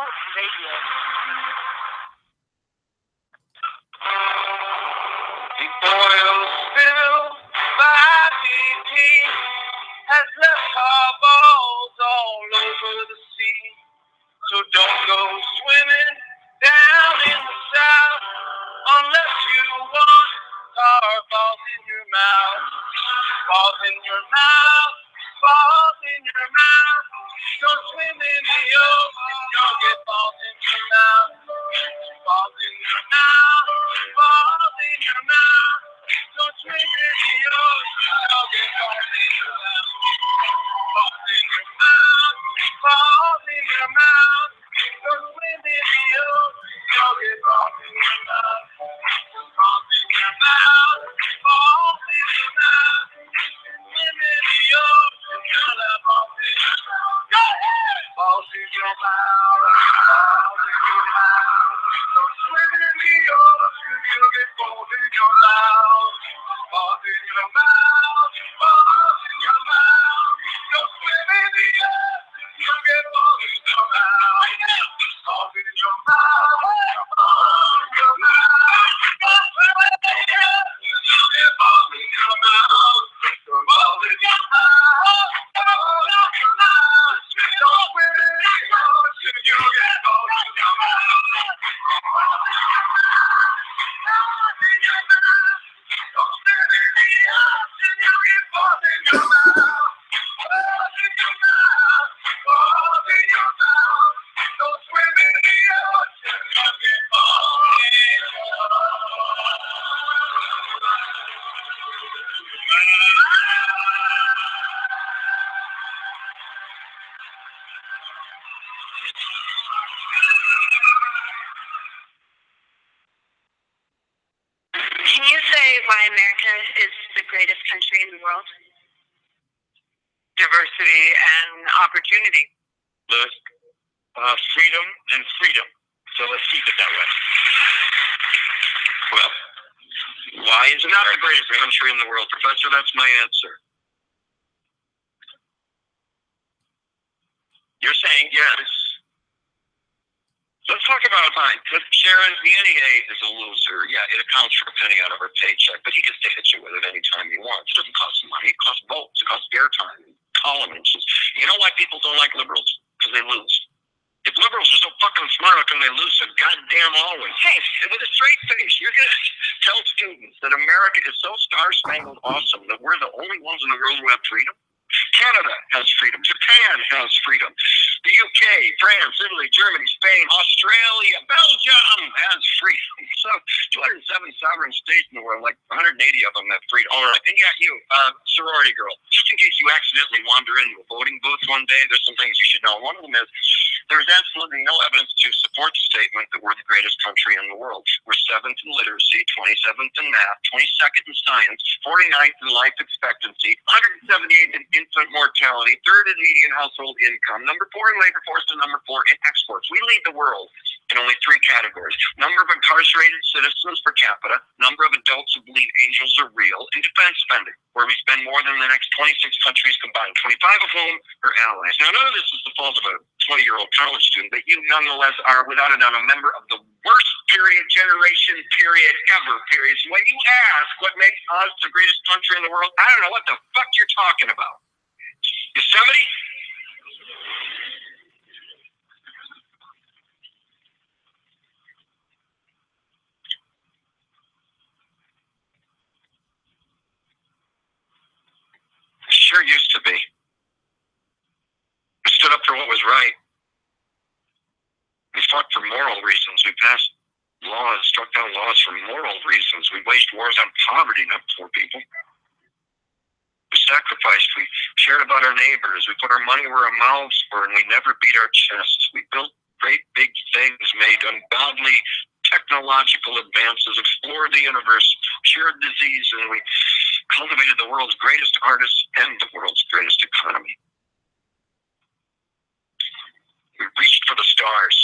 Booch Radio. The oil spill by BP has left eyeballs all over the sea. So don't go swimming down in the south unless you want tar balls in your mouth. Balls in your mouth, balls in your mouth. Don't swim in the ocean, you'll get balls in your mouth. Balls in your mouth, balls in your mouth. Don't swim in the ocean, you'll get balls in your mouth. Balls in your mouth, balls in your mouth. Don't swim in the ocean, you'll get balls in your mouth. Balls in your mouth, balls in your mouth. Swim in the ocean, you'll have balls in your mouth. Go ahead! Balls in your mouth, balls in your mouth. Don't swim in the ocean, you'll get balls in your mouth. Balls in your mouth, balls in your mouth. Don't swim in the ocean, you'll get balls in your mouth. Balls in your mouth, balls in your mouth. Don't swim in the ocean, you'll get balls in your mouth. Balls in your mouth, balls in your mouth. Don't swim in the ocean, you'll get balls in your mouth. Balls in your mouth, balls in your mouth. Don't swim in the ocean, you'll get balls in your mouth. Balls in your mouth, balls in your mouth. Don't swim in the ocean, you'll get balls in your Can you say why America is the greatest country in the world? Diversity and opportunity. Lewis, freedom and freedom. So let's keep it that way. Well, why is it not the greatest country in the world, Professor? That's my answer. You're saying yes. Let's talk about fine. Sharon, the NEA is a loser. Yeah, it accounts for a penny out of her paycheck, but he gets to hit you with it anytime he wants. It doesn't cost money. It costs votes. It costs airtime, column inches. You know why people don't like liberals? Because they lose. If liberals are so fucking smart, how come they lose so goddamn always? Hey, with a straight face, you're going to tell students that America is so star-spangled awesome that we're the only ones in the world who have freedom? Canada has freedom. Japan has freedom. The UK, France, Italy, Germany, Spain, Australia, Belgium has freedom. So 207 sovereign states in the world, like 180 of them have freedom. All right. And yeah, you, sorority girl, just in case you accidentally wander into a voting booth one day, there's some things you should know. One of them is there's absolutely no evidence to support the statement that we're the greatest country in the world. We're 7th in literacy, 27th in math, 22nd in science, 49th in life expectancy, 178th in infant mortality, 3rd in median household income, number 4 in labor force, and number 4 in exports. We lead the world in only 3 categories: number of incarcerated citizens per capita, number of adults who believe angels are real, and defense spending, where we spend more than the next 26 countries combined, 25 of whom are allies. Now, none of this is the fault of a 20-year-old college student, but you nonetheless are, without a doubt, a member of the worst generation ever. So when you ask what makes us the greatest country in the world, I don't know what the fuck you're talking about. Yosemite? Sure used to be. We stood up for what was right. We fought for moral reasons. We passed laws, struck down laws for moral reasons. We waged wars on poverty, not poor people. We sacrificed. We shared about our neighbors. We put our money where our mouths were, and we never beat our chests. We built great big things, made ungodly technological advances, explored the universe, cured disease, and we cultivated the world's greatest artists and the world's greatest economy. We reached for the stars,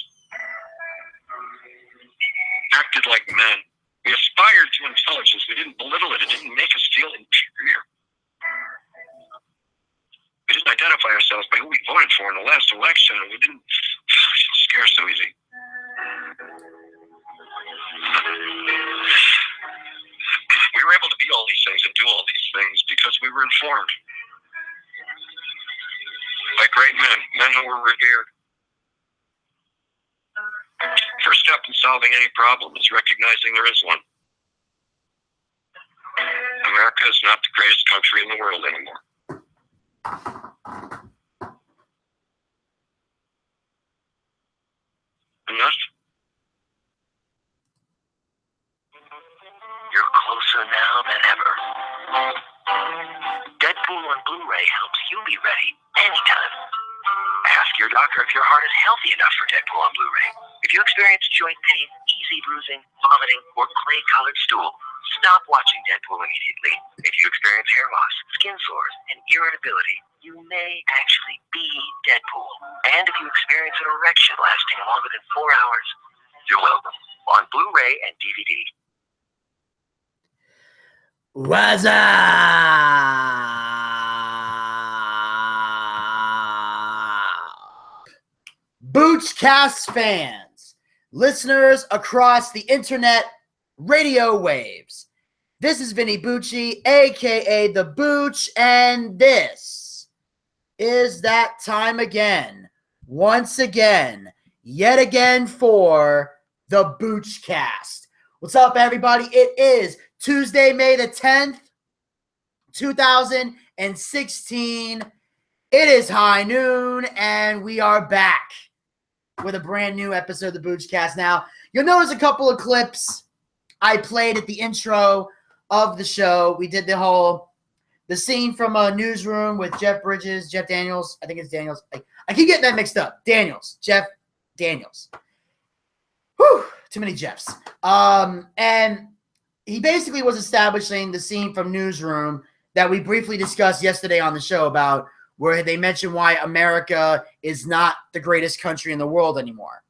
acted like men. We aspired to intelligence. We didn't belittle it. It didn't make us feel inferior. We didn't identify ourselves by who we voted for in the last election, and we didn't scare You're so easy. We were able to be all these things and do all these things because we were informed by great men who were revered. First step in solving any problem is recognizing there is one. America is not the greatest country in the world anymore. Enough? You're closer now than ever. Deadpool on Blu-ray helps you be ready anytime. Ask your doctor if your heart is healthy enough for Deadpool on Blu-ray. If you experience joint pain, easy bruising, vomiting, or clay-colored stool, stop watching Deadpool immediately. If you experience hair loss, skin sores, and irritability, you may actually be Deadpool. And if you experience an erection lasting longer than 4 hours, you're welcome. On Blu-ray and DVD. What's up? BOOCHCAST fans, listeners across the internet radio waves. This is Vinny Bucci, aka the Booch, and this is that time again, once again, yet again for the BOOCHCAST. What's up, everybody? It is Tuesday, May the 10th, 2016. It is high noon, and we are back with a brand new episode of the BOOCHCAST. Now, you'll notice a couple of clips I played at the intro of the show. We did the scene from a newsroom with Jeff Daniels. I think it's Daniels. I keep getting that mixed up. Jeff Daniels. Whew, too many Jeffs. And he basically was establishing the scene from Newsroom that we briefly discussed yesterday on the show about where they mentioned why America is not the greatest country in the world anymore.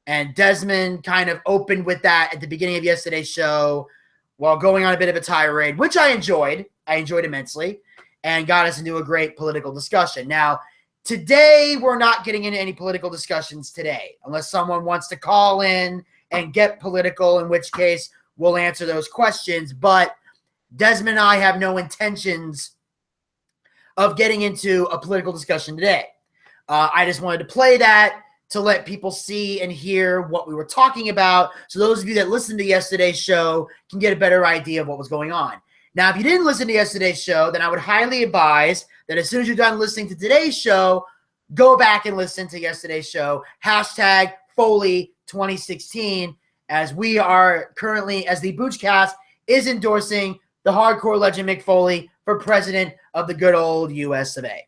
And Desmond kind of opened with that at the beginning of yesterday's show while going on a bit of a tirade, which I enjoyed. I enjoyed immensely and got us into a great political discussion. Now, today we're not getting into any political discussions today, unless someone wants to call in and get political, in which case we'll answer those questions. But Desmond and I have no intentions of getting into a political discussion today. I just wanted to play that to let people see and hear what we were talking about, so those of you that listened to yesterday's show can get a better idea of what was going on. Now, if you didn't listen to yesterday's show, then I would highly advise that as soon as you're done listening to today's show, go back and listen to yesterday's show, hashtag Foley 2016, as we are currently, as the BOOCHCAST is endorsing the hardcore legend Mick Foley for president of the good old US of A.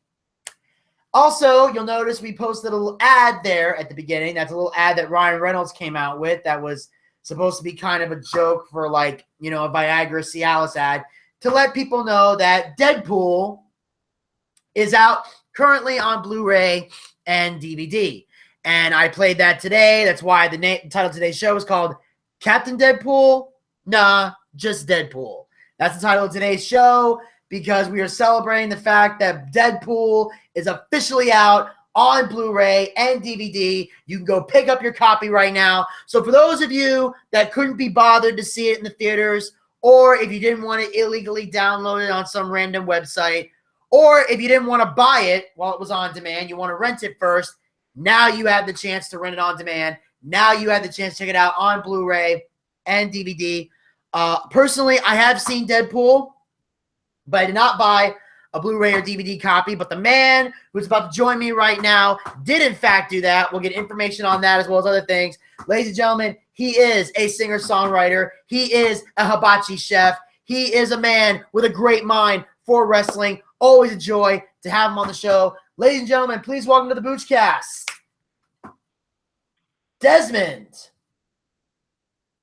Also, you'll notice we posted a little ad there at the beginning. That's a little ad that Ryan Reynolds came out with that was supposed to be kind of a joke for, like, you know, a Viagra Cialis ad to let people know that Deadpool is out currently on Blu-ray and DVD. And I played that today. That's why the title of today's show is called Captain Deadpool? Nah, just Deadpool. That's the title of today's show because we are celebrating the fact that Deadpool is officially out on Blu-ray and DVD. You can go pick up your copy right now. So for those of you that couldn't be bothered to see it in the theaters, or if you didn't want to illegally download it on some random website, or if you didn't want to buy it while it was on demand, you want to rent it first, now you have the chance to rent it on demand. Now you have the chance to check it out on Blu-ray and DVD. Personally, I have seen Deadpool, but I did not buy a Blu-ray or DVD copy. But the man who's about to join me right now did, in fact, do that. We'll get information on that as well as other things. Ladies and gentlemen, he is a singer-songwriter. He is a hibachi chef. He is a man with a great mind for wrestling. Always a joy to have him on the show. Ladies and gentlemen, please welcome to the BOOCHCAST, Desmond.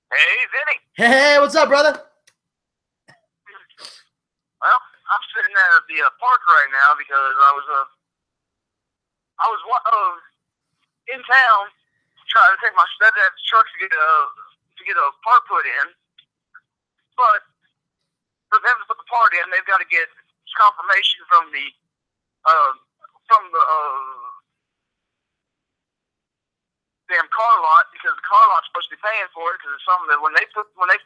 Hey, Vinny. Hey, what's up, brother? Well, I'm sitting at the park right now because I was in town trying to take my stepdad's truck to get a part put in. But for them to put the part in, they've got to get confirmation from the damn car lot's supposed to be paying for it because it's something that when they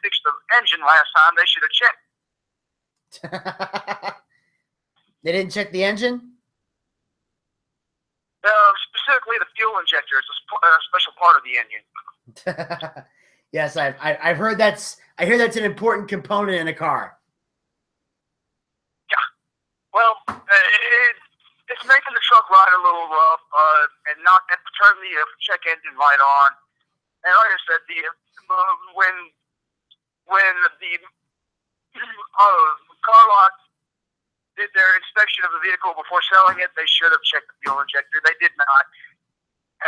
fixed the engine last time, they should have checked. They didn't check the engine? Specifically the fuel injector. It's a special part of the engine. Yes, I've heard I hear that's an important component in a car. Yeah. Well, it's making the truck ride a little rough, and not turn the check engine light on. And like I said, when the car lot did their inspection of the vehicle before selling it, they should have checked the fuel injector. They did not,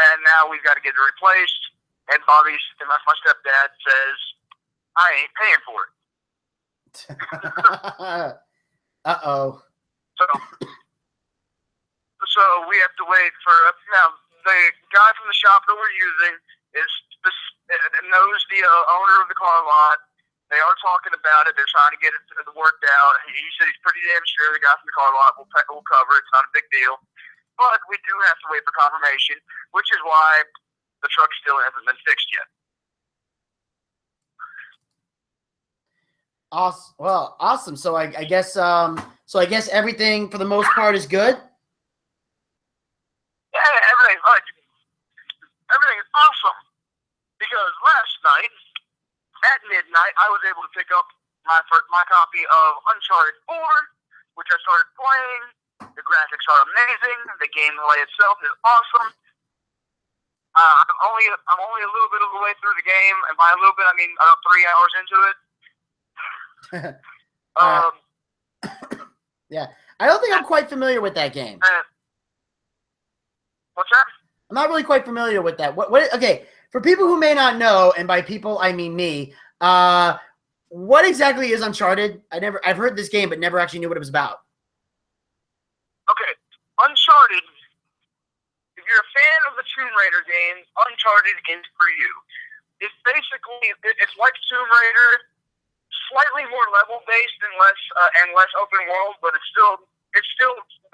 and now we've got to get it replaced. And Bobby's, and that's my stepdad, says, I ain't paying for it. Uh-oh. So we have to wait for, now, the guy from the shop that we're using knows the owner of the car lot. They are talking about it. They're trying to get it worked out. He said he's pretty damn sure the guy from the car lot will cover it. It's not a big deal. But we do have to wait for confirmation, which is why the truck still hasn't been fixed yet. Awesome. Well, awesome. So I guess everything for the most part is good. Yeah, everything is awesome. Because last night at midnight, I was able to pick up my copy of Uncharted 4, which I started playing. The graphics are amazing. The gameplay itself is awesome. I'm only a little bit of the way through the game, and by a little bit, I mean about 3 hours into it. Yeah, I don't think I'm quite familiar with that game. What's that? I'm not really quite familiar with that. What? Okay, for people who may not know, and by people I mean me, what exactly is Uncharted? I've heard this game, but never actually knew what it was about. Okay, Uncharted. If you're a fan of the Tomb Raider games, Uncharted is for you. It's basically, it's like Tomb Raider, slightly more level based and less open world, but it's still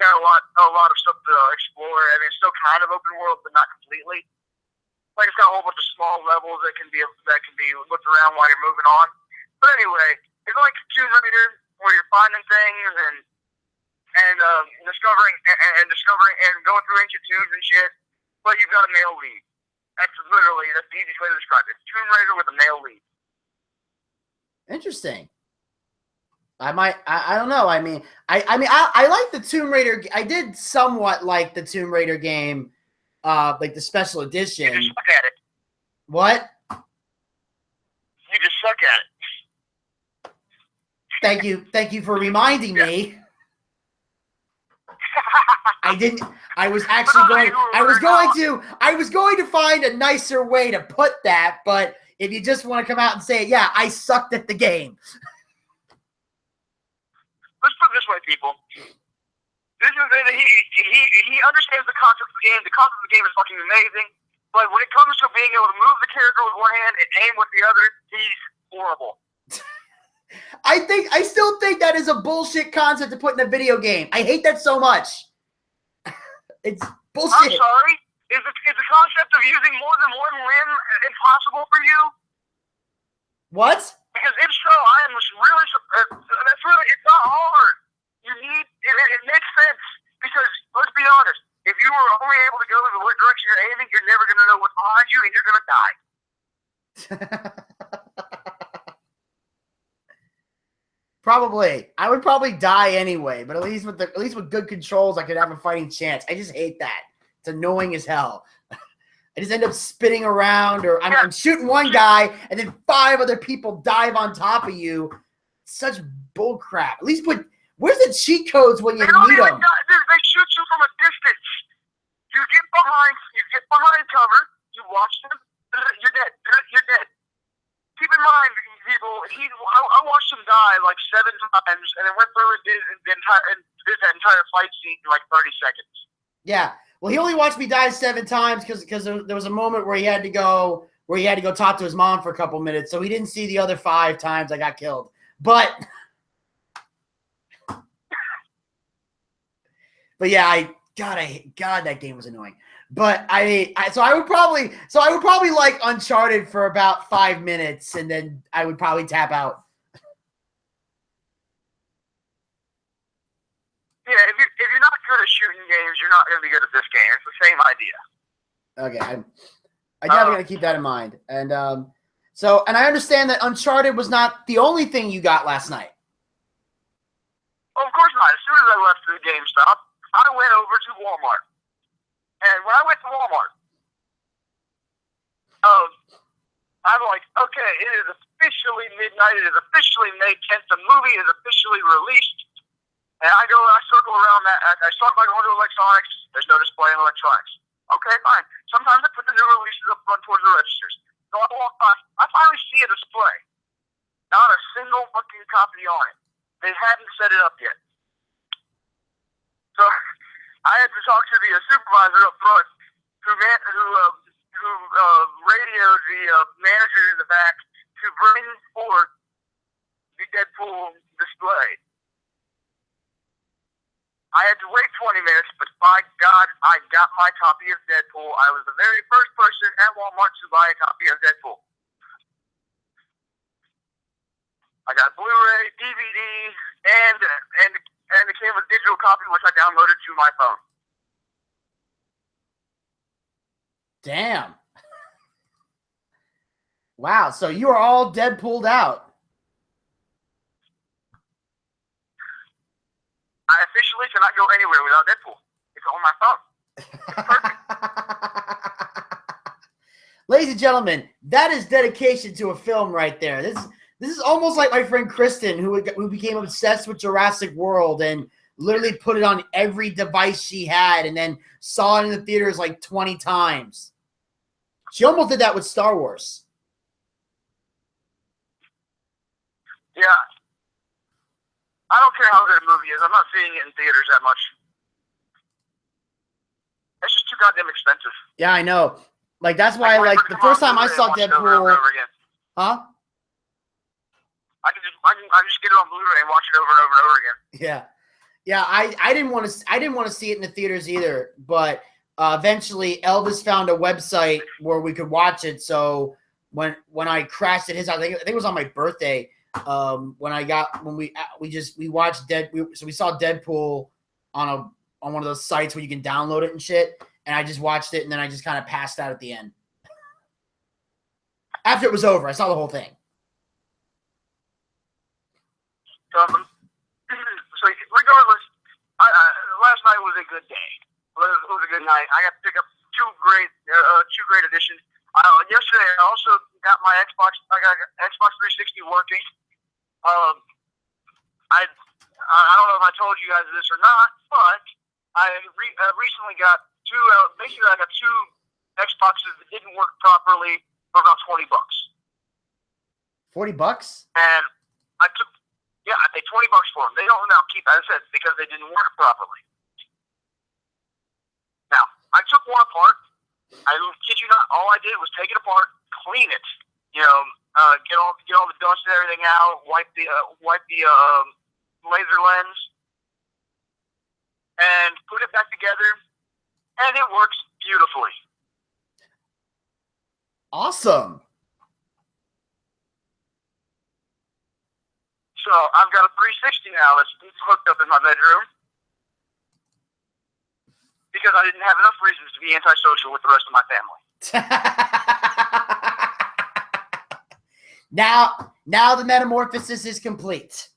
got a lot of stuff to explore. I mean, it's still kind of open world, but not completely. Like it's got a whole bunch of small levels that can be looked around while you're moving on. But anyway, it's like Tomb Raider where you're finding things and discovering and going through ancient tombs and shit, but you've got a male lead. That's the easiest way to describe it. Tomb Raider with a male lead. Interesting. I don't know. I mean, I like the Tomb Raider. I did somewhat like the Tomb Raider game, like the special edition. You just suck at it. What? You just suck at it. Thank you for reminding me. I didn't. I was actually going. I was going to find a nicer way to put that, but if you just want to come out and say, yeah, I sucked at the game. Let's put it this way, people. He understands the concept of the game. The concept of the game is fucking amazing. But when it comes to being able to move the character with one hand and aim with the other, he's horrible. I still think that is a bullshit concept to put in a video game. I hate that so much. It's bullshit. I'm sorry. Is the concept of using more than one limb impossible for you? What? Because if so, I am really. It's not hard. It makes sense because let's be honest. If you were only able to go in the direction you're aiming, you're never going to know what's behind you, and you're going to die. Probably. I would probably die anyway, but at least with good controls, I could have a fighting chance. I just hate that. It's annoying as hell. I just end up spinning around, or I'm shooting one guy, and then 5 other people dive on top of you. Such bull crap. At least where's the cheat codes when you need them? They shoot you from a distance. You get behind cover. You watch them. You're dead. You're dead. Keep in mind, people. I watched him die like 7 times, and then went through and did that entire fight scene in like 30 seconds. Yeah. Well, he only watched me die 7 times because there was a moment where he had to go talk to his mom for a couple minutes, so he didn't see the other 5 times I got killed. But yeah, God, that game was annoying. But so I would probably like Uncharted for about 5 minutes, and then I would probably tap out. Yeah, if you're not good at shooting games, you're not going to be good at this game. It's the same idea. Okay, I definitely got to keep that in mind. And and I understand that Uncharted was not the only thing you got last night. Well, of course not. As soon as I left the GameStop, I went over to Walmart. And when I went to Walmart, I'm like, okay, it is officially midnight. It is officially May 10th. The movie is officially released. And I circle around that. I start by going to electronics. There's no display in electronics. Okay, fine. Sometimes I put the new releases up front towards the registers. So I walk by. I finally see a display. Not a single fucking copy on it. They hadn't set it up yet. So I had to talk to the supervisor up front who radioed the manager in the back to bring forward the Deadpool display. I had to wait 20 minutes, but by God, I got my copy of Deadpool. I was the very first person at Walmart to buy a copy of Deadpool. I got Blu-ray, DVD, and it came with a digital copy, which I downloaded to my phone. Damn. Wow, so you are all Deadpooled out. I officially cannot go anywhere without Deadpool. It's on my phone. It's perfect. Ladies and gentlemen, that is dedication to a film right there. This is almost like my friend Kristen, who became obsessed with Jurassic World and literally put it on every device she had and then saw it in the theaters like 20 times. She almost did that with Star Wars. Yeah. I don't care how good a movie is. I'm not seeing it in theaters that much. It's just too goddamn expensive. Yeah, I know. Like, that's why the first time I saw Deadpool. Huh? I just get it on Blu-ray and watch it over and over and over again. Yeah. I didn't want to see it in the theaters either, but eventually Elvis found a website where we could watch it. So when I crashed at his house, I think it was on my birthday. We watched we saw Deadpool on one of those sites where you can download it and shit, and I just watched it, and then I just kind of passed out at the end. After it was over, I saw the whole thing. So regardless, last night was a good day. It was a good night. I got to pick up two great additions. Yesterday, I also got my Xbox. I got Xbox 360 working. I don't know if I told you guys this or not, but I recently got two. Basically, I got two Xboxes that didn't work properly for about $20. $40? And I paid $20 for them. They don't now keep, as I said, because they didn't work properly. Now, I took one apart. I kid you not, all I did was take it apart, clean it, get all the dust and everything out, wipe the laser lens, and put it back together, and it works beautifully. Awesome. So I've got a 360 now that's hooked up in my bedroom because I didn't have enough reasons to be antisocial with the rest of my family. Now the metamorphosis is complete.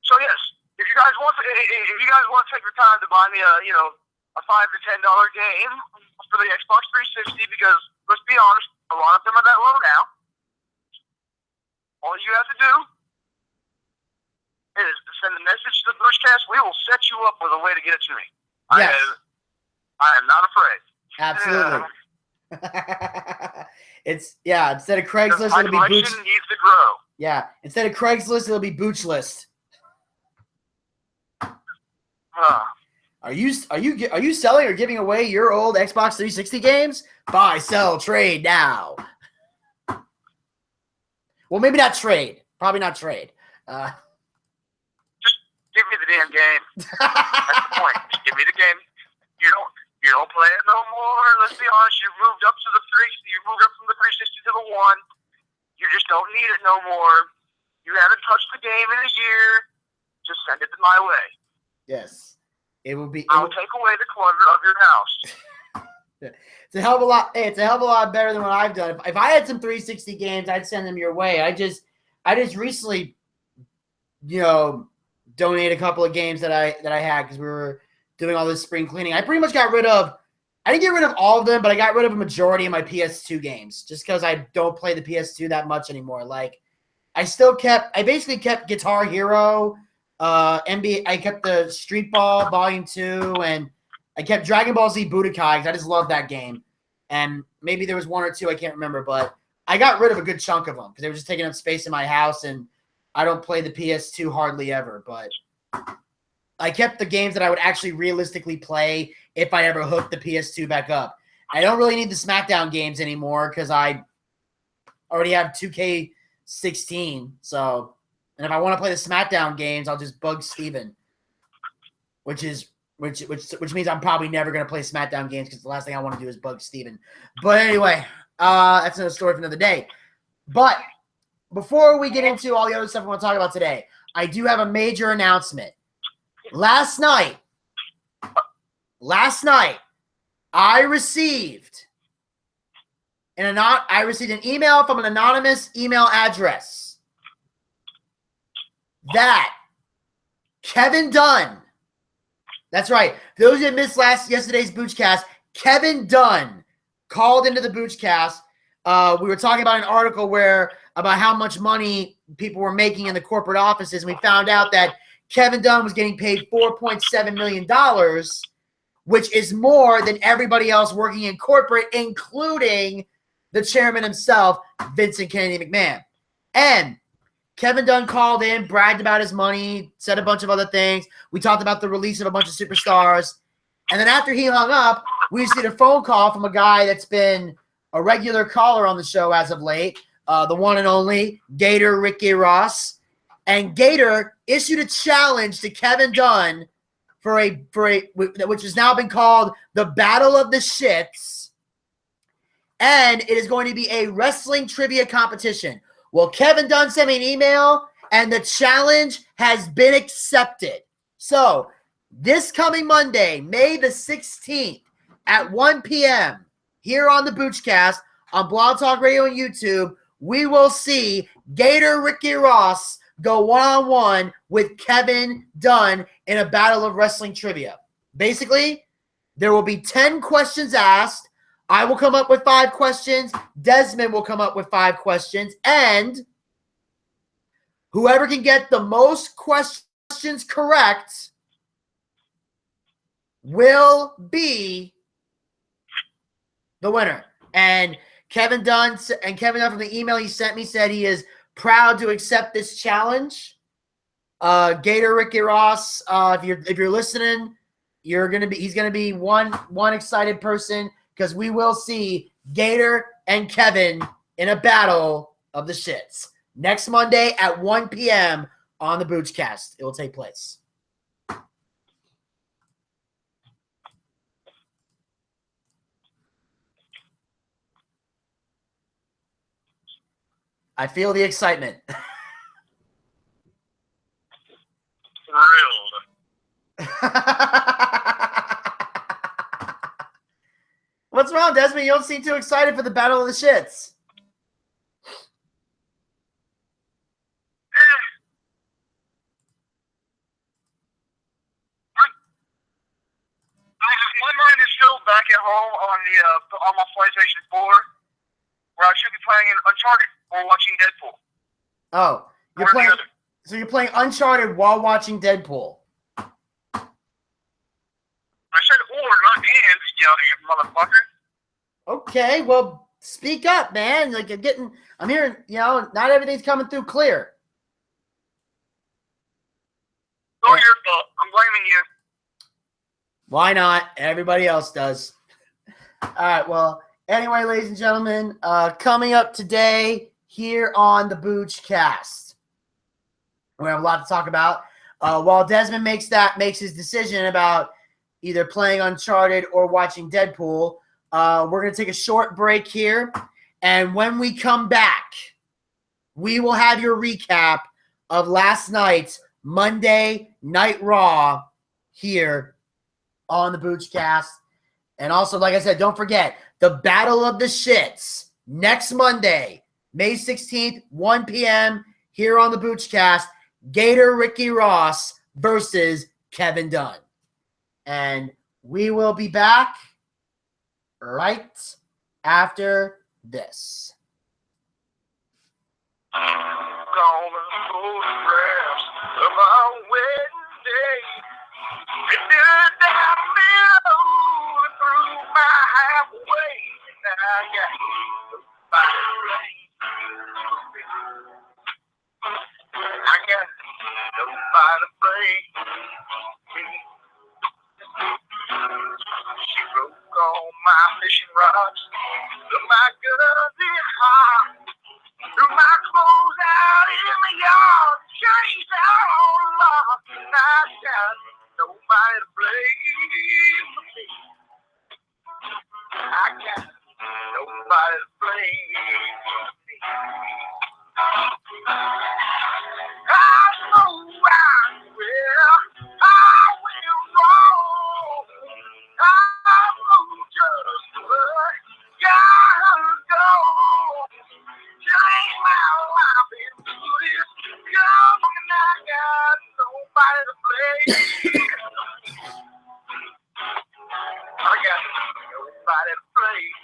So yes, if you guys want to take the time to buy me a $5 to $10 game for the Xbox 360, because let's be honest, a lot of them are that low now. All you have to do is to send a message to the BOOCHCAST. We will set you up with a way to get it to me. Yes. I am not afraid. Absolutely. Instead of Craigslist, my it'll be Booch. Needs to grow. Yeah, instead of Craigslist, it'll be Booch List. Are you selling or giving away your old Xbox 360 games? Buy, sell, trade now. Well, maybe not trade. Probably not trade. Just Give me the damn game. That's the point. Just give me the game. You don't play it no more. Let's be honest. You moved up to the 3. You moved up from the 360 to the 1. You just don't need it no more. You haven't touched the game in a year. Just send it my way. Yes. I'll take away the clutter of your house. It's a hell of a lot. Hey, it's a hell of a lot better than what I've done. If I had some 360 games, I'd send them your way. I just recently, donate a couple of games that I had because we were doing all this spring cleaning. I pretty much got rid of. I didn't get rid of all of them, but I got rid of a majority of my PS2 games just because I don't play the PS2 that much anymore. Like, I basically kept Guitar Hero, NBA. I kept the Street Ball Volume 2, and I kept Dragon Ball Z Budokai because I just love that game. And maybe there was 1 or 2, I can't remember, but I got rid of a good chunk of them because they were just taking up space in my house, and I don't play the PS2 hardly ever. But I kept the games that I would actually realistically play if I ever hooked the PS2 back up. I don't really need the SmackDown games anymore because I already have 2K16. So, and if I want to play the SmackDown games, I'll just bug Steven, which means I'm probably never going to play SmackDown games because the last thing I want to do is bug Steven. But anyway, that's another story for another day. But before we get into all the other stuff I want to talk about today, I do have a major announcement. Last night, I received an email from an anonymous email address that Kevin Dunn, that's right, for those who missed yesterday's BOOCHCAST, Kevin Dunn called into the BOOCHCAST. We were talking about an article about how much money people were making in the corporate offices, and we found out that Kevin Dunn was getting paid $4.7 million, which is more than everybody else working in corporate, including the chairman himself, Vincent Kennedy McMahon. And Kevin Dunn called in, bragged about his money, said a bunch of other things. We talked about the release of a bunch of superstars. And then after he hung up, we received a phone call from a guy that's been a regular caller on the show as of late, the one and only Gator Ricky Ross. And Gator issued a challenge to Kevin Dunn for a which has now been called the Battle of the Shits. And it is going to be a wrestling trivia competition. Well, Kevin Dunn sent me an email, and the challenge has been accepted. So this coming Monday, May the 16th at 1 p.m., here on the BOOCHCAST, on Blog Talk Radio and YouTube, we will see Gator Ricky Ross go one-on-one with Kevin Dunn in a battle of wrestling trivia. Basically, there will be 10 questions asked. I will come up with 5 questions. Desmond will come up with 5 questions. And whoever can get the most questions correct will be the winner. And Kevin Dunn from the email he sent me said he is proud to accept this challenge. Gator Ricky Ross, if you're listening, he's gonna be one excited person because we will see Gator and Kevin in a battle of the shits next Monday at 1 p.m. on the BOOCHCAST. It will take place. I feel the excitement. Thrilled. What's wrong, Desmond? You don't seem too excited for the Battle of the Shits. My mind is still back at home on my PlayStation 4, where I should be playing in Uncharted or watching Deadpool. Oh, you're playing Uncharted while watching Deadpool. I said or, not and, you motherfucker. Okay, well, speak up, man. Like I'm hearing, not everything's coming through clear. It's all your fault. I'm blaming you. Why not? Everybody else does. All right, well, anyway, ladies and gentlemen, coming up today here on the BOOCHCAST, we have a lot to talk about. While Desmond makes his decision about either playing Uncharted or watching Deadpool, we're going to take a short break here. And when we come back, we will have your recap of last night's Monday Night Raw here on the BOOCHCAST. And also, like I said, don't forget, the Battle of the Shits next Monday, May 16th, 1 p.m. here on the BOOCHCAST. Gator Ricky Ross versus Kevin Dunn. And we will be back right after this. Gonna photographs of our wedding day. It did down below through my halfway. And I got nobody rain. I got nobody blame. She broke all my fishing rods, put my guns in hot, threw my clothes out in the yard, chased out all lost, and I got nobody to blame for me. I got nobody to blame for me. I know I will wrong. I know just what gotta go. Change my life into this young, and I got nobody to blame. I got nobody to blame.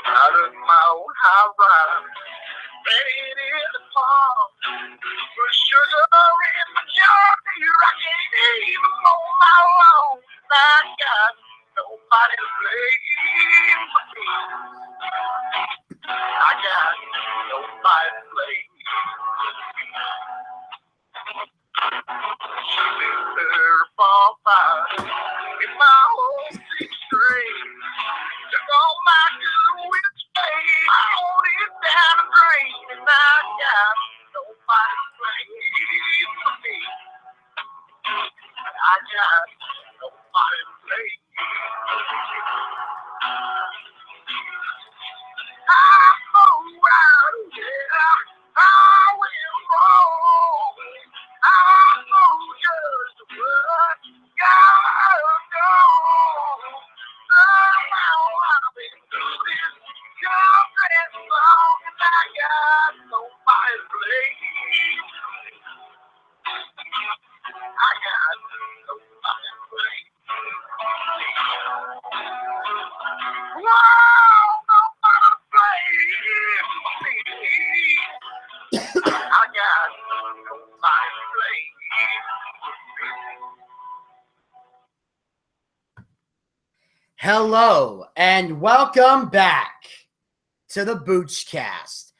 Out of my own high ride, made in the palm, put sugar in my jar, I can't even mow my lawn. I got nobody to blame for me. I got nobody to blame. She built her farm fire in my old six string. Took all my good with spade, I hold it down the drain, and I got nobody to blame for me. I got nobody to blame. I know right, yeah, I will wrong. I know just what gotta go. Somehow I've been through this confidence long, and I got nobody to blame. I got nobody to blame. Whoa, nobody to blame. I got nobody to blame. Hello and welcome back to the BOOCHCAST.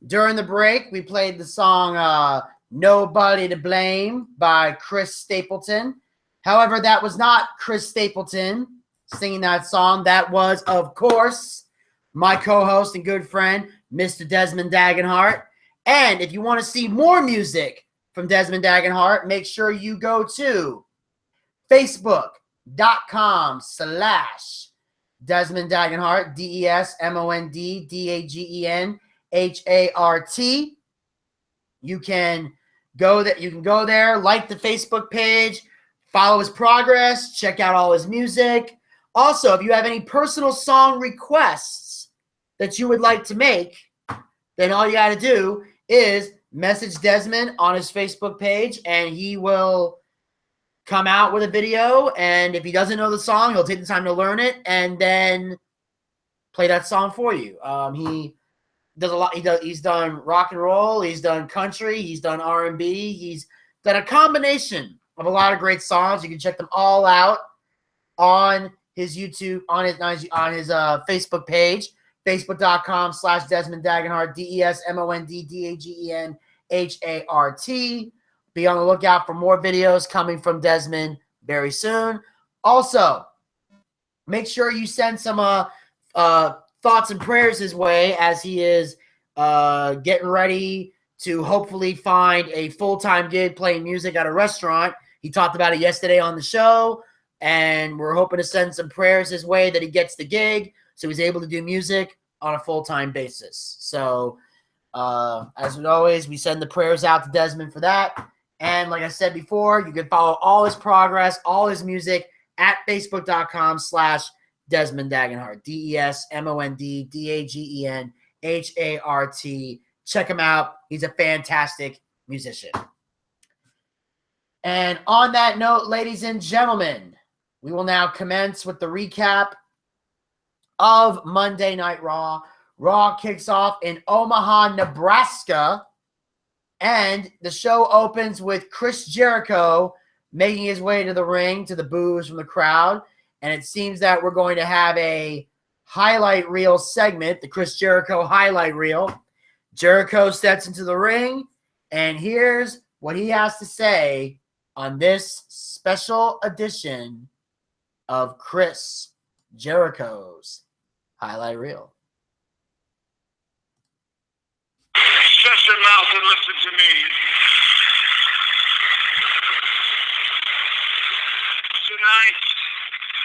During the break, we played the song Nobody to Blame by Chris Stapleton. However, that was not Chris Stapleton singing that song. That was, of course, my co-host and good friend, Mr. Desmond Dagenhart. And if you want to see more music from Desmond Dagenhart, make sure you go to Facebook.com/Desmond Dagenhart, DesmondDagenhart. You can go there, like the Facebook page, follow his progress, check out all his music. Also, if you have any personal song requests that you would like to make, then all you got to do is message Desmond on his Facebook page, and he will come out with a video. And if he doesn't know the song, he'll take the time to learn it and then play that song for you. He does a lot. He's done rock and roll. He's done country. He's done R&B. He's done a combination of a lot of great songs. You can check them all out on his YouTube, on his Facebook page, facebook.com/Desmond Dagenhart, DesmondDagenhart. Be on the lookout for more videos coming from Desmond very soon. Also, make sure you send some thoughts and prayers his way as he is getting ready to hopefully find a full-time gig playing music at a restaurant. He talked about it yesterday on the show, and we're hoping to send some prayers his way that he gets the gig so he's able to do music on a full-time basis. So, as always, we send the prayers out to Desmond for that. And like I said before, you can follow all his progress, all his music at facebook.com/Desmond Dagenhart, DesmondDagenhart. Check him out. He's a fantastic musician. And on that note, ladies and gentlemen, we will now commence with the recap of Monday Night Raw. Raw kicks off in Omaha, Nebraska, and the show opens with Chris Jericho making his way to the ring to the boos from the crowd. And it seems that we're going to have a highlight reel segment, the Chris Jericho highlight reel. Jericho steps into the ring, and here's what he has to say on this special edition of Chris Jericho's highlight reel. Shut your mouth and listen to me. Tonight,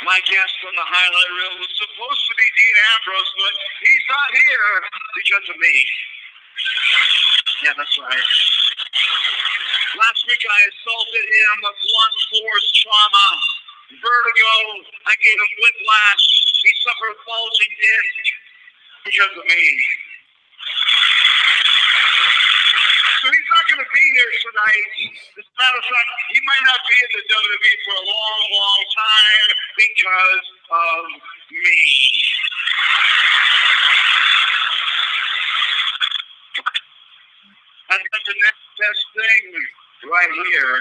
my guest on the highlight reel was supposed to be Dean Ambrose, but he's not here because of me. Yeah, that's right. Last week I assaulted him with blunt force trauma, vertigo. I gave him whiplash. He suffered bulging disc because of me. So he's not going to be here tonight. As a matter of fact, he might not be in the WWE for a long, long time because of me. I got the next best thing right here.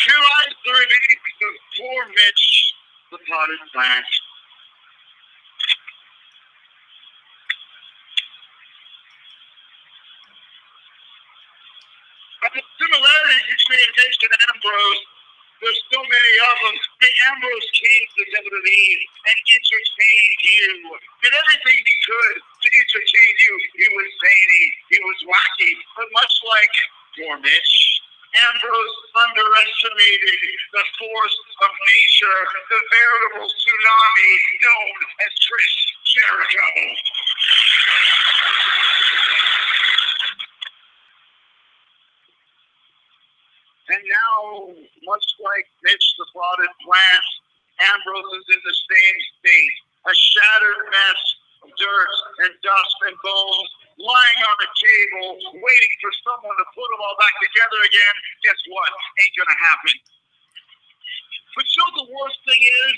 Here lies the remains of poor Mitch, the potted plant. But the similarities between Mitch and Ambrose, there's so many of them. Ambrose came to WWE and entertained you. Did everything he could to entertain you. He was zany. He was wacky. But much like poor Mitch, Ambrose underestimated the force of nature, the veritable tsunami known as Chris Jericho. And now, much like Mitch the Potted Plant, Ambrose is in the same state, a shattered mess of dirt and dust and bones, lying on the table, waiting for someone to put them all back together again. Guess what? Ain't gonna happen. But you know the worst thing is?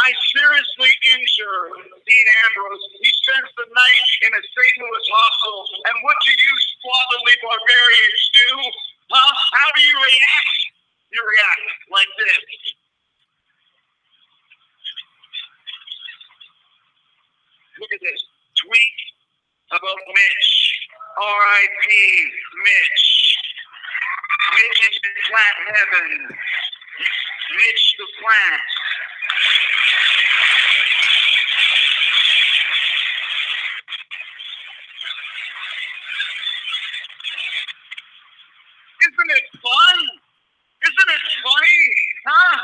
I seriously injure Dean Ambrose. He spends the night in a St. Louis hospital. And what do you slovenly barbarians do? Huh? How do you react? You react like this. Look at this. Tweet about Mitch. R.I.P. Mitch. Mitch is in plant heaven. Mitch the plant. Isn't it fun? Isn't it funny? Huh?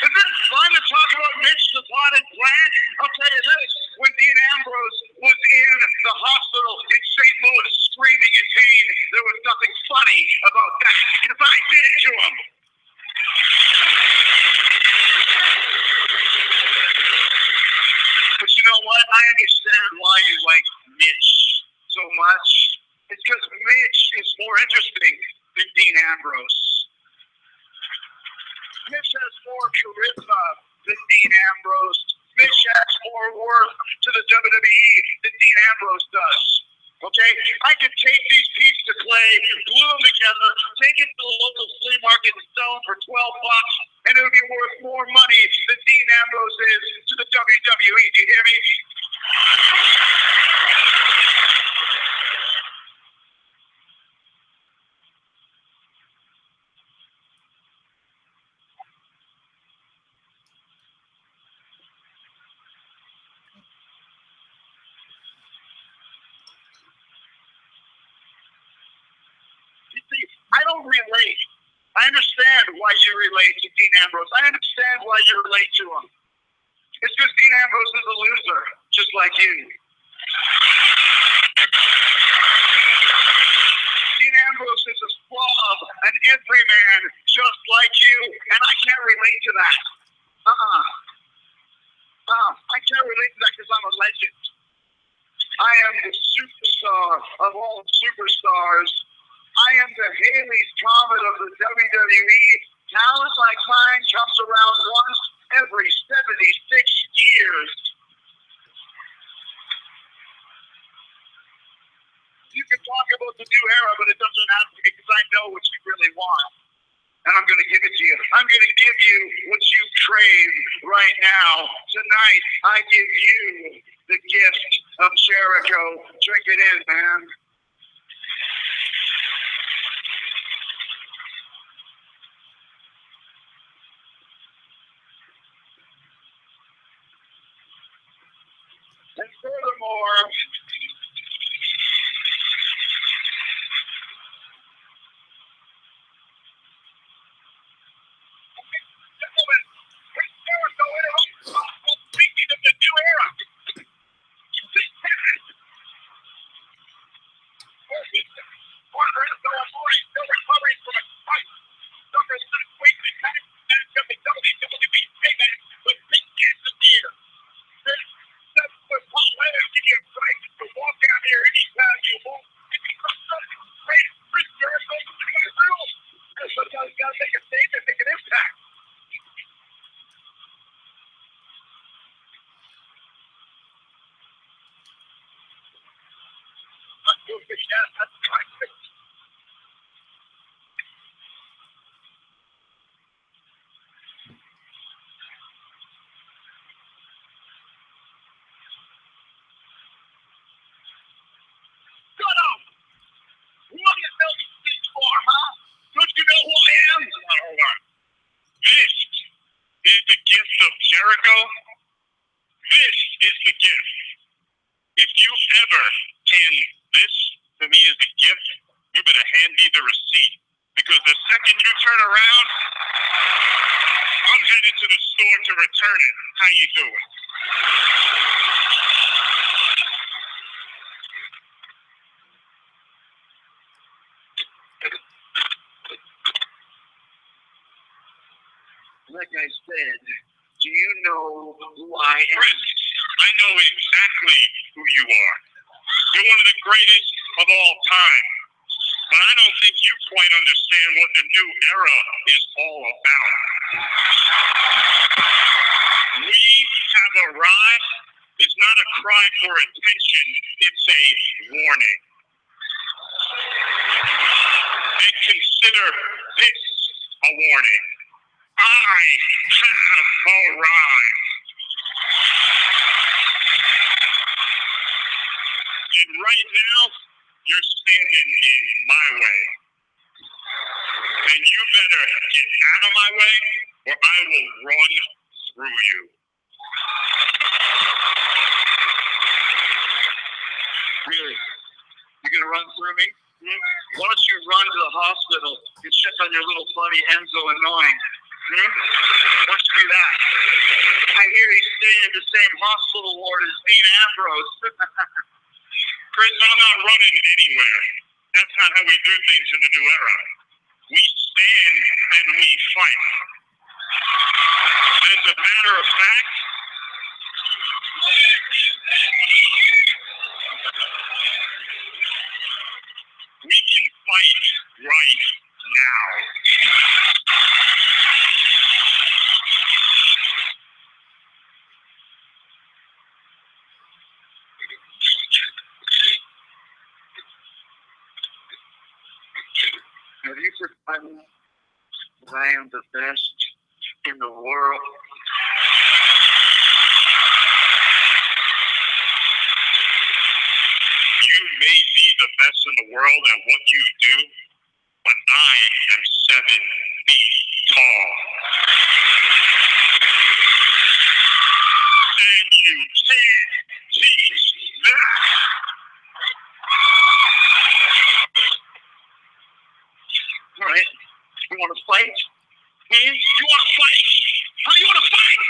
Isn't it fun to talk about Mitch the Potted Plant? I'll tell you this. When Dean Ambrose was in the hospital in St. Louis screaming in pain, there was nothing funny about that because I did it to him. But you know what? I understand why you like Mitch so much. It's because Mitch is more interesting than Dean Ambrose. Mitch has more charisma than Dean Ambrose. Mitch has more worth to the WWE than Dean Ambrose does. Okay, I could take these pieces of clay, glue them together, take it to the local flea market and sell them for $12, and it would be worth more money than Dean Ambrose is to the WWE. Do you hear me? You see, I don't relate. I understand why you relate to Dean Ambrose. I understand why you relate to him. It's because Dean Ambrose is a loser, just like you. Dean Ambrose is a slob, an everyman, just like you, and I can't relate to that. I can't relate to that because I'm a legend. I am the superstar of all superstars. I am the Haley's Comet of the WWE. Talent like mine comes around once every 76 years. You can talk about the new era, but it doesn't have to because I know what you really want. And I'm going to give it to you. I'm going to give you what you crave right now. Tonight, I give you the gift of Jericho. Drink it in, man. And furthermore, gentlemen, with Jericho in it, speaking of the new era, still recovering from a fight. Suffered last week in the match of the WWE payback with Big Cassidy. This 7-foot tall man give you a right to walk out here anytime you want. If you come something great, Chris Jericho is going to rule. And sometimes you got to make a statement, make an impact. That's right. Shut up! What do you know these things for, huh? Don't you know who I am? Hold on. This is the gift of Jericho. This is the gift. If you ever hand this to me as a gift, you better hand me the receipt. Because the second you turn around, I'm headed to the store to return it. How you doing? Like I said, do you know who I am? Chris, I know exactly who you are. You're one of the greatest of all time. But I don't think you quite understand what the new era is all about. We have arrived. It's not a cry for attention. It's a warning. And consider this a warning. I have arrived. And right now, you're standing in my way. And you better get out of my way, or I will run through you. Really? You're going to run through me? Why don't you run to the hospital and check on your little buddy Enzo annoying? Why don't you do that? I hear he's staying in the same hospital ward as Dean Ambrose. Chris, I'm not running anywhere. That's not how we do things in the new era. We stand and we fight. As a matter of fact, we can fight right now. Have you forgotten that I am the best in the world? You may be the best in the world at what you do, but I am 7 feet tall. And you can't teach that. All right. You want to fight? You want to fight? How do you want to fight?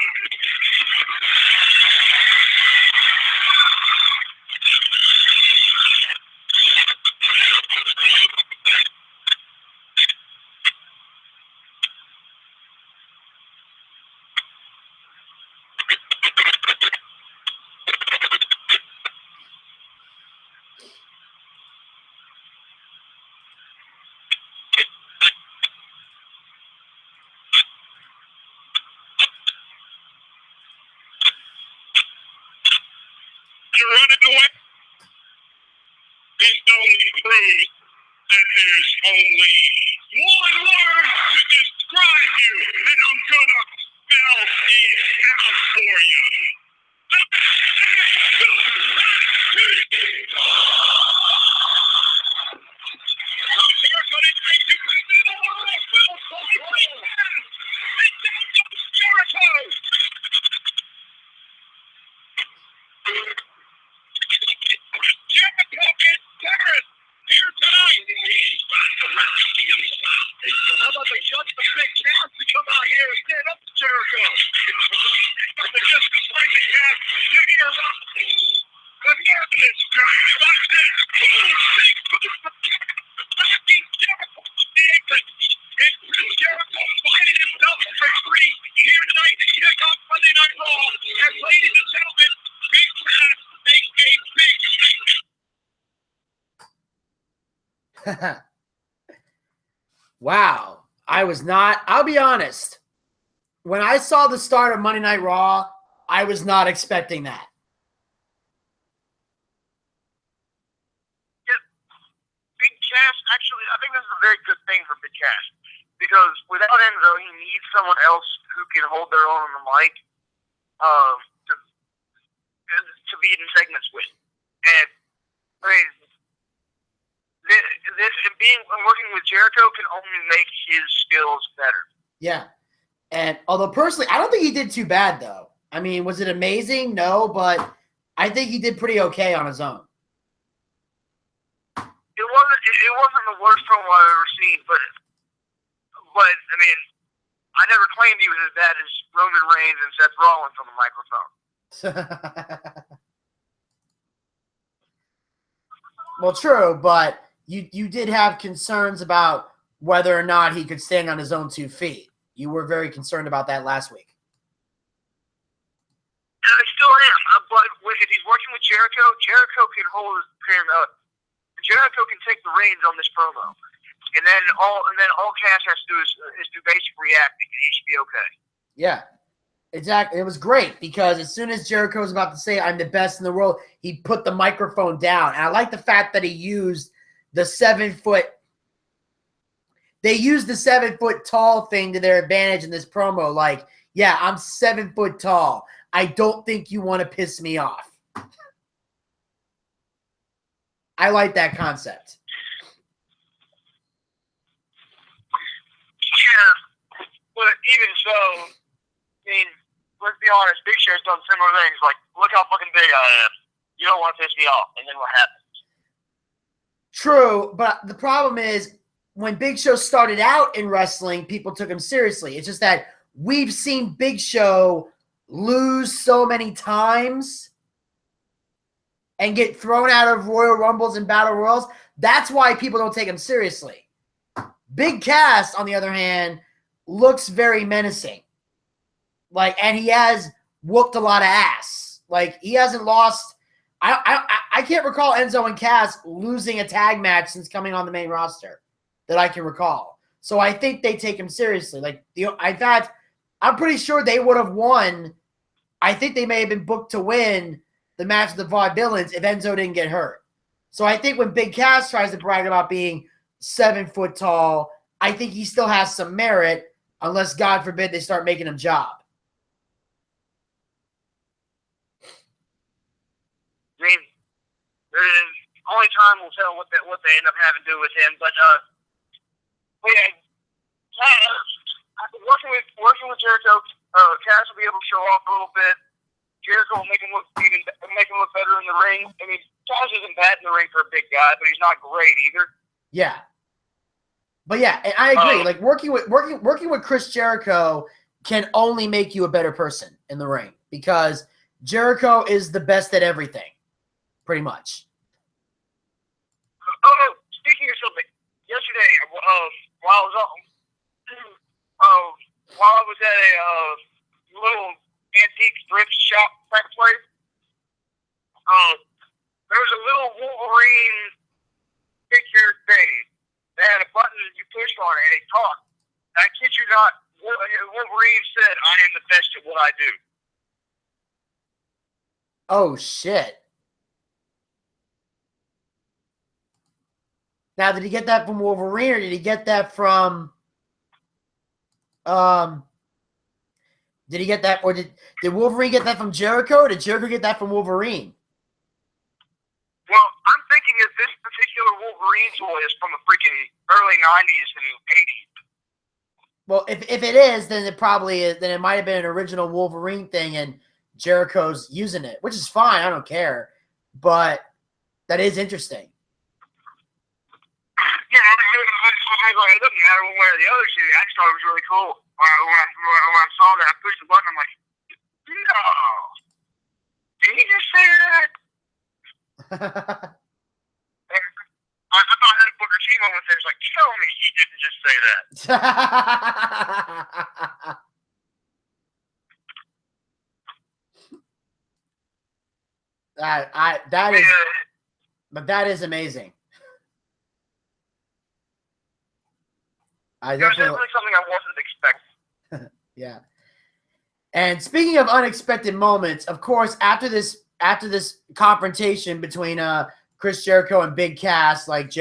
You're running away. It only proves that there's only one word to describe you, and I'm gonna spell it out for you. Wow. I'll be honest. When I saw the start of Monday Night Raw, I was not expecting that. Yeah, Big Cass, actually, I think this is a very good thing for Big Cass. Because without Enzo, he needs someone else who can hold their own on the mic to be in segments with. And, I mean, working with Jericho can only make his skills better. Yeah. And although personally, I don't think he did too bad, though. I mean, was it amazing? No, but I think he did pretty okay on his own. It wasn't the worst promo I've ever seen, but I mean, I never claimed he was as bad as Roman Reigns and Seth Rollins on the microphone. Well, true, but you did have concerns about whether or not he could stand on his own 2 feet. You were very concerned about that last week. I still am, but if he's working with Jericho, Jericho can take the reins on this promo, and then all Cass has to do is do basic reacting, and he should be okay. Yeah, exactly. It was great because as soon as Jericho was about to say "I'm the best in the world," he put the microphone down, and I like the fact that he used the 7-foot. They used the 7-foot tall thing to their advantage in this promo. Like, yeah, I'm 7 foot tall. I don't think you want to piss me off. I like that concept. Yeah, but even so, I mean, let's be honest, Big Show's done similar things. Like, look how fucking big I am. You don't want to piss me off. And then what happens? True, but the problem is, when Big Show started out in wrestling, people took him seriously. It's just that we've seen Big Show lose so many times and get thrown out of Royal Rumbles and Battle Royals. That's why people don't take him seriously. Big Cass, on the other hand, looks very menacing. And he has whooped a lot of ass. He hasn't lost. I can't recall Enzo and Cass losing a tag match since coming on the main roster that I can recall. So I think they take him seriously. In fact, I'm pretty sure they would have won. I think they may have been booked to win the match of the Vaudevillains if Enzo didn't get hurt. So I think when Big Cass tries to brag about being 7 foot tall I think he still has some merit, unless, God forbid, they start making him job. I mean, only time will tell what they end up having to do with him. But yeah, working with Jericho, Cass will be able to show off a little bit. Jericho will make him look better in the ring. I mean, Cass isn't bad in the ring for a big guy, but he's not great either. Yeah. But yeah, and I agree. Like working with Chris Jericho can only make you a better person in the ring, because Jericho is the best at everything, pretty much. Oh, speaking of something, yesterday while I was at a little antique thrift shop type place, there was a little Wolverine picture thing. They had a button that you pushed on it and it talked. I kid you not, Wolverine said, "I am the best at what I do." Oh, shit. Now, did he get that from Wolverine, or did he get that from did he get that, or did Wolverine get that from Jericho, or did Jericho get that from Wolverine? Well, I'm thinking that this particular Wolverine toy is from the freaking early 90s and 80s. Well, if it is, then it probably is. Then it might have been an original Wolverine thing, and Jericho's using it, which is fine. I don't care, but that is interesting. Yeah, it doesn't matter one way or the other. I just thought it was really cool. When I saw that, I pushed the button. I'm like, no. Did he just say that? I thought I had a Booker T moment there. It's like, tell me he didn't just say that. That is amazing. It was definitely something I wasn't expecting. Yeah. And speaking of unexpected moments, of course, after this confrontation between Chris Jericho and Big Cass, like,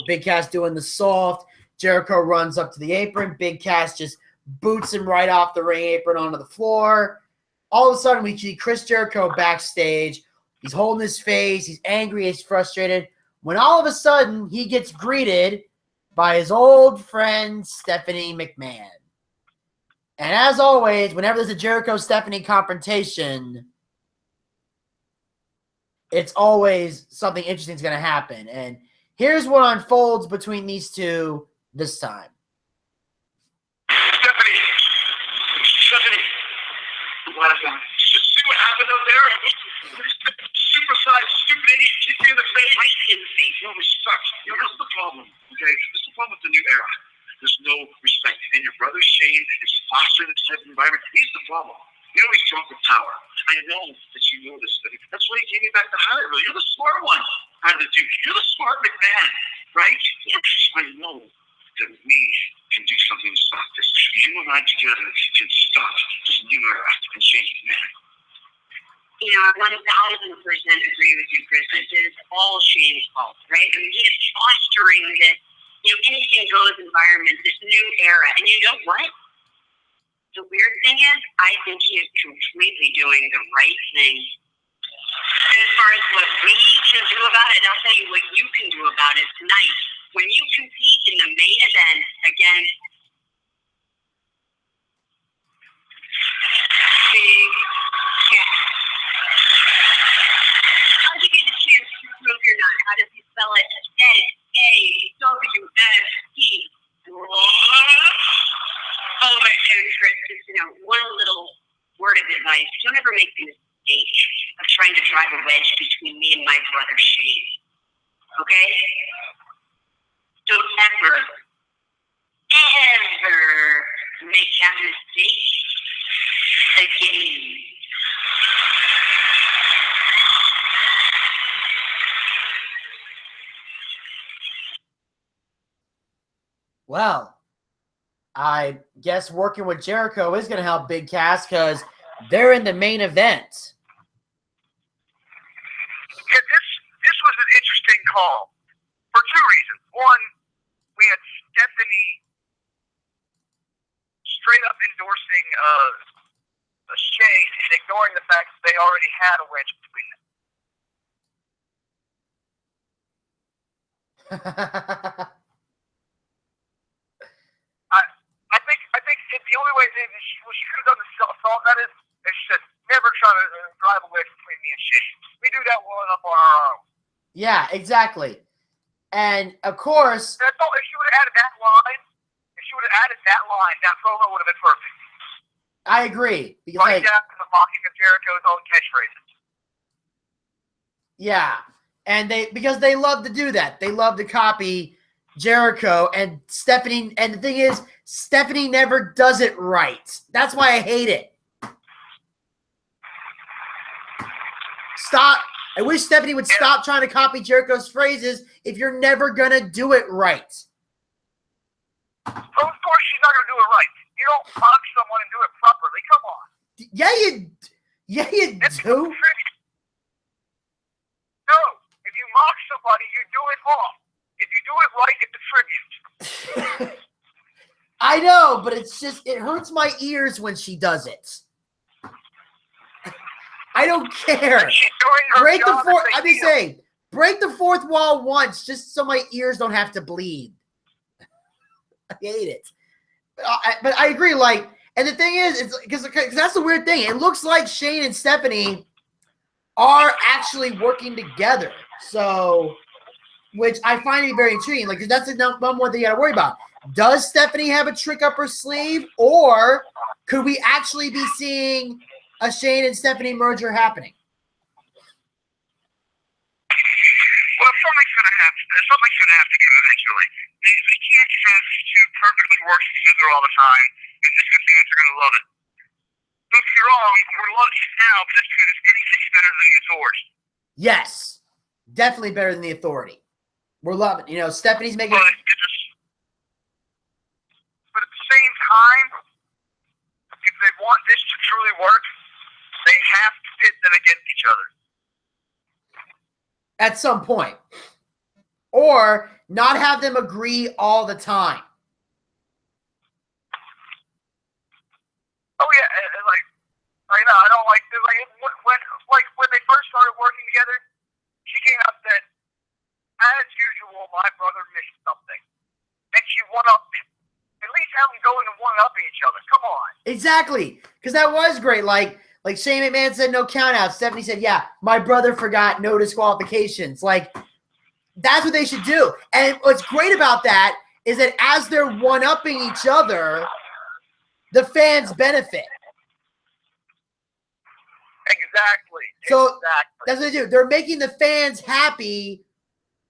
Big Cass doing the soft, Jericho runs up to the apron, Big Cass just boots him right off the ring apron onto the floor. All of a sudden, we see Chris Jericho backstage. He's holding his face. He's angry. He's frustrated. When all of a sudden, he gets greeted by his old friend, Stephanie McMahon. And as always, whenever there's a Jericho-Stephanie confrontation, it's always something interesting is going to happen. And here's what unfolds between these two this time. Stephanie, just see what happened out there? Super-sized, stupid idiot kicked me in the face. Right in the face. No respect. This is the problem, okay? This is the problem with the new era. There's no respect. And your brother Shane is fostering this type of environment. He's the problem. You know he's drunk with power. I know that you know this. That's why he gave me back the hire. You're the smart one out of the two. You're the smart McMahon, right? Yes. I know that we can do something to stop this. You and I together can stop this new era and change McMahon. You know, I 1,000% agree with you, Chris. This is all Shane's fault, right? I mean, he is fostering this, anything goes environment, this new era. And you know what? The weird thing is, I think he is completely doing the right thing. And as far as what we can do about it, I'll tell you what you can do about it tonight. When you compete in the main event against Big Cass. How do you get a chance to prove you're not? How does he spell it? SAWST. Oh, and Chris, just, one little word of advice. Don't ever make the mistake of trying to drive a wedge between me and my brother Shane. Okay? Don't ever make that mistake again. Well, I guess working with Jericho is going to help Big Cass because they're in the main event. Yeah, this was an interesting call for two reasons. One, we had Stephanie straight up endorsing Shane and ignoring the fact that they already had a wedge between them. I think the only way she could have done the salt that is she said, never try to drive a wedge between me and Shane. We do that well enough on our own. Yeah, exactly. And of course, if she would have added that line, that promo would have been perfect. I agree. Because right down to the mocking of Jericho's own catchphrases. Yeah, and because they love to do that. They love to copy Jericho and Stephanie. And the thing is, Stephanie never does it right. That's why I hate it. Stop. I wish Stephanie would stop trying to copy Jericho's phrases if you're never going to do it right. Of course she's not going to do it right. You don't mock someone and do it properly. Come on. Yeah, you do. No. If you mock somebody, you do it wrong. If you do it right, it's a tribute. I know, but it hurts my ears when she does it. I don't care. Break the fourth. I'm just saying, break the fourth wall once, just so my ears don't have to bleed. I hate it. But I agree. And the thing is, it's because that's the weird thing. It looks like Shane and Stephanie are actually working together. So, which I find to be very intriguing. Because that's the number one thing you got to worry about. Does Stephanie have a trick up her sleeve, or could we actually be seeing a Shane and Stephanie merger happening? Well, something's going to have to give eventually. They can't have two perfectly work together all the time, and just the fans are going to love it. Don't get me wrong, we're lucky now, but that's because anything's better than the Authority. Yes, definitely better than the Authority. We're loving it. Stephanie's making. But at the same time, if they want this to truly work, they have to pit them against each other. At some point. Or not have them agree all the time. Oh, yeah. Right now, I don't like this. When they first started working together, she came out and said, as usual, my brother missed something. And she one-upped him. At least have them going and one-upping each other. Come on. Exactly. Because that was great. Like Shane McMahon said, no countouts. Stephanie said, yeah, my brother forgot, no disqualifications. That's what they should do. And what's great about that is that as they're one-upping each other, the fans benefit. Exactly. So that's what they do. They're making the fans happy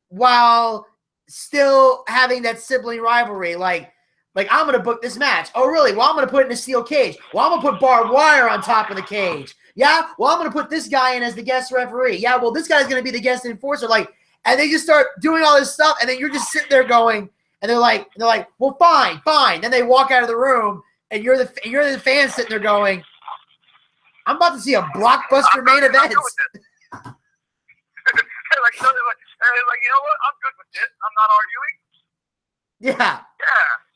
while still having that sibling rivalry. Like I'm going to book this match. Oh, really? Well, I'm going to put it in a steel cage. Well, I'm going to put barbed wire on top of the cage. Yeah? Well, I'm going to put this guy in as the guest referee. Yeah, well, this guy's going to be the guest enforcer. And they just start doing all this stuff, and then you're just sitting there going, and they're like, well, fine. Then they walk out of the room, and you're the fan sitting there going, I'm about to see a blockbuster main event. You know what? I'm good with this. I'm not arguing. Yeah.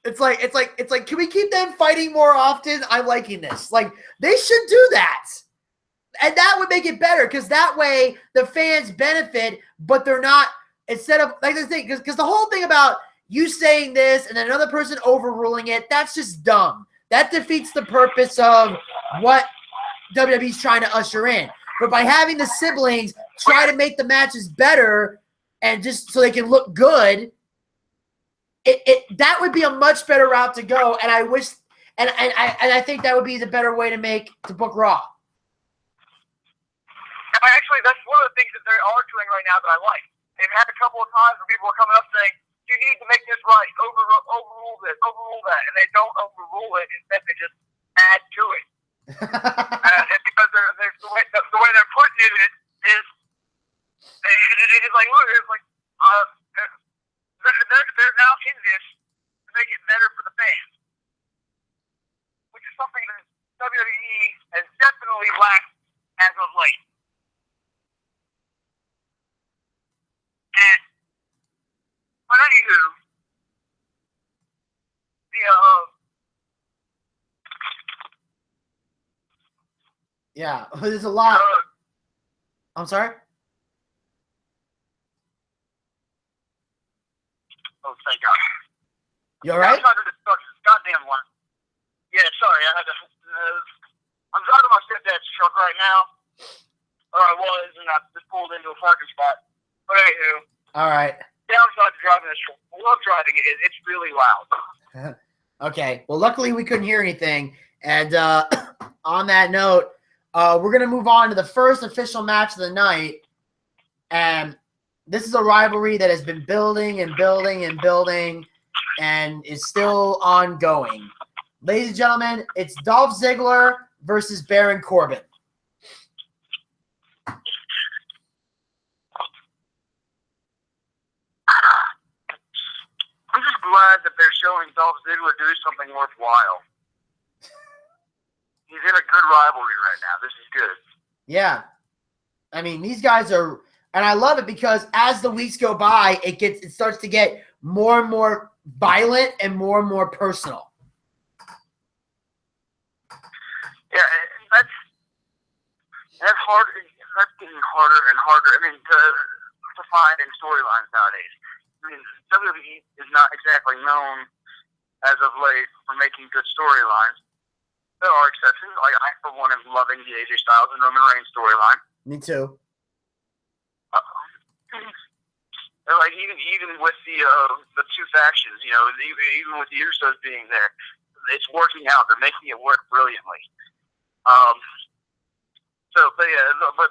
It's like, can we keep them fighting more often? I'm liking this. They should do that. And that would make it better, because that way the fans benefit, but they're not, instead of, the thing, because the whole thing about you saying this and then another person overruling it, that's just dumb. That defeats the purpose of what WWE's trying to usher in. But by having the siblings try to make the matches better and just so they can look good, that would be a much better route to go. And I wish, and I think that would be the better way to book Raw. Actually, that's one of the things that they are doing right now that I like. They've had a couple of times where people are coming up saying, you need to make this right, overrule this, overrule that, and they don't overrule it, instead they just add to it. And because the way they're putting it is they're now in this to make it better for the fans, which is something that WWE has definitely lacked as of late. And but anywho, Yeah, there's a lot. I'm sorry? Oh, thank God. You all right? I'm trying to discuss this goddamn one. Yeah, sorry, I had to. I'm driving my stepdad's truck right now, or I was, and I just pulled into a parking spot. But anywho, All right. downside to driving this truck, I love driving it. It's really loud. Okay. Well, luckily we couldn't hear anything. And on that note, we're going to move on to the first official match of the night. And this is a rivalry that has been building and building and building and is still ongoing. Ladies and gentlemen, it's Dolph Ziggler versus Baron Corbin. I'm just glad that they're showing Dolph Ziggler do something worthwhile. He's in a good rivalry right now. This is good. Yeah. I mean, these guys are, and I love it because as the weeks go by, it starts to get more and more violent and more personal. Yeah, that's hard. That's getting harder and harder. I mean, to find in storylines nowadays. I mean, WWE is not exactly known as of late for making good storylines. There are exceptions. Like I, for one, am loving the AJ Styles and Roman Reigns storyline. Me too. Like even with the two factions, you know, even with the Usos being there, it's working out. They're making it work brilliantly. But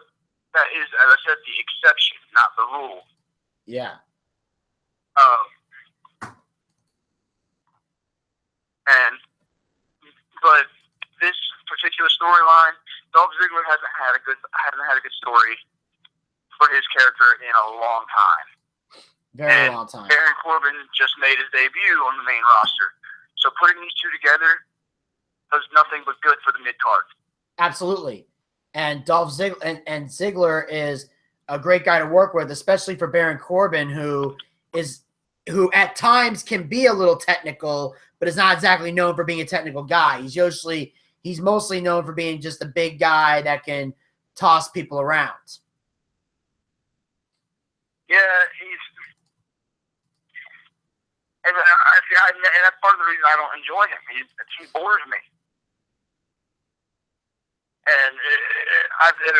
that is, as I said, the exception, not the rule. Yeah. But this particular storyline, Dolph Ziggler hasn't had a good story for his character in a long time. Very long time. Baron Corbin just made his debut on the main roster. So putting these two together does nothing but good for the mid-card. Absolutely. And Dolph Ziggler and Ziggler is a great guy to work with, especially for Baron Corbin, who at times can be a little technical, but is not exactly known for being a technical guy. He's mostly known for being just a big guy that can toss people around. Yeah, and that's part of the reason I don't enjoy him. He bores me. And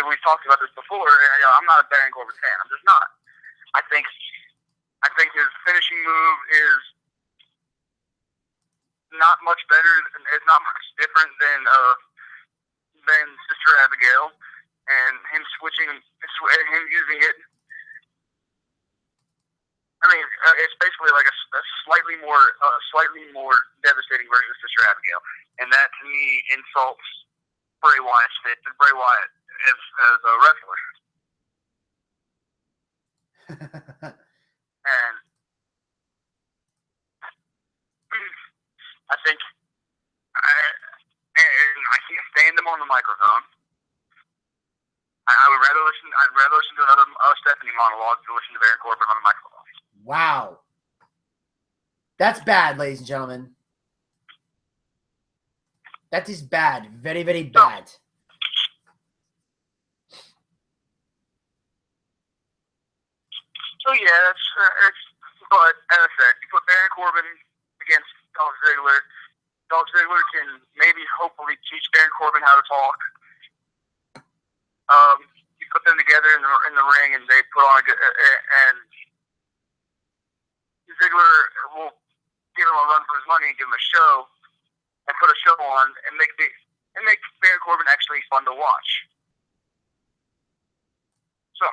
we've talked about this before. And, I'm not a Baron Corbin fan. I'm just not. I think his finishing move is not much better. It's not much different than Sister Abigail, and him using it. I mean, it's basically like a slightly more devastating version of Sister Abigail, and that to me insults Bray Wyatt's fit and Bray Wyatt as a wrestler. And I think I can't stand him on the microphone. I'd rather listen to another Stephanie monologue than listen to Baron Corbin on the microphone. Wow. That's bad, ladies and gentlemen. That is bad. Very, very bad. So yeah, but as I said, you put Baron Corbin against Dolph Ziggler. Dolph Ziggler can maybe hopefully teach Baron Corbin how to talk. You put them together in the ring, and they put on and Ziggler will give him a run for his money and give him a show, and put a show on, and make Baron Corbin actually fun to watch. So,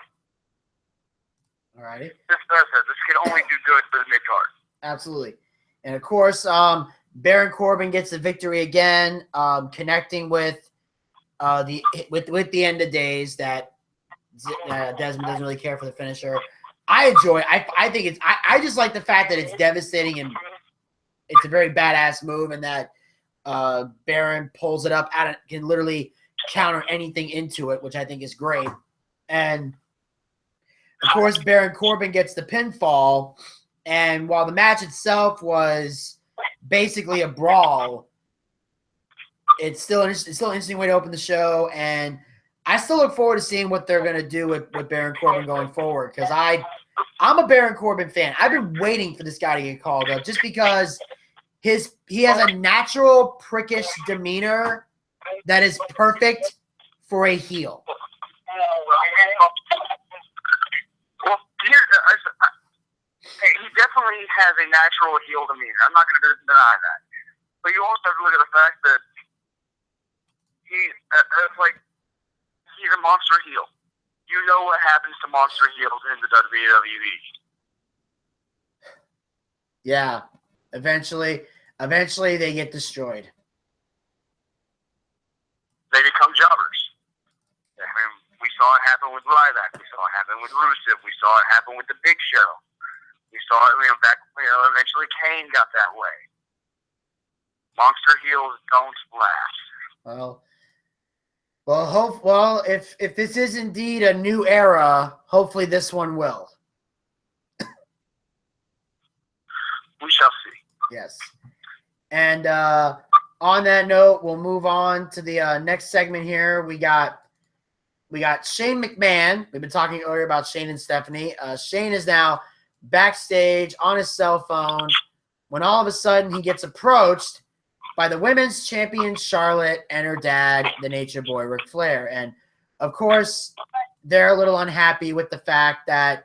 Alrighty. This can only do good for the mid-card. Absolutely. And of course, Baron Corbin gets the victory again, connecting with the end of days that Desmond doesn't really care for the finisher. I enjoy it. I think I just like the fact that it's devastating and it's a very badass move, and that Baron pulls it up and can literally counter anything into it, which I think is great. And of course, Baron Corbin gets the pinfall. And while the match itself was basically a brawl, it's still an interesting way to open the show, and I still look forward to seeing what they're gonna do with Baron Corbin going forward, because I'm a Baron Corbin fan. I've been waiting for this guy to get called up just because he has a natural prickish demeanor that is perfect for a heel. Well, he definitely has a natural heel demeanor. I'm not going to deny that. But you also have to look at the fact that he's a monster heel. You know what happens to monster heels in the WWE. Yeah, eventually they get destroyed. They become jobbers. I mean, we saw it happen with Ryback. We saw it happen with Rusev. We saw it happen with the Big Show. We saw it, eventually Kane got that way. Monster heels don't last. Well, if this is indeed a new era, hopefully this one will. We shall see. Yes. And on that note, we'll move on to the next segment here. We got Shane McMahon. We've been talking earlier about Shane and Stephanie. Shane is now backstage on his cell phone when all of a sudden he gets approached by the women's champion Charlotte and her dad, the Nature Boy Ric Flair. And of course, they're a little unhappy with the fact that,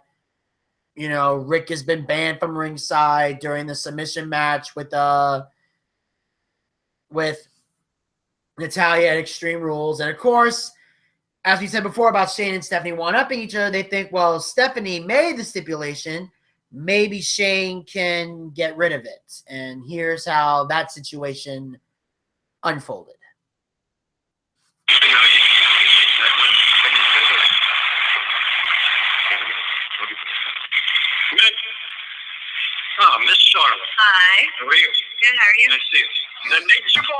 Rick has been banned from ringside during the submission match with Natalya at Extreme Rules. And of course, as we said before about Shane and Stephanie one-upping each other, they think, well, Stephanie made the stipulation. Maybe Shane can get rid of it. And here's how that situation unfolded. Oh, Miss Charlotte. Hi. How are you? Good, how are you? Nice to see you. The Nature Boy.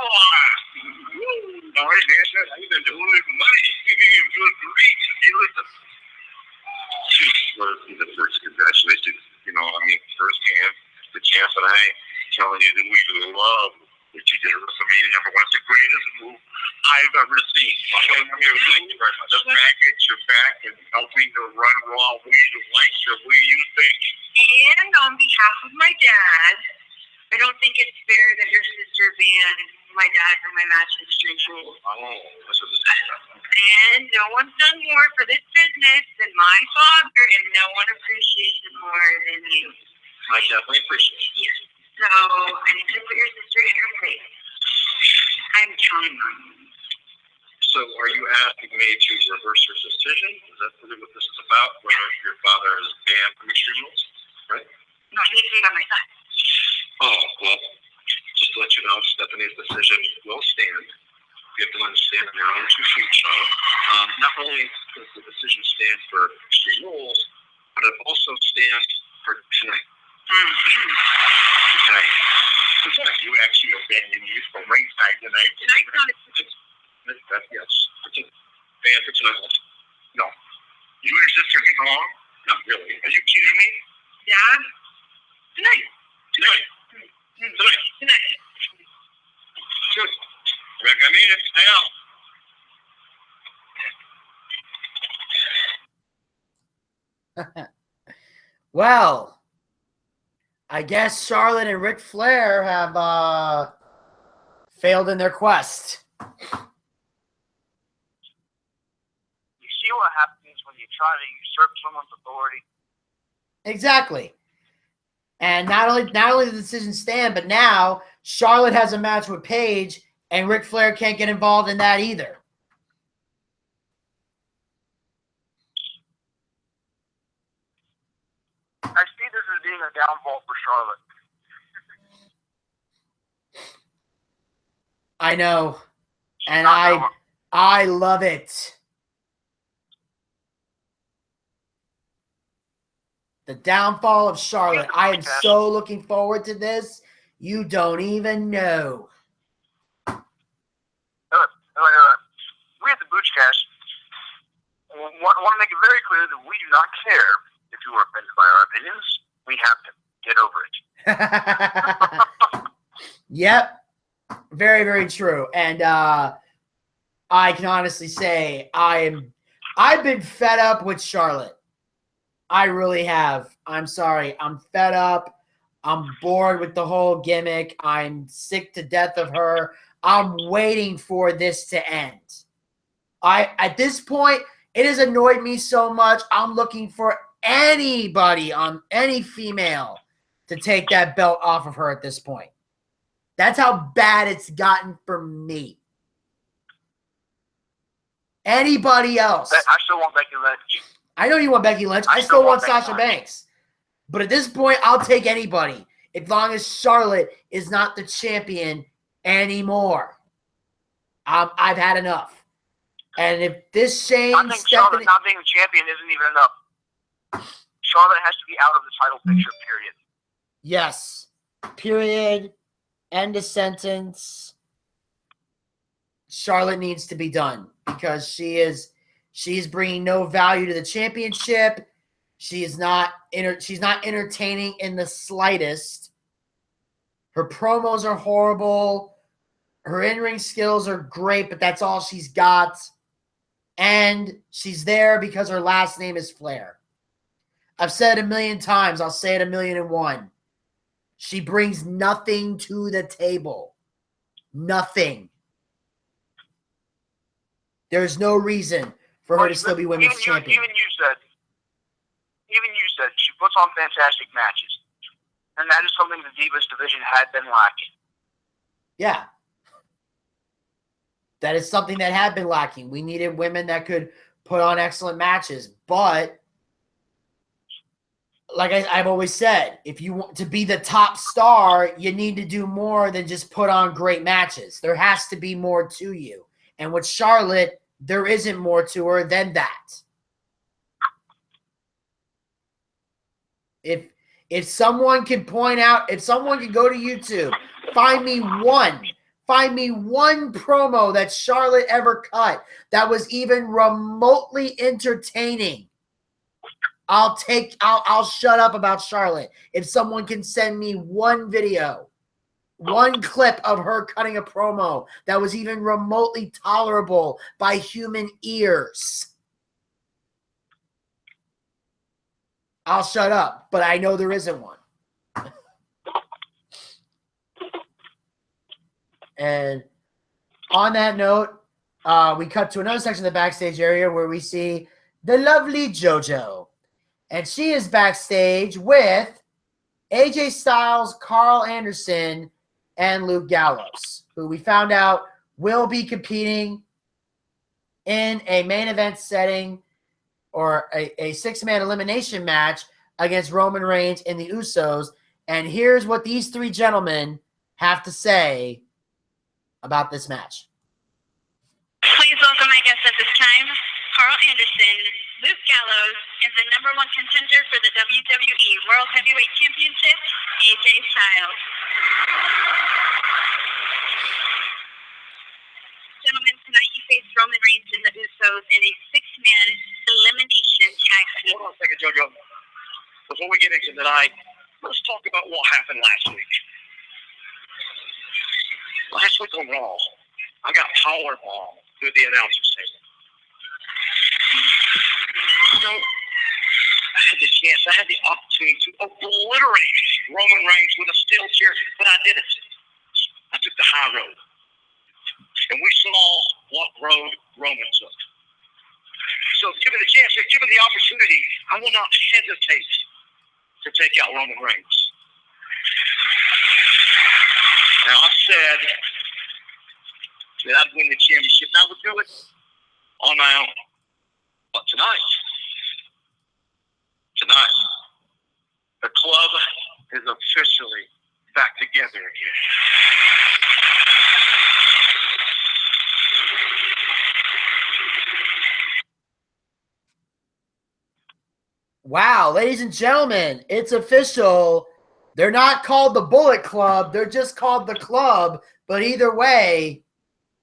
All right, Nancy. How you been doing with money? You're doing great. Hey, listen. Well, the first congratulations, firsthand, the chance that I telling you that we love what you did at WrestleMania number one. It's the greatest move I've ever seen. Thank you very much. Just back at your back and helping to run Raw. We like your way you think. And on behalf of my dad, I don't think it's fair that your sister banned my dad from my match in Extreme Rules. Oh, this is And no one's done more for this business than my father, and no one appreciates it more than you. I definitely appreciate it. Yes. So I need to put your sister in her place. I'm trying. So are you asking me to reverse your decision? Is that really what this is about? Whether your father is banned from Extreme Rules? Right? No, I need to be by my side. Oh, well, just to let you know, Stephanie's decision will stand. You have to understand now on 2 feet, Charlotte. Not only does the decision stand for Extreme Rules, but it also stands for tonight. Tonight. You actually abandoned me from ringside tonight. Tonight's not a Yes. Banned for tonight. No. You and your sister getting along? Not really. Are you kidding me? Dad? Tonight. Tonight. Good. Rick, I mean it. Now. Well, I guess Charlotte and Ric Flair have failed in their quest. You see what happens when you try to usurp someone's authority? Exactly. And not only does the decision stand, but now Charlotte has a match with Paige, and Ric Flair can't get involved in that either. I see this as being a downfall for Charlotte. I know. And I love it. The downfall of Charlotte. I am so looking forward to this. You don't even know. We at the BOOCHCAST want to make it very clear that we do not care if you are offended by our opinions. We have to get over it. Yep. Very, very true. And I can honestly say I've been fed up with Charlotte. I really have. I'm sorry. I'm fed up. I'm bored with the whole gimmick. I'm sick to death of her. I'm waiting for this to end. At this point, it has annoyed me so much. I'm looking for anybody on any female to take that belt off of her at this point. That's how bad it's gotten for me. Anybody else? I still want Becky Lynch. I know you want Becky Lynch. I still want Sasha Banks. But at this point, I'll take anybody as long as Charlotte is not the champion anymore. I've had enough. And if this Shane, I think Charlotte not being the champion isn't even enough. Charlotte has to be out of the title picture, period. Yes. Period. End of sentence. Charlotte needs to be done because she's bringing no value to the championship. She's not entertaining in the slightest. Her promos are horrible. Her in-ring skills are great, but that's all she's got. And she's there because her last name is Flair. I've said it a million times. I'll say it 1,000,001. She brings nothing to the table. Nothing. There's no reason for her to still be women's champion. Even you said she puts on fantastic matches. And that is something the Divas division had been lacking. Yeah. That is something that had been lacking. We needed women that could put on excellent matches. But, like I've always said, if you want to be the top star, you need to do more than just put on great matches. There has to be more to you. And with Charlotte, there isn't more to her than that. If someone can point out, if someone can go to YouTube, find me one promo that Charlotte ever cut that was even remotely entertaining, I'll shut up about Charlotte. If someone can send me one video, one clip of her cutting a promo that was even remotely tolerable by human ears, I'll shut up, but I know there isn't one. And on that note, we cut to another section of the backstage area where we see the lovely JoJo. And she is backstage with AJ Styles, Carl Anderson, and Luke Gallows, who we found out will be competing in a main event setting or a six-man elimination match against Roman Reigns and the Usos. And here's what these three gentlemen have to say about this match. Please welcome my guest at this time, Carl Anderson. Luke Gallows is the #1 contender for the WWE World Heavyweight Championship, AJ Styles. Gentlemen, tonight you face Roman Reigns and the Usos in a six-man elimination tag team. Hold on a second, JoJo. Before we get into tonight, let's talk about what happened last week. Last week on Raw, I got powerbombed through the announcer's table. So, I had the chance, I had the opportunity to obliterate Roman Reigns with a steel chair, but I didn't. I took the high road. And we saw what road Roman took. So, given the chance, given the opportunity, I will not hesitate to take out Roman Reigns. Now, I said that I'd win the championship, and I would do it on my own. But tonight, the club is officially back together again. Wow, ladies and gentlemen, it's official. They're not called the Bullet Club. They're just called the Club. But either way,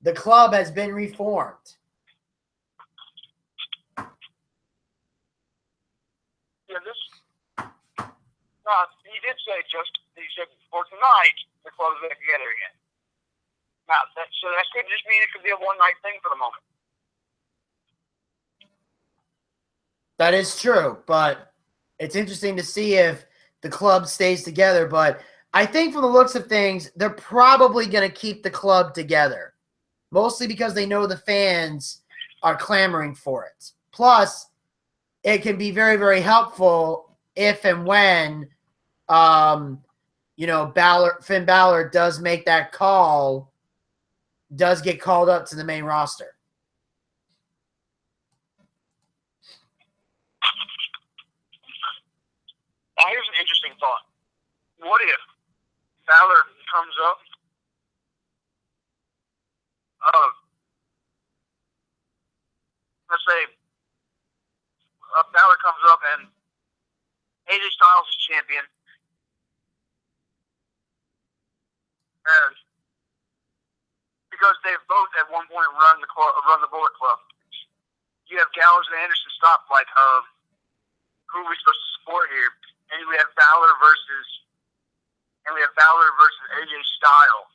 the club has been reformed. Yeah, he did say he said for tonight, the club is back together again. So that could just mean it could be a one-night thing for the moment. That is true, but it's interesting to see if the club stays together. But I think from the looks of things, they're probably going to keep the club together, mostly because they know the fans are clamoring for it. Plus, it can be very, very helpful if and when, Finn Balor does make that call, does get called up to the main roster. Here's an interesting thought. What if Balor comes up, let's say Balor comes up and AJ Styles is champion, and because they've both at one point run the Bullet Club, you have Gallows and Anderson stop like, who are we supposed to support here? And we have Balor versus AJ Styles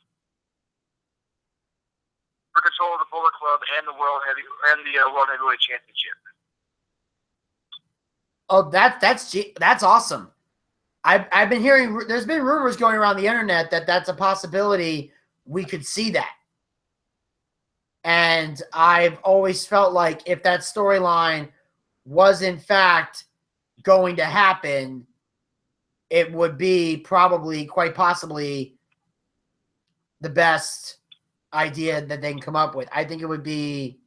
for control of the Bullet Club and the World Heavyweight Championship. Oh, that's awesome. I've been hearing, there's been rumors going around the internet that that's a possibility. We could see that. And I've always felt like if that storyline was in fact going to happen, it would be probably, quite possibly, the best idea that they can come up with. I think it would be,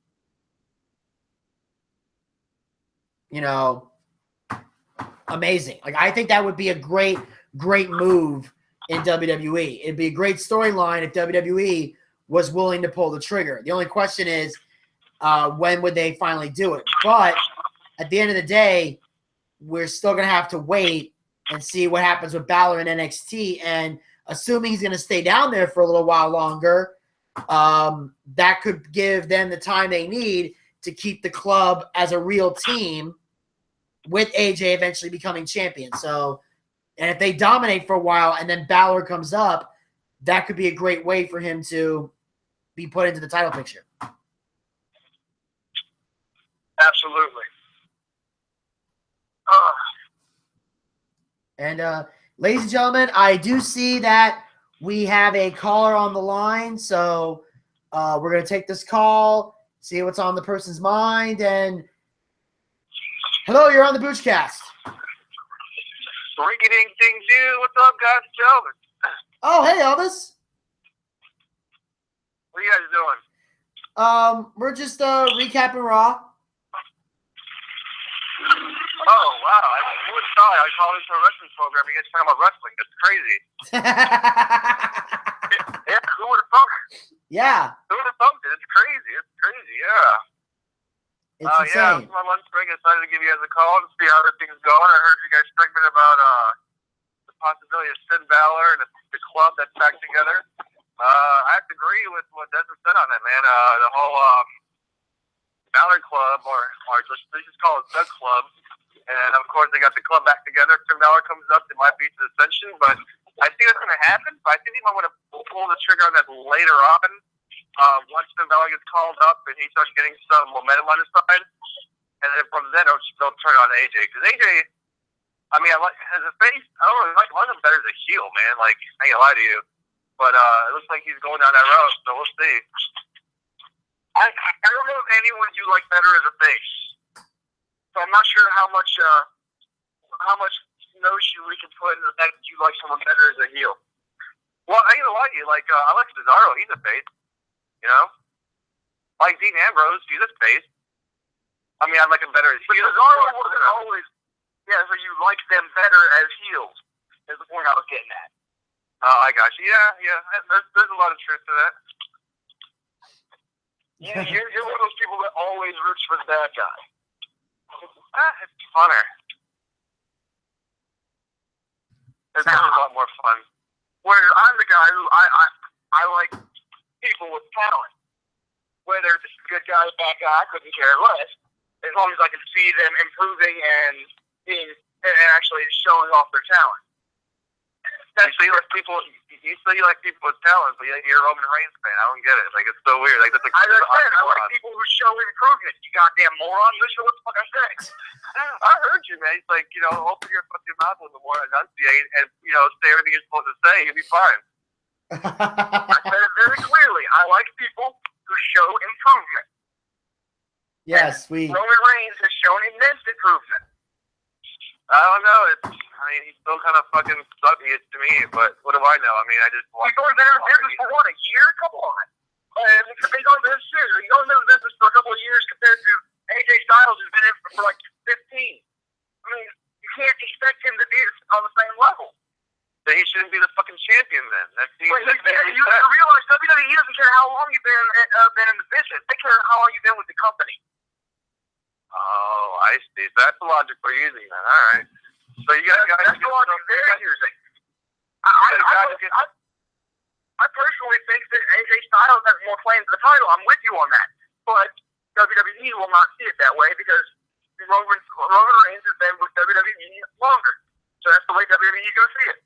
amazing. Like, I think that would be a great, great move in WWE. It'd be a great storyline if WWE was willing to pull the trigger. The only question is, when would they finally do it? But at the end of the day, we're still going to have to wait and see what happens with Balor in NXT. And assuming he's going to stay down there for a little while longer, that could give them the time they need to keep the club as a real team, with AJ eventually becoming champion. So, and if they dominate for a while and then Balor comes up, that could be a great way for him to be put into the title picture. Absolutely. And ladies and gentlemen, I do see that we have a caller on the line. So we're going to take this call, see what's on the person's mind. And hello, you're on the BOOCHCAST. Rinky-ding-ding-doo. What's up, guys? It's Elvis. Oh, hey, Elvis. What are you guys doing? We're just recapping Raw. Oh, wow. Who would have thought I was calling into a wrestling program? You guys talking about wrestling. That's crazy. Yeah, who would have thought it? Yeah. Who would have thought it? It's crazy. Yeah. It's insane. Yeah, my lunch break. I decided to give you guys a call and see how everything's going. I heard you guys segment about the possibility of Finn Balor and the club that's back together. I have to agree with what Desmond said on that, man. The whole Balor Club, or let's just call it the club. And, of course, they got the club back together. If Finn Balor comes up, it might be to the ascension. But I think that's going to happen. But I think they might want to pull the trigger on that later on. Once Finn Balor gets called up and he starts getting some momentum on his side, and then from then they'll turn on AJ. Because AJ, I mean, as a face, I don't really like him better as a heel, man. Like, I ain't gonna lie to you, but it looks like he's going down that road. So we'll see. I don't know if anyone you like better as a face, so I'm not sure how much notion we can put in the fact that you like someone better as a heel. Well, I ain't gonna lie to you. Like, I like Cesaro. He's a face. You know? Like Dean Ambrose, he's a face. I mean, I like him better as heel. Cesaro wasn't always... Yeah, so you like them better as heels, is the point I was getting at. I got you. Yeah. There's a lot of truth to that. Yeah, you're one of those people that always roots for the bad guy. It's funner. It's a lot more fun. Where I'm the guy who I like people with talent. Whether it's a good guy or bad guy, I couldn't care less. As long as I can see them improving and actually showing off their talent. You say you like people with talent, but you're a Roman Reigns fan. I don't get it. Like, it's so weird. Like, that's like, I like people who show improvement. You goddamn moron. Listen to what the fuck I say. I heard you, man. It's like, open your fucking mouth a little more, enunciate, and, say everything you're supposed to say. You'll be fine. I said it very clearly. I like people who show improvement. Yes, Roman Reigns has shown immense improvement. I don't know. He's still kind of fucking sucky to me, but what do I know? I mean, I just He's only been in the business for what, a year? Come on. He's only been in the business for a couple of years compared to AJ Styles, who's been in for like 15. I mean, you can't expect him to be on the same level. Then he shouldn't be the fucking champion then. You realize WWE doesn't care how long you've been in the business. They care how long you've been with the company. Oh, I see. So that's the logic we're using then. All right. So you guys that's the logic they're using. I personally think that AJ Styles has more claim to the title. I'm with you on that. But WWE will not see it that way because Roman Reigns has been with WWE longer. So that's the way WWE is going to see it.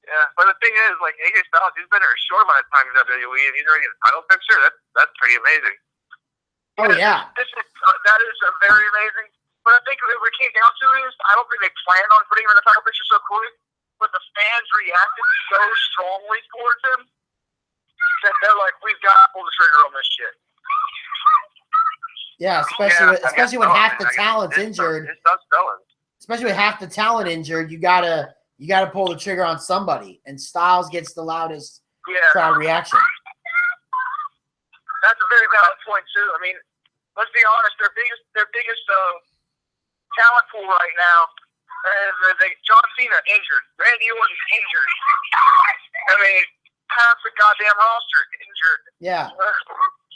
Yeah, but the thing is, like, AJ Styles, he's been there a short amount of time in WWE, and he's already in the title picture. That's pretty amazing. Oh, yeah. That is very amazing. But I think what it came down to is I don't think they planned on putting him in the title picture so quick, but the fans reacted so strongly towards him that they're like, we've got to pull the trigger on this shit. Yeah, especially when half the talent's injured. It's not selling. Especially with half the talent injured, you gotta pull the trigger on somebody, and Styles gets the loudest crowd reaction. That's a very valid point too. I mean, let's be honest. Their biggest talent pool right now is John Cena injured, Randy Orton injured. I mean, half the goddamn roster injured. Yeah.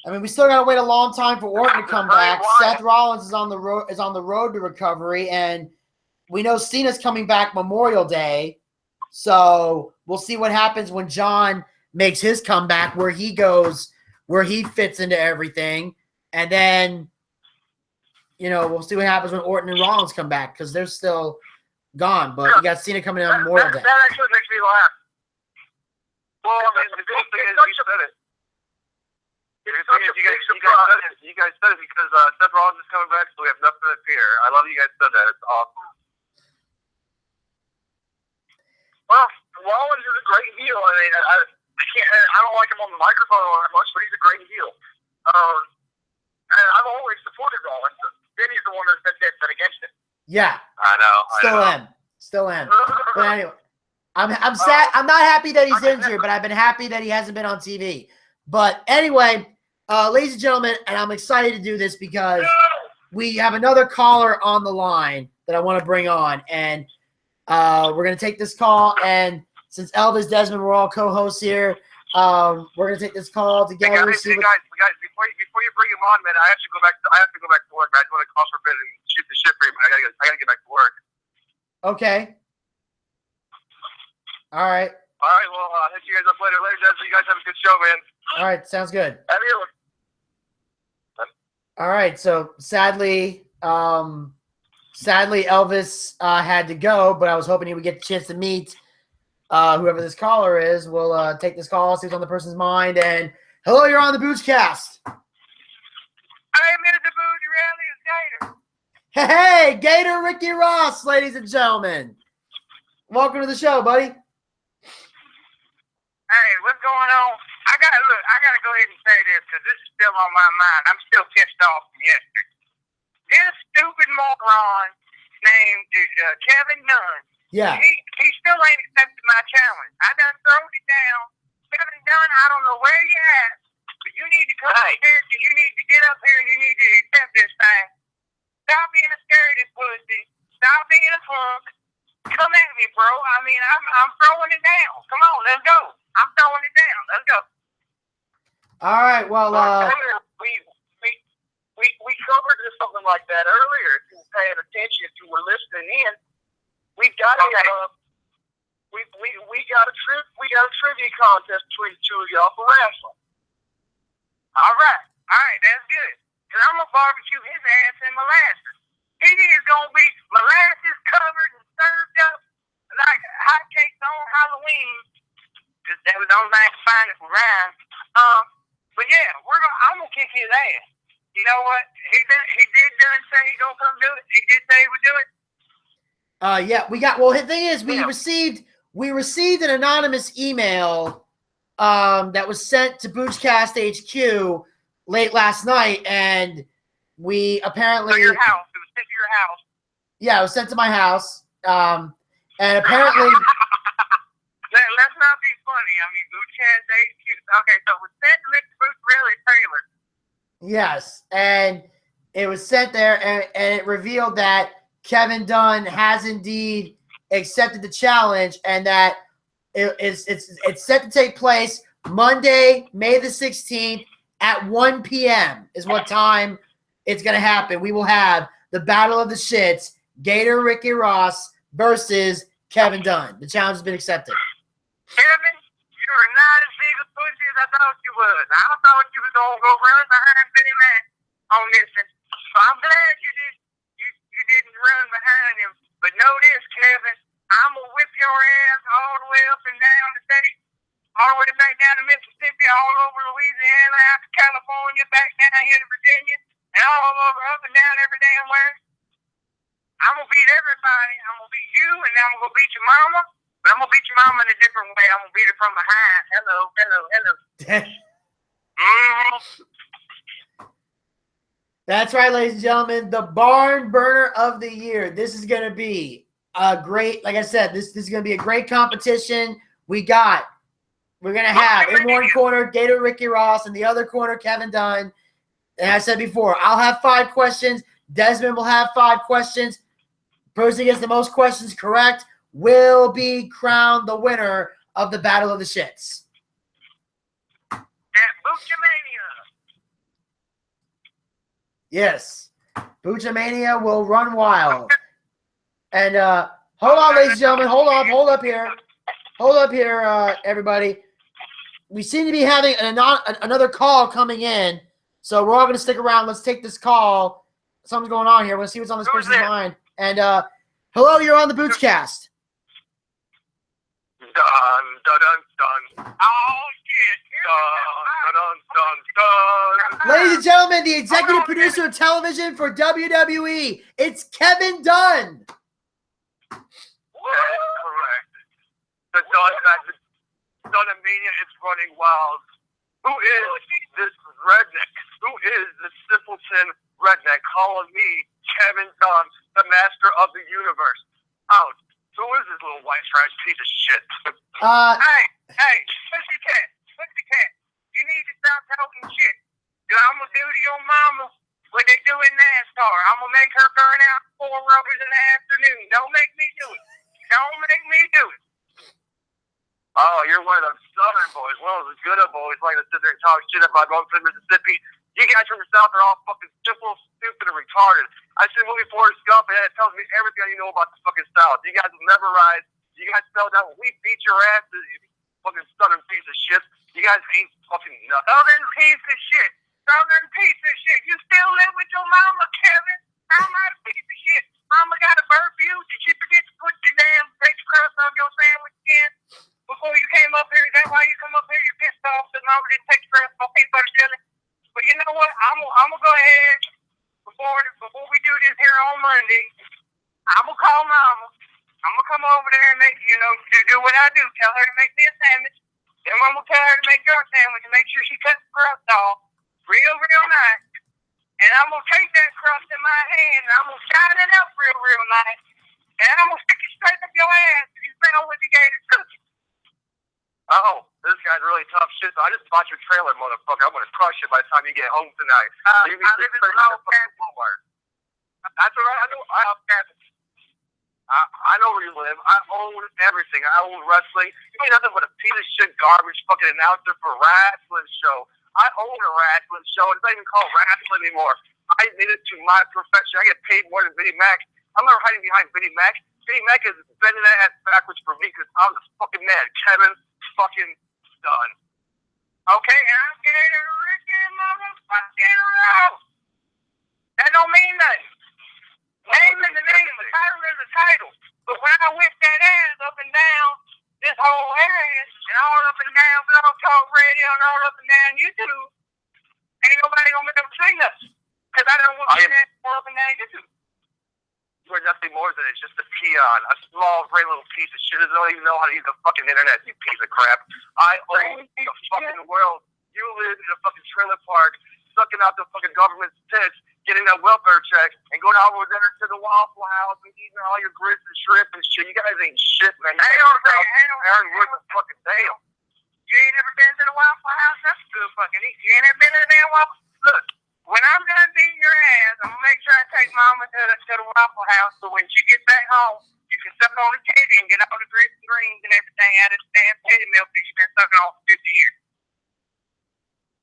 I mean, we still gotta wait a long time for Orton to come back. Seth Rollins is on the road to recovery, and we know Cena's coming back Memorial Day. So we'll see what happens when John makes his comeback, where he goes, where he fits into everything. And then, we'll see what happens when Orton and Rollins come back, because they're still gone. But we got Cena coming in on Memorial Day. That actually makes me laugh. Well, I mean, the good thing is you said it. You guys said it because Seth Rollins is coming back, so we have nothing to fear. I love you guys said that. It's awesome. Well, Rollins is a great heel. I mean, I don't like him on the microphone all that much, but he's a great heel. And I've always supported Rollins. Vinny's the one that's been dead set against it. Yeah. I know. Still am. But anyway, I'm sad. I'm not happy that he's injured, but I've been happy that he hasn't been on TV. But anyway, ladies and gentlemen, and I'm excited to do this because we have another caller on the line that I want to bring on, and we're going to take this call. And since Elvis, Desmond, we're all co-hosts here, we're going to take this call together. Guys, before you bring him on, man, I have to go back to work. I just want to call for a bit and shoot the shit for you, but I got to get back to work. Okay. All right. All right, well, I'll hit you guys up later. Desmond, you guys have a good show, man. All right, sounds good. Have a good one. All right, so sadly, Elvis had to go, but I was hoping he would get the chance to meet whoever this caller is. We'll take this call, see what's on the person's mind. And hello, you're on the BOOCHCAST. I'm in the Booch rally. It's Gator. Hey, Gator Ricky Ross, ladies and gentlemen. Welcome to the show, buddy. Hey, what's going on? I gotta go ahead and say this because this is still on my mind. I'm still pissed off from yesterday. This stupid moron named Kevin Dunn. Yeah. He still ain't accepted my challenge. I done throwed it down. Kevin Dunn, I don't know where you at, but you need to come up here and you need to get up here and you need to accept this thing. Stop being a scaredy pussy. Stop being a punk. Come at me, bro. I mean, I'm throwing it down. Come on, let's go. I'm throwing it down. Let's go. All right. Well, we covered something like that earlier. If you were paying attention, if you were listening in, we got a trivia contest between the two of y'all for wrestling. All right, that's good. Cause I'm gonna barbecue his ass in molasses. He is gonna be molasses covered and served up like hot Halloween. Because that was the only thing I could find it for Ryan. But yeah, I'm gonna kick his ass. You know what? He did say he gonna come do it. He did say he would do it. Yeah, the thing is, we received an anonymous email that was sent to BOOCHCAST HQ late last night, and we apparently... So your house. It was sent to your house. Yeah, it was sent to my house. And apparently... Let's not be funny. I mean, BOOCHCAST HQ. Okay, so it was sent to Mr. Booch really Taylor. Yes, and it was sent there, and it revealed that Kevin Dunn has indeed accepted the challenge, and that it's set to take place Monday, May the 16th at 1 p.m. is what time it's going to happen. We will have the Battle of the Shits, Gator Ricky Ross versus Kevin Dunn. The challenge has been accepted. Kevin, you are not as big a pussy as I thought you was. I thought you was going to go run behind Vinny Mac on this one. So I'm glad you didn't run behind him. But know this, Kevin, I'm going to whip your ass all the way up and down the state, all the way back down to Mississippi, all over Louisiana, out to California, back down here to Virginia, and all over, up and down every damn where. I'm going to beat everybody. I'm going to beat you, and then I'm going to beat your mama. But I'm going to beat your mama in a different way. I'm going to beat her from behind. Hello. That's right, ladies and gentlemen. The barn burner of the year. This is going to be a great, like I said, this is going to be a great competition. We're going to have in one corner Gator Ricky Ross, and the other corner Kevin Dunn. And I said before, I'll have 5 questions. Desmond will have 5 questions. Person who gets the most questions correct will be crowned the winner of the Battle of the Shits. At Buchamania. Yes. Buchamania will run wild. And hold on, ladies and gentlemen. Hold up here. Hold up here, everybody. We seem to be having another call coming in. So we're all going to stick around. Let's take this call. Something's going on here. We'll see what's on this person's mind. And hello, you're on the BOOCHCAST. Dun, dun, dun, dun. Oh, shit. Dun, dun, dun, dun. Ladies and gentlemen, the executive producer of television for WWE, it's Kevin Dunn. That's correct. The Dunn-mania is running wild. Who is this redneck? Who is this simpleton redneck calling me Kevin Dunn, the master of the universe? Ouch. Who is this little white trash piece of shit? Hey, pussycat, you need to stop talking shit. I'm going to do to your mama what they do in NASCAR. I'm going to make her burn out 4 rubbers in the afternoon. Don't make me do it. Oh, you're one of those Southern boys, one of those good boys like to sit there and talk shit about going to Mississippi. You guys from the South are all fucking simple, stupid, and retarded. I see a movie Forrest Gump, and it tells me everything you know about the fucking South. You guys memorize. You guys spelled out when we beat your asses, you fucking Southern piece of shit. You guys ain't fucking nothing. Southern piece of shit. You still live with your mama, Kevin. I'm not a piece of shit. Mama got a burpee. Did she forget to put your damn French crust on your sandwich again? Before you came up here, is that why you come up here? You're pissed off that Mama didn't take your crust on peanut butter jelly? But you know what? I'm gonna go ahead before we do this here on Monday. I'm gonna call Mama. I'm gonna come over there and do what I do. Tell her to make me a sandwich. Then I'm gonna tell her to make your sandwich and make sure she cuts the crust off real nice. And I'm gonna take that crust in my hand and I'm gonna shine it up real nice. And I'm gonna stick it straight up your ass if you fell with the gator cookie. Oh, this guy's really tough shit. So I just bought your trailer, motherfucker. I'm gonna crush it by the time you get home tonight. I live in Walmart. That's all right. I know where you live. I own everything. I own wrestling. You ain't nothing but a piece of shit garbage fucking announcer for a wrestling show. I own a wrestling show. It's not even called wrestling anymore. I did it to my profession. I get paid more than Vinny Mac. I'm not hiding behind Vinny Mac. Vinny Mac is bending that ass backwards for me because I'm the fucking man. Kevin fucking Dunn. Okay, I'm Gator Ricky motherfucking Ross. That don't mean nothing. Name is a name. The title is a title. But when I whip that ass up and down this radio and all up and down YouTube. Ain't nobody gonna be able to say nothing. Because I don't want to that all up and down YouTube. You are nothing more than it's just a peon, a small, very little piece of shit that don't even know how to use the fucking internet, you piece of crap. I own the fucking world. You live in a fucking trailer park, sucking out the fucking government's tits, getting that welfare check, and going out over there to the Waffle House and eating all your grits and shrimp and shit. You guys ain't shit, man. Hang on a second. Aaron, worth the fucking damn. You ain't never been to the Waffle House? That's good fucking eat. You ain't never been to the damn Waffle House? Look, when I'm done beating your ass, I'm gonna make sure I take Mama to the Waffle House so when she gets back home, you can suck on the titty and get all the grits and greens and everything out of the damn titty milk that you've been sucking on for 50 years.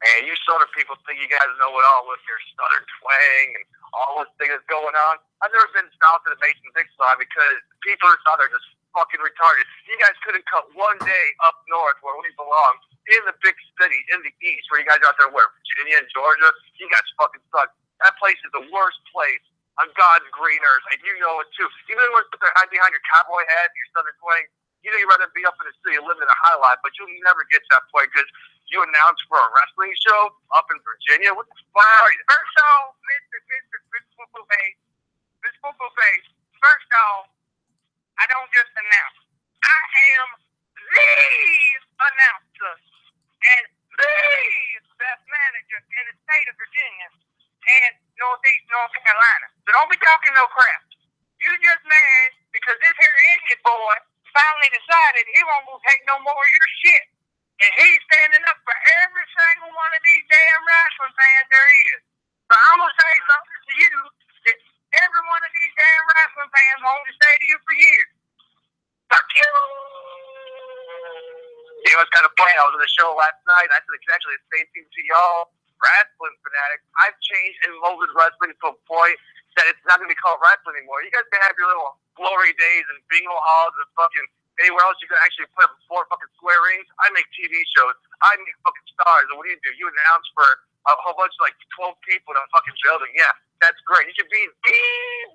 Man, you southern people think you guys know it all with your southern twang and all this thing that's going on. I've never been south of the Mason-Dixon line because people in south are just fucking retarded. You guys couldn't cut one day up north where we belong, in the big city, in the east, where you guys are out there, where, Virginia and Georgia, you guys fucking suck. That place is the worst place on God's green earth, and you know it too. Even when you put their hide behind your cowboy hat, your southern twang, you know you'd rather be up in the city and live in a high life, but you'll never get to that point because you announced for a wrestling show up in Virginia. What the fuck are you? First off, Mr. Poo-Poo Face, Mr. Poo-Poo Face, first off, I don't just announce. I am the announcer and the best manager in the state of Virginia and Northeast North Carolina. So don't be talking no crap. You just mad because this here idiot boy finally decided he won't take no more of your shit. And he's standing up for every single one of these damn wrestling fans there is. So I'm going to say something to you that every one of these damn wrestling fans wanted to say to you for years. Fuck you! You know, it's kind of funny. I was on the show last night. I said, actually, the same thing to y'all, wrestling fanatics. I've changed and molded wrestling to a point that it's not going to be called wrestling anymore. You guys can have your little glory days and bingo halls and fucking anywhere else you can actually put up 4 fucking square rings. I make TV shows. I make fucking stars. And what do? You announce for a whole bunch of like 12 people in a fucking building. Yeah, that's great. You should be the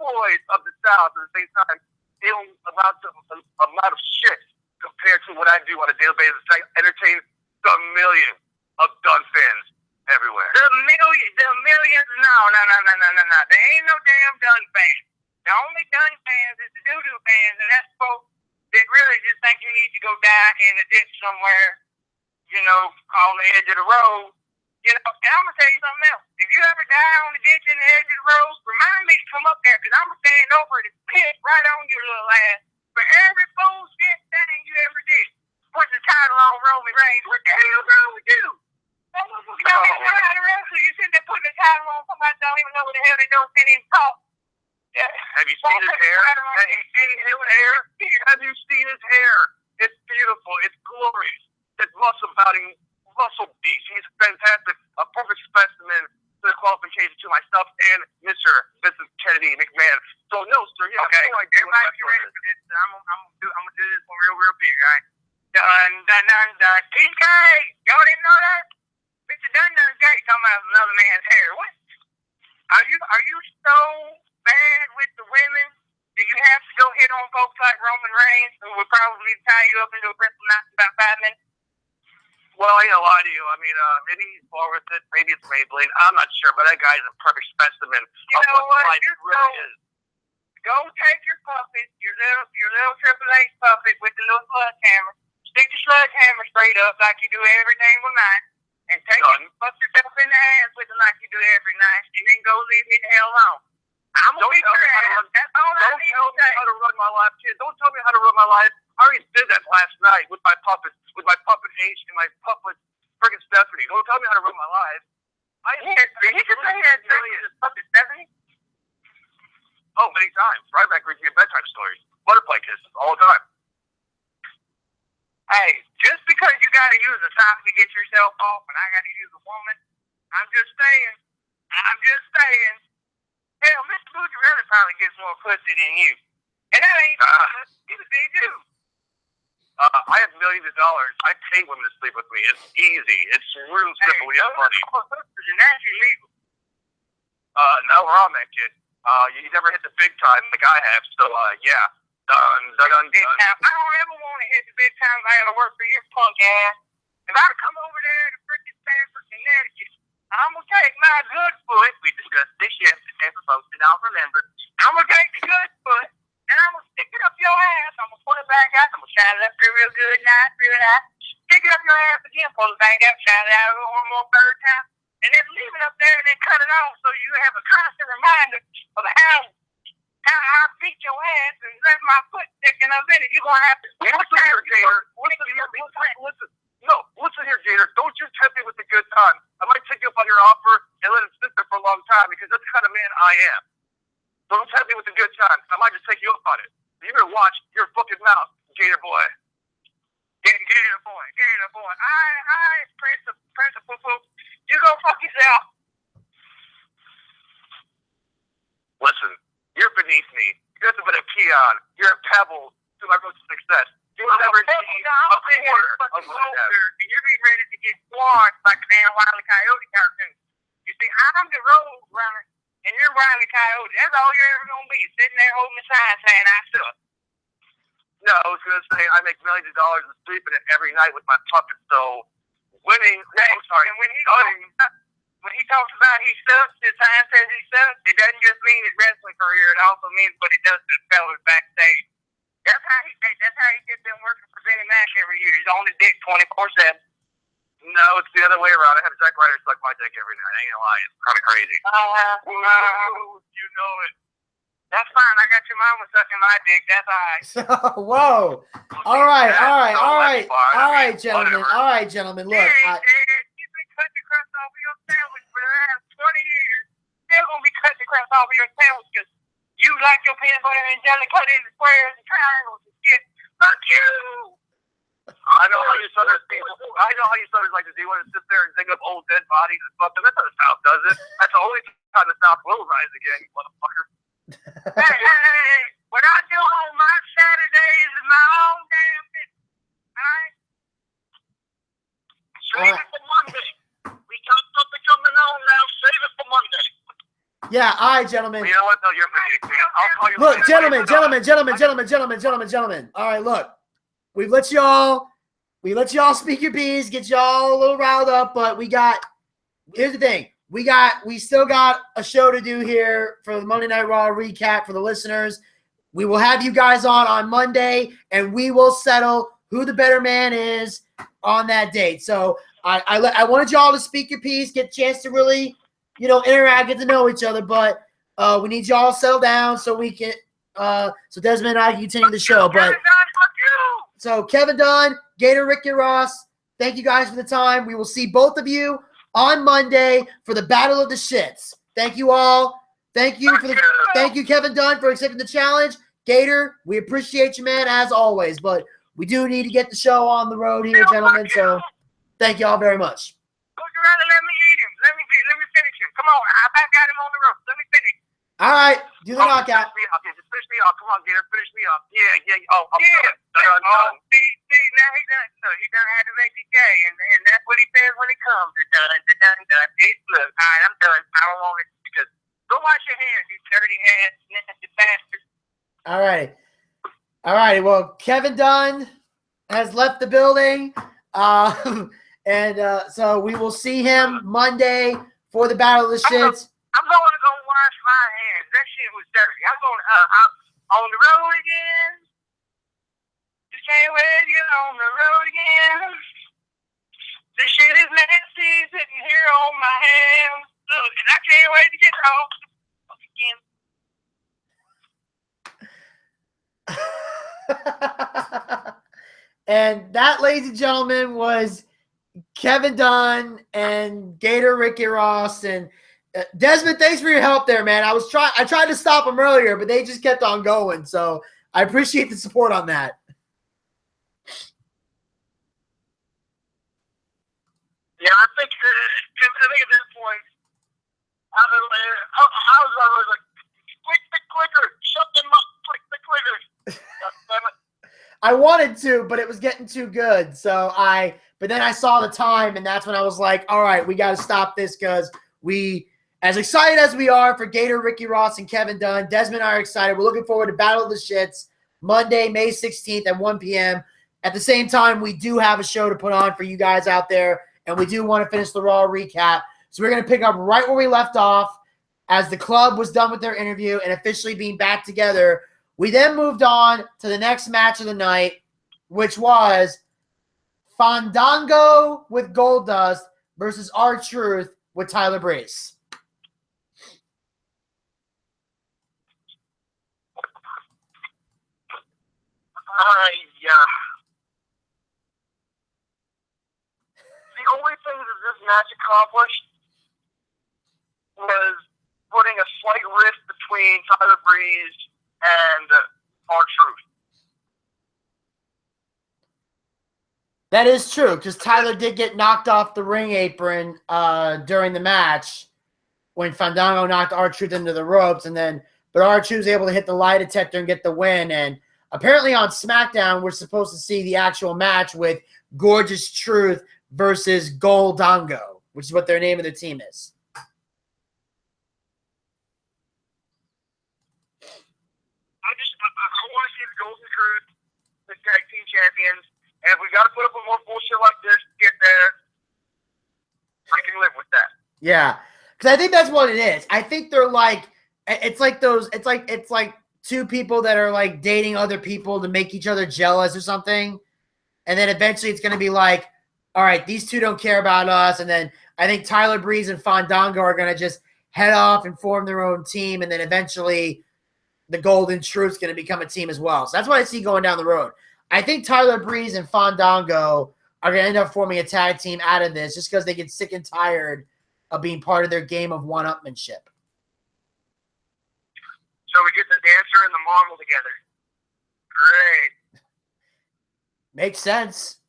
voice of the South at the same time. They don't amount to a lot of shit compared to what I do on a daily basis. I entertain the millions of Dunn fans everywhere. The millions? No. There ain't no damn Dunn fans. The only Dunn fans is the doo-doo fans, and that's folks that really just think you need to go die in a ditch somewhere, you know, on the edge of the road. You know, and I'm going to tell you something else. If you ever die on the ditch in the edge of the road, remind me to come up there, because I'm going to stand over the pit right on your little ass for every bullshit thing you ever did. Put the title on Roman Reigns. What the hell's wrong with you? You don't even know how to wrestle. You sit there putting the title on somebody don't even know what the hell they don't sit in talk. Yeah. Have you seen his hair? Have you seen his hair? It's beautiful. It's glorious. It's muscle beast. He's fantastic. A perfect specimen to the qualification to myself and Mr. Mrs. Kennedy McMahon. So no, sir. Yeah. Okay. Everybody get ready for this. I'm gonna do this one real big, right? Dun. TK, y'all didn't know that? Mr. Dun Gay talking about another man's hair. What? Are you so bad with the women? Do you have to go hit on folks like Roman Reigns, who would probably tie you up into a crystal knot in about 5 minutes? Well, I ain't gonna lie to you. I mean, maybe he's born with it. Maybe it's Maybelline. I'm not sure, but that guy's a perfect specimen. You know what? Really is. Go take your puppet, your little Triple H puppet with the little sledgehammer. Stick the sledgehammer straight up like you do every single night, and fuck yourself in the ass with it like you do every night, and then go leave me the hell alone. I'm gonna beat your ass. That's all I need to say. How to run my life, kid. Don't tell me how to run my life. I already did that last night with my puppet H and my puppet friggin' Stephanie. Don't tell me how to run my life. He just say that his puppet Stephanie? Oh, many times. Right back reading me bedtime stories. Butterfly kisses all the time. Hey, just because you gotta use a sock to get yourself off and I gotta use a woman, I'm just saying. Hell, Mr. Bucci really probably gets more pussy than you. And that ain't he's a big dude. I have millions of dollars. I pay women to sleep with me. It's easy. It's real simple. It's funny. And that's illegal. No, we're on that, kid. You never hit the big time like I have, so yeah. Done. I don't ever want to hit the big time. I gotta work for your punk ass. If I come over there in freaking Stamford, Connecticut. I'm gonna take my good foot. We discussed this yesterday for folks that don't remember. I'm gonna take the good foot and I'm gonna stick it up your ass. I'm gonna pull it back out. I'm gonna shine it up real good, nice, real nice. Stick it up your ass again, pull it back out, shine it out one more third time, and then leave it up there and then cut it off so you have a constant reminder of how I beat your ass and let my foot sticking up in it. You're gonna have to. Listen here, Gator. Listen here, Gator. Don't just tempt me with the good time. I might take you up on your offer and let it sit there for a long time because that's the kind of man I am. Don't tempt me with the good time. I might just take you up on it. You better watch your fucking mouth, Gator boy. Gator boy. All right, Principal. You go fuck yourself. Listen, you're beneath me. You're nothing but a peon. You're a pebble to my road to success. You'll never see a quarter of what I have. You're getting ready to get squashed like a damn Wile E. Coyote cartoon. You see, I'm the road runner, and you're Wile E. Coyote. That's all you're ever going to be, sitting there holding the sign saying I suck. No, I was going to say I make millions of dollars and sleeping it every night with my puppet, so winning. I'm sorry. And when he talks about he sucks, his sign says he sucks, it doesn't just mean his wrestling career, it also means what he does to the fellas backstage. That's how he gets them working for Vinny Mac every year. He's on the dick 24/7. No, it's the other way around. I have Zack Ryder suck my dick every night. I ain't gonna lie, it's kind of crazy. You know it. That's fine. I got your mama sucking my dick. That's all right. Whoa. All right, gentlemen. Look, You've been cutting the crust off of your sandwich for the last 20 years. Still gonna be cutting the crust off of your sandwich because you like your peanut butter and jelly cut into squares and triangles and shit. Fuck you! I know how you Southern people. I know how you Southerners like to do. You want to sit there and dig up old dead bodies and fuck them. That's how the South does it. That's the only time the South will rise again, you motherfucker. Hey, what I do on my Saturdays is my own damn business. Alright? Save it for Monday. We got something coming on now. Save it for Monday. yeah, all right, gentlemen. You know what, though? You're amazing. I'll call you Look, later. gentlemen. All right, look. We let y'all speak your piece, get y'all a little riled up, but here's the thing. We still got a show to do here for the Monday Night Raw recap for the listeners. We will have you guys on Monday, and we will settle who the better man is on that date. So I wanted y'all to speak your piece, get a chance to really, interact, get to know each other, but we need y'all to settle down so we can so Desmond and I can continue the show. But so Kevin Dunn, Gator Ricky Ross, thank you guys for the time. We will see both of you on Monday for the Battle of the Shits. Thank you all. Thank you, Kevin Dunn, for accepting the challenge. Gator, we appreciate you, man, as always. But we do need to get the show on the road here, gentlemen. So thank you all very much. Would you rather let me eat him? Let me finish him. Come on, I got him on the road. Let me finish. All right, do the knockout. Just finish me off. Come on, Gator, finish me off. Yeah. Oh, I'm Yeah. done. See, now he done had to make it gay, and that's what he says when it comes. It's done. Look, all right, I'm done. I don't want it because go wash your hands, you dirty ass, nasty bastard. All right. Well, Kevin Dunn has left the building, and so we will see him Monday for the Battle of the Shits. I'm going to go wash my hands. That shit was dirty. I'm going on the road again. Just can't wait to get on the road again. This shit is nasty sitting here on my hands. Look, and I can't wait to get home again. And that, ladies and gentlemen, was Kevin Dunn and Gator Ricky Ross. And Desmond, thanks for your help there, man. I tried to stop them earlier, but they just kept on going. So I appreciate the support on that. Yeah, I think at that point, I was always like, click the clicker, shut them up, click the clicker. I wanted to, but it was getting too good. But then I saw the time, and that's when I was like, all right, we got to stop this because as excited as we are for Gator, Ricky Ross, and Kevin Dunn, Desmond and I are excited. We're looking forward to Battle of the Shits Monday, May 16th at 1 p.m. At the same time, we do have a show to put on for you guys out there, and we do want to finish the Raw recap. So we're going to pick up right where we left off as the club was done with their interview and officially being back together. We then moved on to the next match of the night, which was Fandango with Goldust versus R-Truth with Tyler Breeze. Yeah. The only thing that this match accomplished was putting a slight rift between Tyler Breeze and R-Truth. That is true, because Tyler did get knocked off the ring apron during the match when Fandango knocked R-Truth into the ropes, but R-Truth was able to hit the lie detector and get the win. And apparently on SmackDown, we're supposed to see the actual match with Gorgeous Truth versus Goldango, which is what their name of the team is. I want to see the Golden Truth, the tag team champions, and if we got to put up with more bullshit like this to get there, I can live with that. Yeah, because I think that's what it is. I think they're like, it's like two people that are like dating other people to make each other jealous or something, and then eventually it's going to be like, all right, these two don't care about us, and then I think Tyler Breeze and Fandango are going to just head off and form their own team, and then eventually the Golden Truth's going to become a team as well. So that's what I see going down the road. I think Tyler Breeze and Fandango are going to end up forming a tag team out of this just because they get sick and tired of being part of their game of one-upmanship. So we get the dancer and the model together. Great. Makes sense.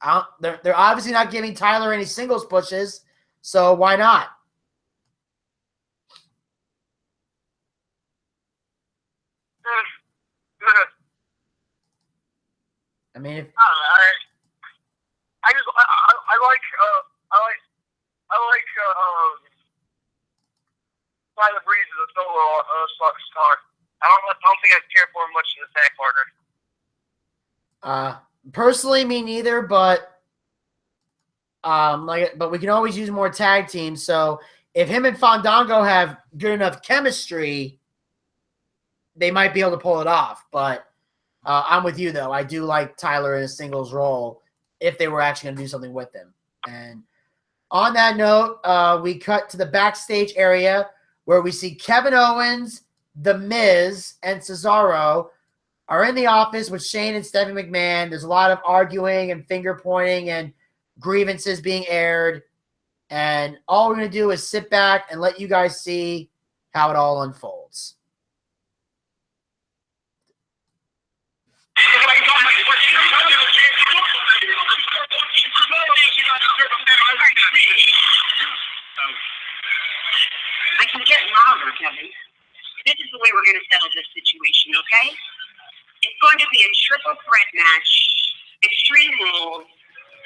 They're obviously not giving Tyler any singles pushes, so why not? I mean, I like Tyler Breeze as a solo star. I don't think I'd care for him much in the tag partner. Personally, me neither. But but we can always use more tag teams. So if him and Fandango have good enough chemistry, they might be able to pull it off. But I'm with you, though. I do like Tyler in a singles role if they were actually going to do something with him. And on that note, we cut to the backstage area where we see Kevin Owens, The Miz, and Cesaro are in the office with Shane and Stephanie McMahon. There's a lot of arguing and finger pointing and grievances being aired. And all we're going to do is sit back and let you guys see how it all unfolds. I can get louder, Kevin. This is the way we're going to settle this situation, okay? It's going to be a triple threat match, Extreme Rules,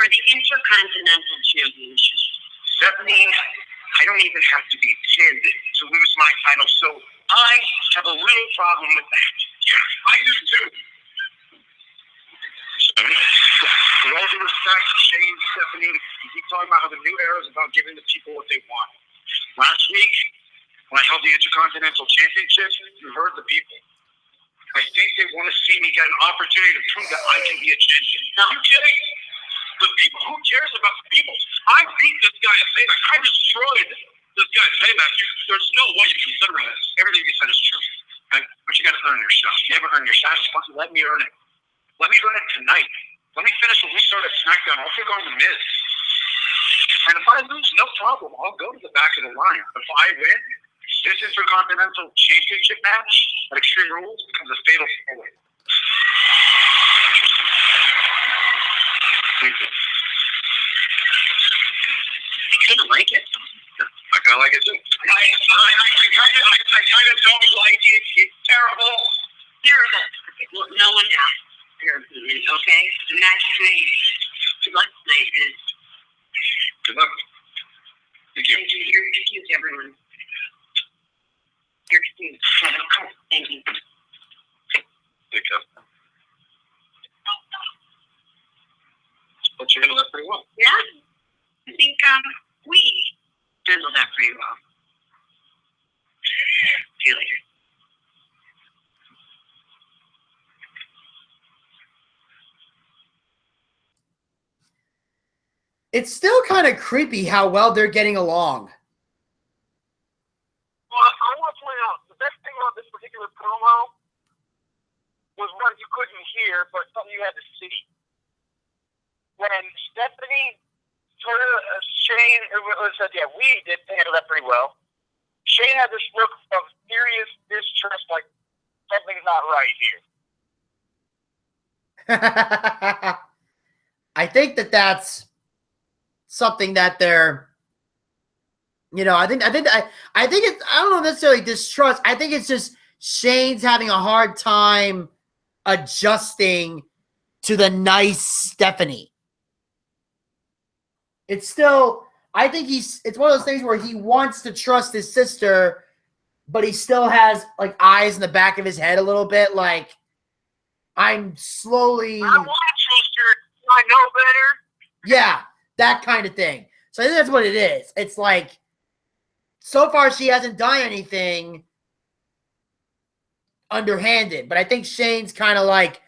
for the Intercontinental Championship. Stephanie, I don't even have to be pinned to lose my title, so I have a real problem with that. Yeah, I do too. With all due respect, Shane, Stephanie, you keep talking about how the new era is about giving the people what they want. Last week, when I held the Intercontinental Championship, you heard the people. I think they want to see me get an opportunity to prove that I can be a champion. Are you kidding? The people, who cares about the people? I beat this guy at Payback. I destroyed this guy at Payback. There's no way you consider this. Everything you said is true. Okay? But you got to earn your stuff. You never earn your stuff. Let me earn it. Let me earn it tonight. Let me finish what we started at SmackDown. I'll take on The Miz. And if I lose, no problem. I'll go to the back of the line. If I win, this Intercontinental Championship match at Extreme Rules becomes a fatal four-way. Thank you. You kind of like it? I kind of like it too. I kind of don't like it. It's terrible. Terrible. Well, no one asked your opinion, okay? The match is made. Good luck tonight, man. Good luck. Thank you. You're excused, everyone. You're excused. Thank you. Thank you. But you handled that pretty well. Yeah? I think we fizzled that pretty well. See you later. It's still kind of creepy how well they're getting along. Well, I want to point out, the best thing about this particular promo was what you couldn't hear, but something you had to see. When Stephanie told Shane, said, yeah, we did handle that pretty well. Shane had this look of serious distrust, like something's not right here. I think that's something that they're, I think it's, I don't know necessarily distrust. I think it's just Shane's having a hard time adjusting to the nice Stephanie. It's still, I think it's one of those things where he wants to trust his sister, but he still has like eyes in the back of his head a little bit. Like, I'm slowly. I want to trust her. I know better. Yeah, that kind of thing. So I think that's what it is. It's like, so far she hasn't done anything underhanded, but I think Shane's kind of like,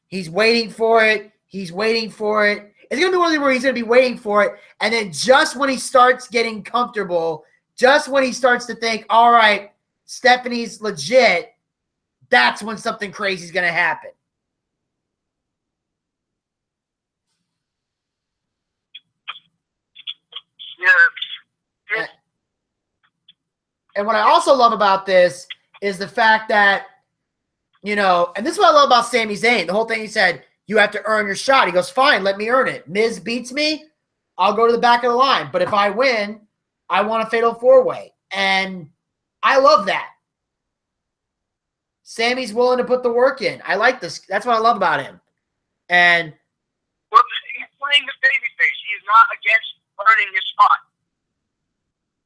he's waiting for it. He's waiting for it. It's going to be one of those where he's going to be waiting for it. And then just when he starts getting comfortable, just when he starts to think, all right, Stephanie's legit, that's when something crazy is going to happen. Yeah. And what I also love about this is the fact that, and this is what I love about Sami Zayn. The whole thing he said, you have to earn your shot. He goes, fine, let me earn it. Miz beats me, I'll go to the back of the line. But if I win, I want a fatal four-way. And I love that. Sammy's willing to put the work in. I like this. That's what I love about him. And well, he's playing the babyface. He's not against earning his spot.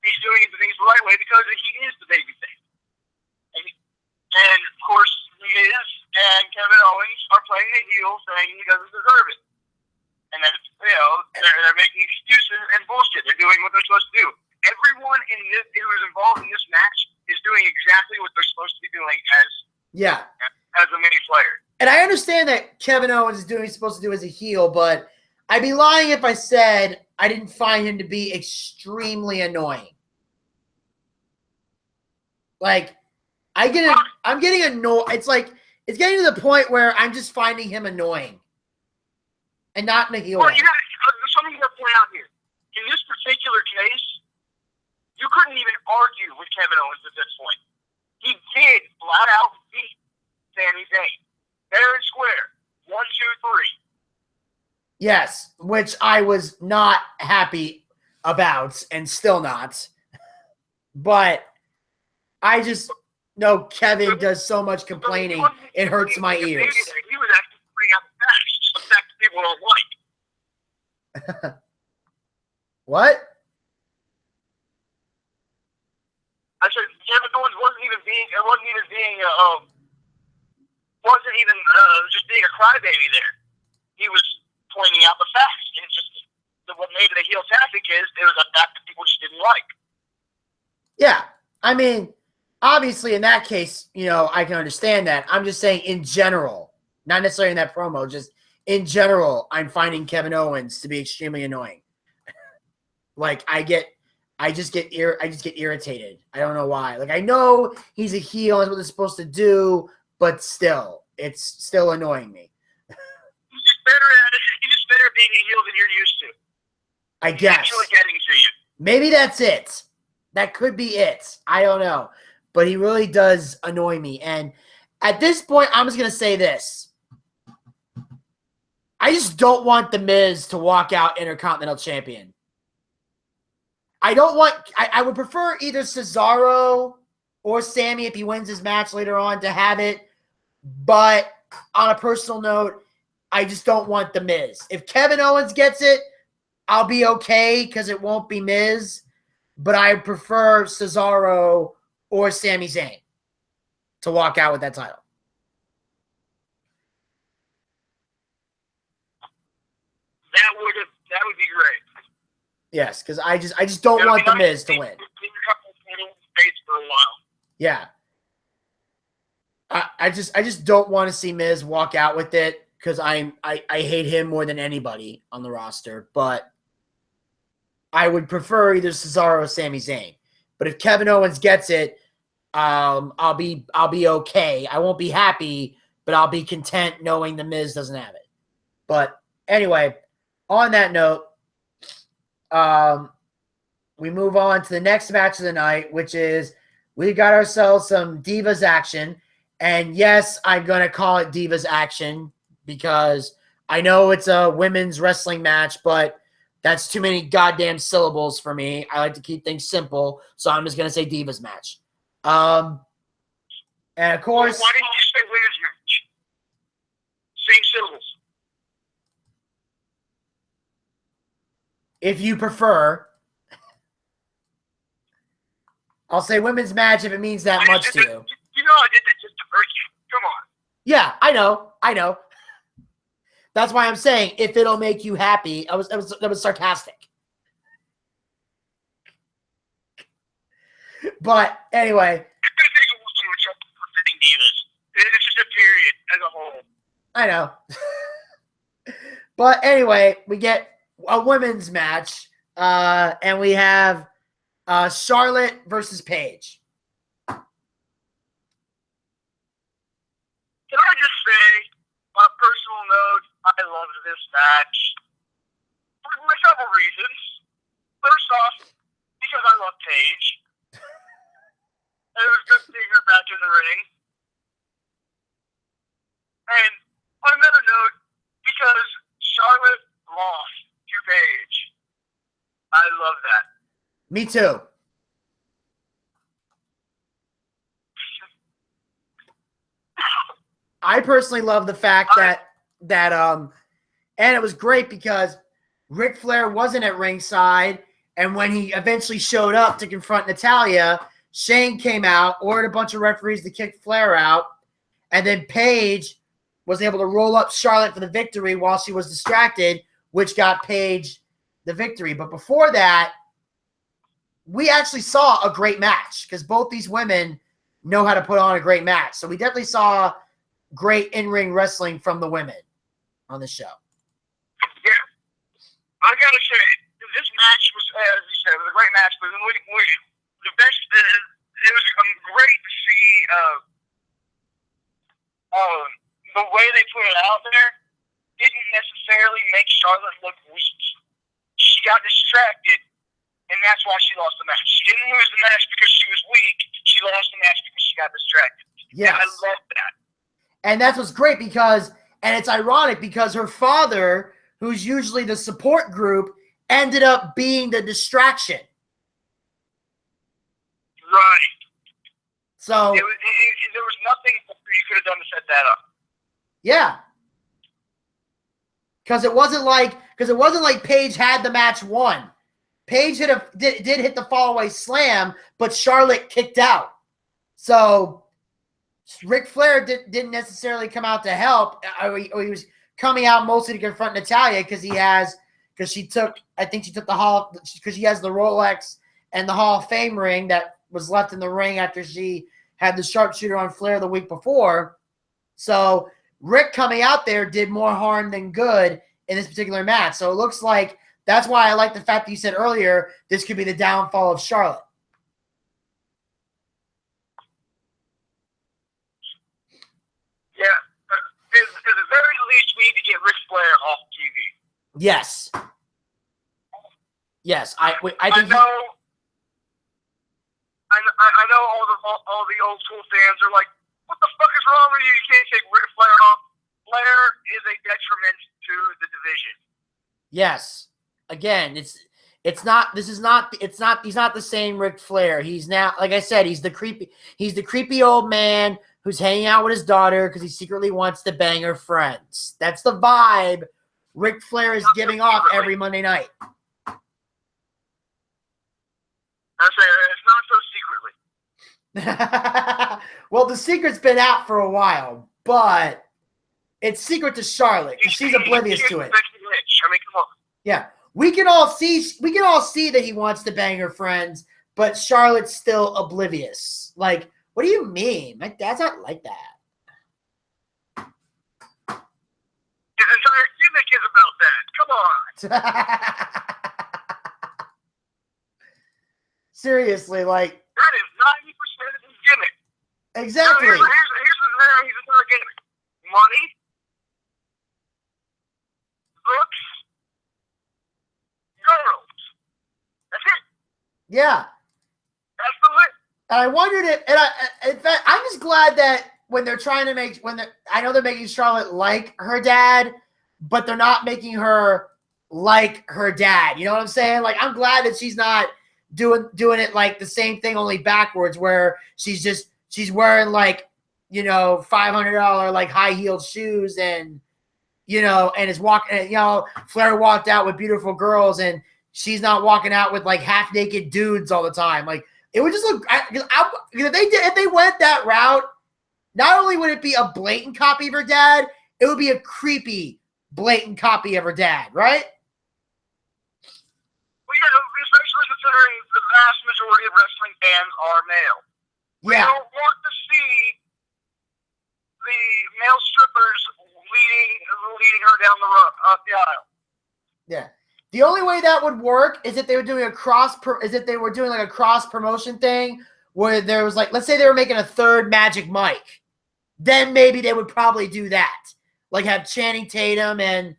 He's doing things the right way because he is the babyface. And of course, Miz and Kevin Owens are playing a heel, saying he doesn't deserve it. And then, they're making excuses and bullshit. They're doing what they're supposed to do. Everyone who is involved in this match is doing exactly what they're supposed to be doing as a mini player. And I understand that Kevin Owens is doing what he's supposed to do as a heel, but I'd be lying if I said I didn't find him to be extremely annoying. Like, I'm getting annoyed. It's like, it's getting to the point where I'm just finding him annoying. And not in a heel way. Well, there's something you got to point out here. In this particular case, you couldn't even argue with Kevin Owens at this point. He did flat out beat Sami Zayn. Fair and square. 1, 2, 3. Yes, which I was not happy about and still not. But I just know Kevin does so much complaining, it hurts my ears. He was actually bringing out the facts, the fact that people don't like. What? I said Kevin Owens wasn't even just being a crybaby there. He was pointing out the facts, and just what made it a heel tactic is there was a fact that people just didn't like. Yeah, I mean, obviously in that case, I can understand that. I'm just saying in general, not necessarily in that promo, just in general, I'm finding Kevin Owens to be extremely annoying. Like, I just get irritated. I don't know why. Like, I know he's a heel, that's what they're supposed to do, but still, it's still annoying me. He's just better at it. He's just better at being a heel than you're used to. I guess. Actually getting to you. Maybe that's it. That could be it. I don't know. But he really does annoy me. And at this point, I'm just going to say this. I just don't want The Miz to walk out Intercontinental Champion. I would prefer either Cesaro or Sammy if he wins his match later on to have it. But on a personal note, I just don't want The Miz. If Kevin Owens gets it, I'll be okay because it won't be Miz. But I prefer Cesaro or Sami Zayn to walk out with that title. That would be great. Yes, because I just don't want the Miz to win. For a while. Yeah. I just don't want to see Miz walk out with it because I hate him more than anybody on the roster. But I would prefer either Cesaro or Sami Zayn. But if Kevin Owens gets it, I'll be okay. I won't be happy, but I'll be content knowing the Miz doesn't have it. But anyway, on that note, we move on to the next match of the night, which is we got ourselves some Divas action. And yes, I'm going to call it Divas action because I know it's a women's wrestling match, but that's too many goddamn syllables for me. I like to keep things simple, so I'm just going to say Divas match. And of course... Why didn't you say women's match? Same syllables. If you prefer... I'll say women's match if it means that much to you. You know I did that just to hurt you. Come on. Yeah, I know. That's why I'm saying if it'll make you happy. That was sarcastic. But anyway. It's just a period as a whole. I know. But anyway, we get a women's match. And we have Charlotte versus Paige. Can I just say, on a personal note, I loved this match for several reasons. First off, because I love Paige. And it was good seeing her back in the ring. And on another note, because Charlotte lost to Paige. I love that. Me too. I personally love the fact that and it was great because Ric Flair wasn't at ringside, and when he eventually showed up to confront Natalya, Shane came out, ordered a bunch of referees to kick Flair out, and then Paige was able to roll up Charlotte for the victory while she was distracted, which got Paige the victory. But before that, we actually saw a great match because both these women know how to put on a great match. So we definitely saw great in-ring wrestling from the women on the show. Yeah. I got to say, this match was, as you said, it was a great match, but the best, it was great to see the way they put it out there didn't necessarily make Charlotte look weak. She got distracted, and that's why she lost the match. She didn't lose the match because she was weak. She lost the match because she got distracted. Yes. And I love that. And that's what's great because, and it's ironic because her father, who's usually the support group, ended up being the distraction. Right. So there was nothing you could have done to set that up. Yeah. Because it wasn't like Paige had the match won. Paige did hit the fallaway slam, but Charlotte kicked out. So Ric Flair didn't necessarily come out to help. Or he was coming out mostly to confront Natalya because she has the Rolex and the Hall of Fame ring that was left in the ring after she had the sharpshooter on Flair the week before. So Rick coming out there did more harm than good in this particular match. So it looks like that's why I like the fact that you said earlier this could be the downfall of Charlotte. Yeah. At the very least, we need to get Ric Flair off TV. Yes. Yes, I think I know all the old school fans are like, what the fuck is wrong with you? You can't take Ric Flair off. Flair is a detriment to the division. Yes. Again, he's not the same Ric Flair. He's now, like I said, he's the creepy old man who's hanging out with his daughter because he secretly wants to bang her friends. That's the vibe Ric Flair is giving off every Monday night. I say it's not so secretly. Well, the secret's been out for a while, but it's secret to Charlotte because she's oblivious to it. I mean, come on. Yeah. we can all see that he wants to bang her friends, but Charlotte's still oblivious. Like, what do you mean? My dad's not like that. His entire gimmick is about that. Come on. Seriously, like, That is 90% of his gimmick. exactly. Here's his entire gimmick. Money, books, girls. That's it. Yeah. That's the list. And I wondered if, in fact, I'm just glad that when they're trying to make, I know they're making Charlotte like her dad, but they're not making her like her dad. You know what I'm saying? Like, I'm glad that she's not doing it like the same thing, only backwards, where she's wearing like, you know, $500 like high heeled shoes and, you know, and is walking, you know, Flair walked out with beautiful girls and she's not walking out with like half naked dudes all the time. Like, it would just look, if they went that route, not only would it be a blatant copy of her dad, it would be a creepy, blatant copy of her dad, right? Well, yeah, especially considering the vast majority of wrestling fans are male. Yeah. We don't want to see the male strippers leading her down up the aisle. Yeah. The only way that would work is if they were doing a cross promotion thing where there was like, let's say they were making a third Magic Mike. Then maybe they would probably do that. Like have Channing Tatum and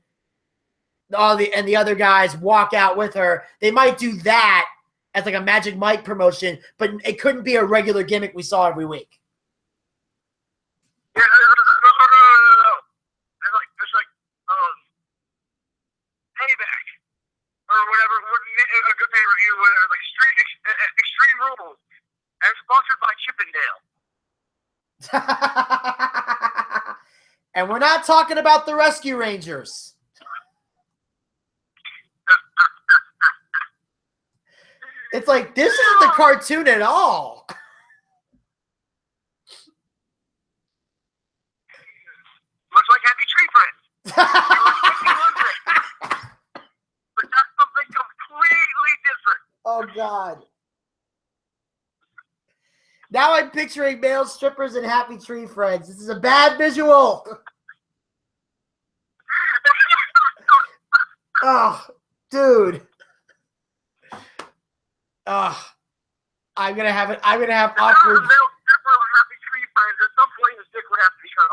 the other guys walk out with her. They might do that as like a Magic Mike promotion, but it couldn't be a regular gimmick we saw every week. Yeah, no. It's like Payback or whatever, a good pay-per-view, whatever, like Extreme Rules, and sponsored by Chippendale. And we're not talking about the Rescue Rangers. It's like, this isn't the cartoon at all. Looks like Happy Tree Friends. But that's something completely different. Oh, God. Now I'm picturing male strippers and Happy Tree Friends. This is a bad visual. Oh, dude. Oh, I'm gonna have awkward. Male stripper and Happy Tree Friends. At some point, his dick would have to be turned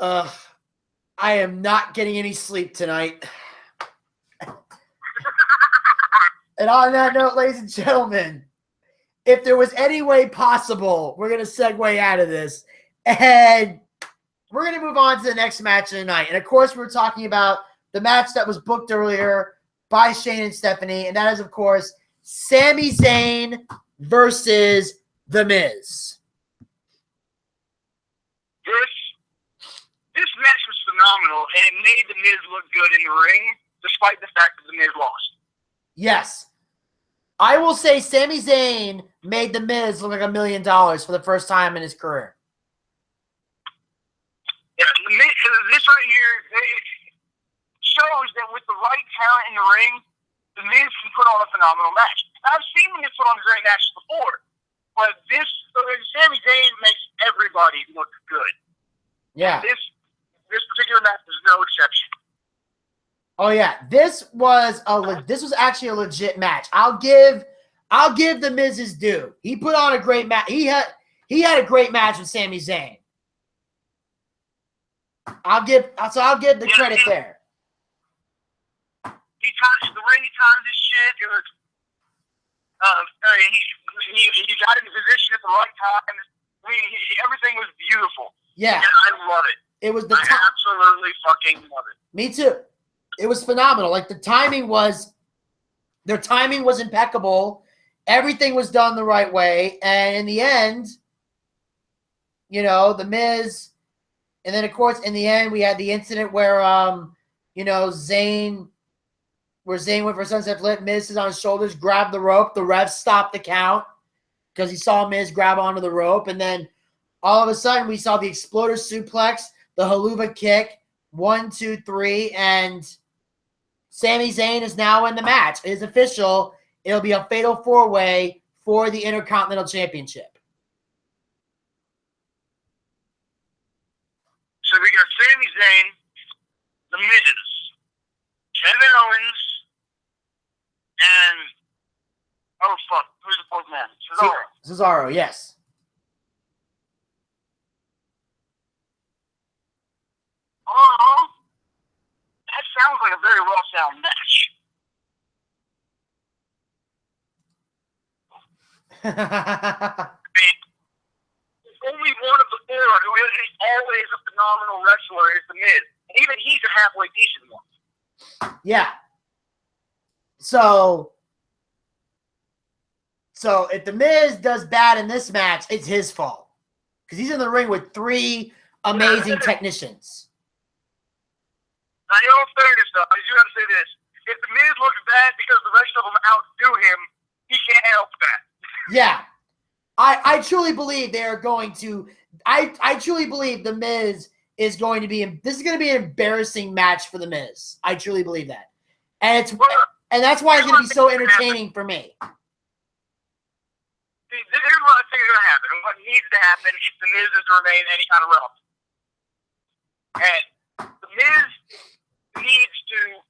off. I am not getting any sleep tonight. And on that note, ladies and gentlemen, if there was any way possible, we're going to segue out of this. And we're going to move on to the next match of the night. And, of course, we're talking about the match that was booked earlier by Shane and Stephanie. And that is, of course, Sami Zayn versus The Miz. This match was phenomenal, and it made The Miz look good in the ring, despite the fact that The Miz lost. Yes. I will say Sami Zayn made The Miz look like $1 million for the first time in his career. Yeah, this right here shows that with the right talent in the ring, The Miz can put on a phenomenal match. I've seen The Miz put on great matches before, but Sami Zayn makes everybody look good. Yeah. This particular match is no exception. Oh yeah, this was actually a legit match. I'll give The Miz his due. He put on a great match. He had a great match with Sami Zayn. I'll give the credit there. The way he timed his shit, it was he got in position at the right time. Everything was beautiful. Yeah, and I love it. It was I absolutely fucking love it. Me too. It was phenomenal. Like their timing was impeccable. Everything was done the right way. And in the end, you know, The Miz, and then of course in the end we had the incident where Zayn went for sunset flip, Miz is on his shoulders, grabbed the rope, the ref stopped the count because he saw Miz grab onto the rope, and then all of a sudden we saw the exploder suplex, the haluva kick, 1, 2, 3, and Sami Zayn is now in the match. It is official. It'll be a fatal four-way for the Intercontinental Championship. So we got Sami Zayn, The Miz, Kevin Owens, and who's the fourth man? Cesaro. Cesaro, yes. Oh, that sounds like a very well-sound match. Only one of the four who is always a phenomenal wrestler is The Miz. Even he's a halfway decent one. Yeah. So if The Miz does bad in this match, it's his fault. Because he's in the ring with three amazing technicians. Now, in all fairness, though, I do have to say this. If The Miz looks bad because the rest of them outdo him, he can't help that. Yeah. I truly believe they're going to I truly believe The Miz is going to be this is going to be an embarrassing match for The Miz. I truly believe that. And that's why it's going to be so entertaining for me. See, here's what I think is going to happen, and what needs to happen if The Miz is to remain any kind of relevant. And The Miz needs to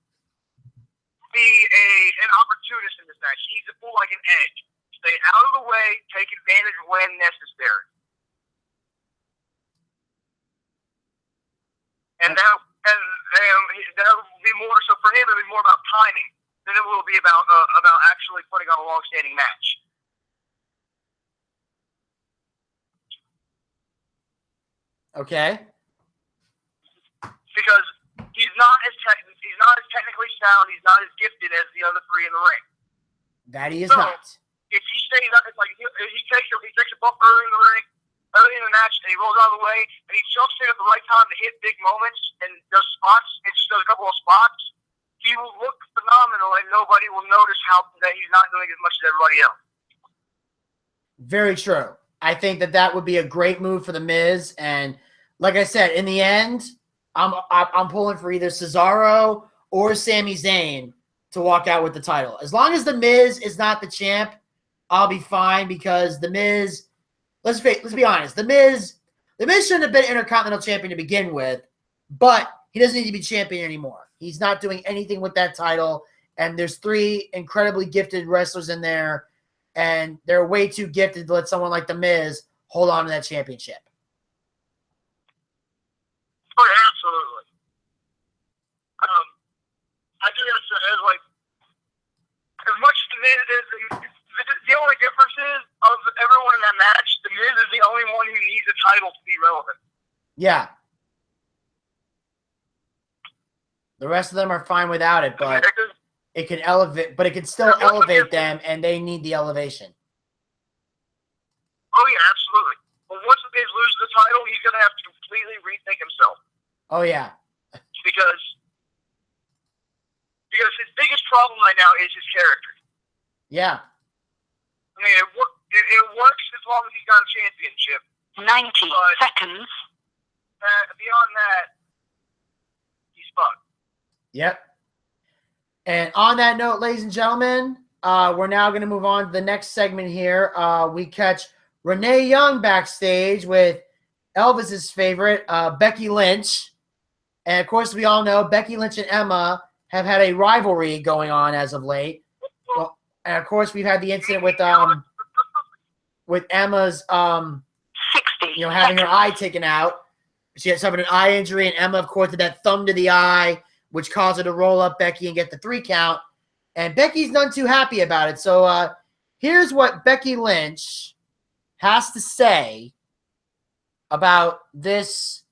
be an opportunist in this match. He needs to pull like an edge. Stay out of the way, take advantage when necessary. And that'll be more, so for him, it'll be more about timing than it will be about actually putting on a long-standing match. Okay. Because he's not as technically sound, he's not as gifted as the other three in the ring. That he is not. If he stays up, it's like he takes a bump early in the ring, early in the match, and he rolls out of the way, and he jumps in at the right time to hit big moments and does spots, and just does a couple of spots. He will look phenomenal, and nobody will notice that he's not doing as much as everybody else. Very true. I think that would be a great move for The Miz, and like I said, in the end, I'm pulling for either Cesaro or Sami Zayn to walk out with the title. As long as The Miz is not the champ, I'll be fine, because The Miz, let's be honest, The Miz shouldn't have been Intercontinental Champion to begin with, but he doesn't need to be champion anymore. He's not doing anything with that title, and there's three incredibly gifted wrestlers in there, and they're way too gifted to let someone like The Miz hold on to that championship. Oh, yeah, absolutely. I do have to say, as much as The Miz is, the only difference is, of everyone in that match, The Miz is the only one who needs a title to be relevant. Yeah. The rest of them are fine without it, but it can elevate, but it can still elevate them, and they need the elevation. Oh yeah, absolutely. But once The Miz loses the title, he's gonna have to completely rethink himself. Oh yeah. Because his biggest problem right now is his character. Yeah. I mean, it works as long as he's got a championship. 90 seconds. Beyond that, he's fucked. Yep. And on that note, ladies and gentlemen, we're now going to move on to the next segment here. We catch Renee Young backstage with Elvis's favorite, Becky Lynch. And, of course, we all know Becky Lynch and Emma have had a rivalry going on as of late. Well, and, of course, we've had the incident with Emma's, 60 having her eye taken out. She had suffered an eye injury, and Emma, of course, did that thumb to the eye, which caused her to roll up Becky and get the 3 count. And Becky's none too happy about it. So here's what Becky Lynch has to say about this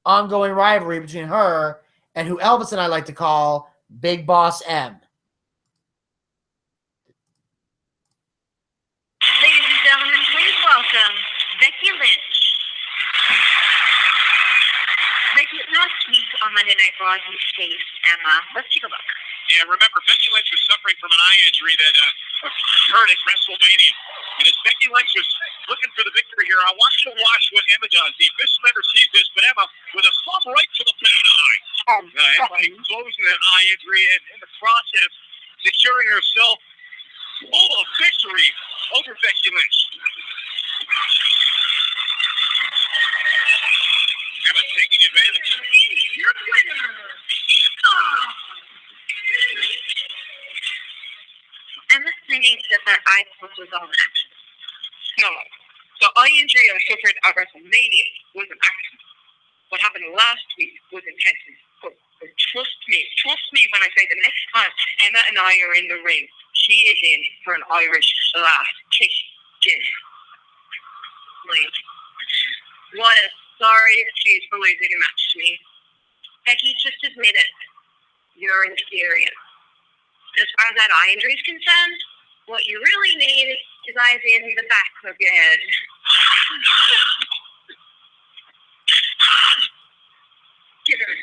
ongoing rivalry between her and who Elvis and I like to call Big Boss M. Ladies and gentlemen, please welcome Becky Lynch. Becky, last week on Monday Night Raw, you faced Emma. Let's take a look. Yeah, remember, Becky Lynch was suffering from an eye injury that occurred at WrestleMania. And as Becky Lynch was looking for the victory here, I want you to watch what Emma does. The official never sees this, but Emma with a thumb right to the bad eye. by closing that eye injury and in the process securing herself a victory over Becky Lynch. Emma taking advantage. Your winner. Emma thinking that eye poke was all an action. No. The eye injury I suffered at WrestleMania was an accident. What happened last week was intentional. But trust me when I say the next time Emma and I are in the ring, she is in for an Irish last kick. What a sorry excuse for losing a match to me. Becky, just admit it. You're inferior. As far as that eye injury is concerned, what you really need is eyes in the back of your head. Give her.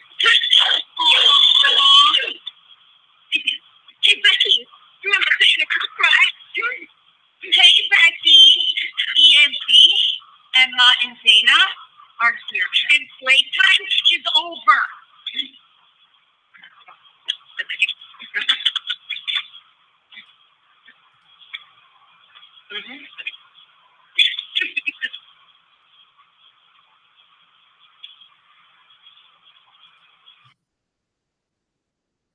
Hey, Becky, remember Dana Brooke, right? Hey, Becky, DMC, Emma and Dana are here. And playtime is over.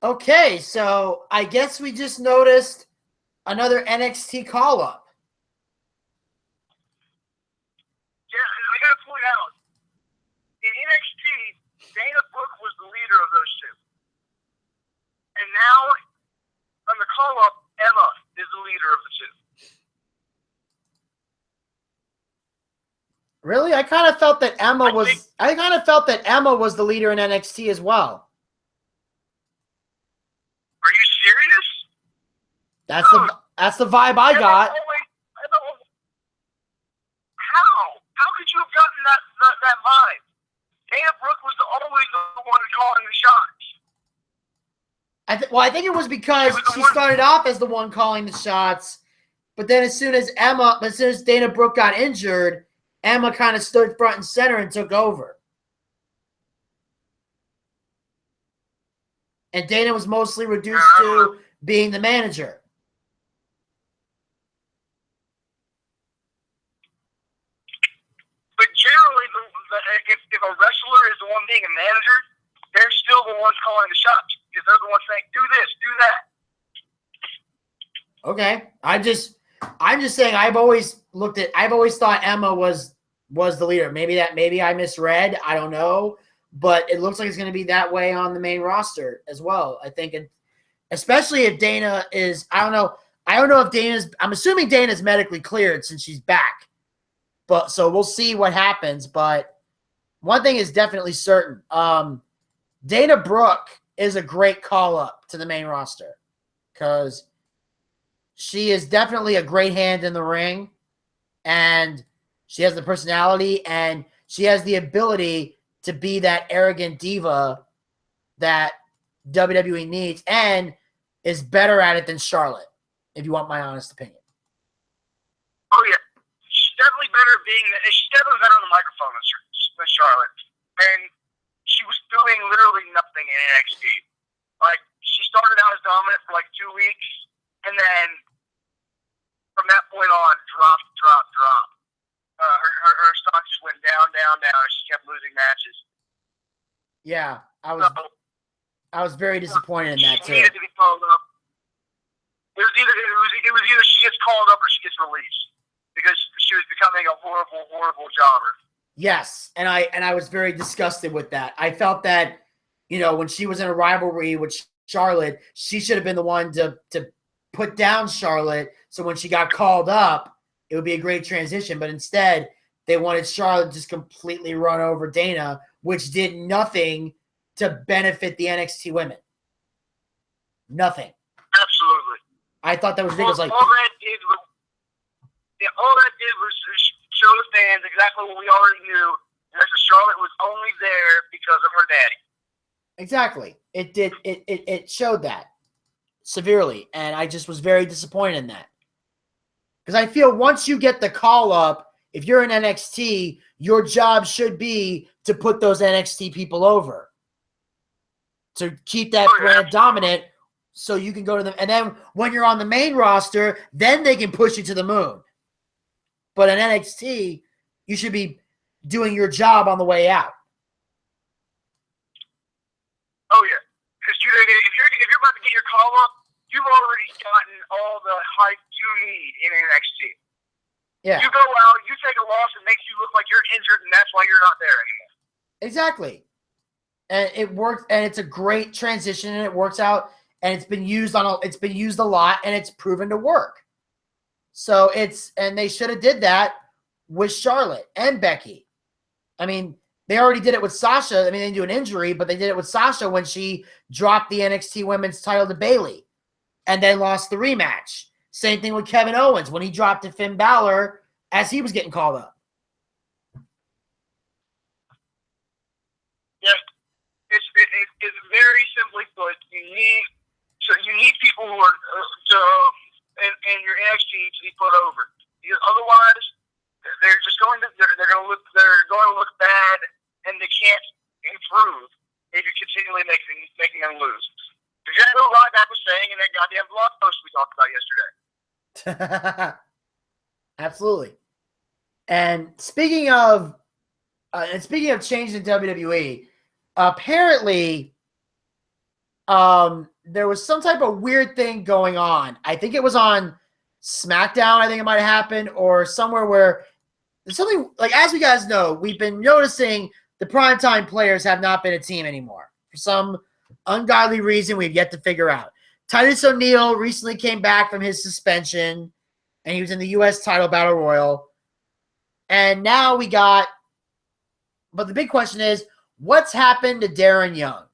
Okay, so I guess we just noticed another NXT call-up. Yeah, and I got to point out, in NXT, Dana Brooke was the leader of those two. And now, on the call-up, Emma is the leader of the two. Really? I kind of felt that Emma was the leader in NXT as well. Are you serious? That's the vibe I got. How could you have gotten that vibe? Dana Brooke was always the one calling the shots. I think it was because she started off as the one calling the shots, but then as soon as Dana Brooke got injured, Emma kind of stood front and center and took over. And Dana was mostly reduced to being the manager. But generally, if a wrestler is the one being a manager, they're still the ones calling the shots because they're the ones saying, "Do this, do that." Okay, I'm just saying. I've always thought Emma was the leader. Maybe I misread. I don't know. But it looks like it's going to be that way on the main roster as well. I think, especially if Dana is, I don't know if Dana's, I'm assuming Dana's medically cleared since she's back. But so we'll see what happens. But one thing is definitely certain. Dana Brooke is a great call up to the main roster because she is definitely a great hand in the ring, and she has the personality and she has the ability to be that arrogant diva that WWE needs and is better at it than Charlotte, if you want my honest opinion. Oh, yeah. She's definitely better on the microphone than Charlotte. And she was doing literally nothing in NXT. Like, she started out as dominant for like 2 weeks, and then from that point on, drop. Her stock just went down. She kept losing matches. Yeah, I was very disappointed in that too. She needed to be called up. It was either she gets called up or she gets released because she was becoming a horrible jobber. Yes, and I was very disgusted with that. I felt that, when she was in a rivalry with Charlotte, she should have been the one to put down Charlotte. So when she got called up, it would be a great transition. But instead, they wanted Charlotte to just completely run over Dana, which did nothing to benefit the NXT women. Nothing. Absolutely. I thought that was ridiculous. All that did was show the fans exactly what we already knew, and that Charlotte was only there because of her daddy. Exactly. It did. It showed that severely, and I just was very disappointed in that. Because I feel once you get the call up, if you're in NXT, your job should be to put those NXT people over. to keep that brand dominant so you can go to them. And then when you're on the main roster, then they can push you to the moon. But in NXT, you should be doing your job on the way out. Oh, yeah. Because if you're about to get your call up, you've already gotten all the hype you need in NXT. Yeah. You go out, you take a loss, it makes you look like you're injured, and that's why you're not there anymore. Exactly. And it works, and it's a great transition, and it works out, and it's been used a lot, and it's proven to work. So and they should have did that with Charlotte and Becky. I mean, they already did it with Sasha. I mean, they didn't do an injury, but they did it with Sasha when she dropped the NXT Women's title to Bayley and then lost the rematch. Same thing with Kevin Owens when he dropped to Finn Balor as he was getting called up. Yes, it's very simply put. You need people who are in your NXT to be put over. Otherwise, they're just going to look bad, and they can't improve if you're continually making them lose. Exactly what Ryback was saying in that goddamn blog post we talked about yesterday. Absolutely. And speaking of changes in WWE, apparently there was some type of weird thing going on. I think it was on SmackDown. I think it might have happened, or somewhere where there's something like, as you guys know, we've been noticing the primetime players have not been a team anymore for some ungodly reason we've yet to figure out. Titus O'Neil recently came back from his suspension, and he was in the U.S. title battle royal. And now but the big question is, what's happened to Darren Young?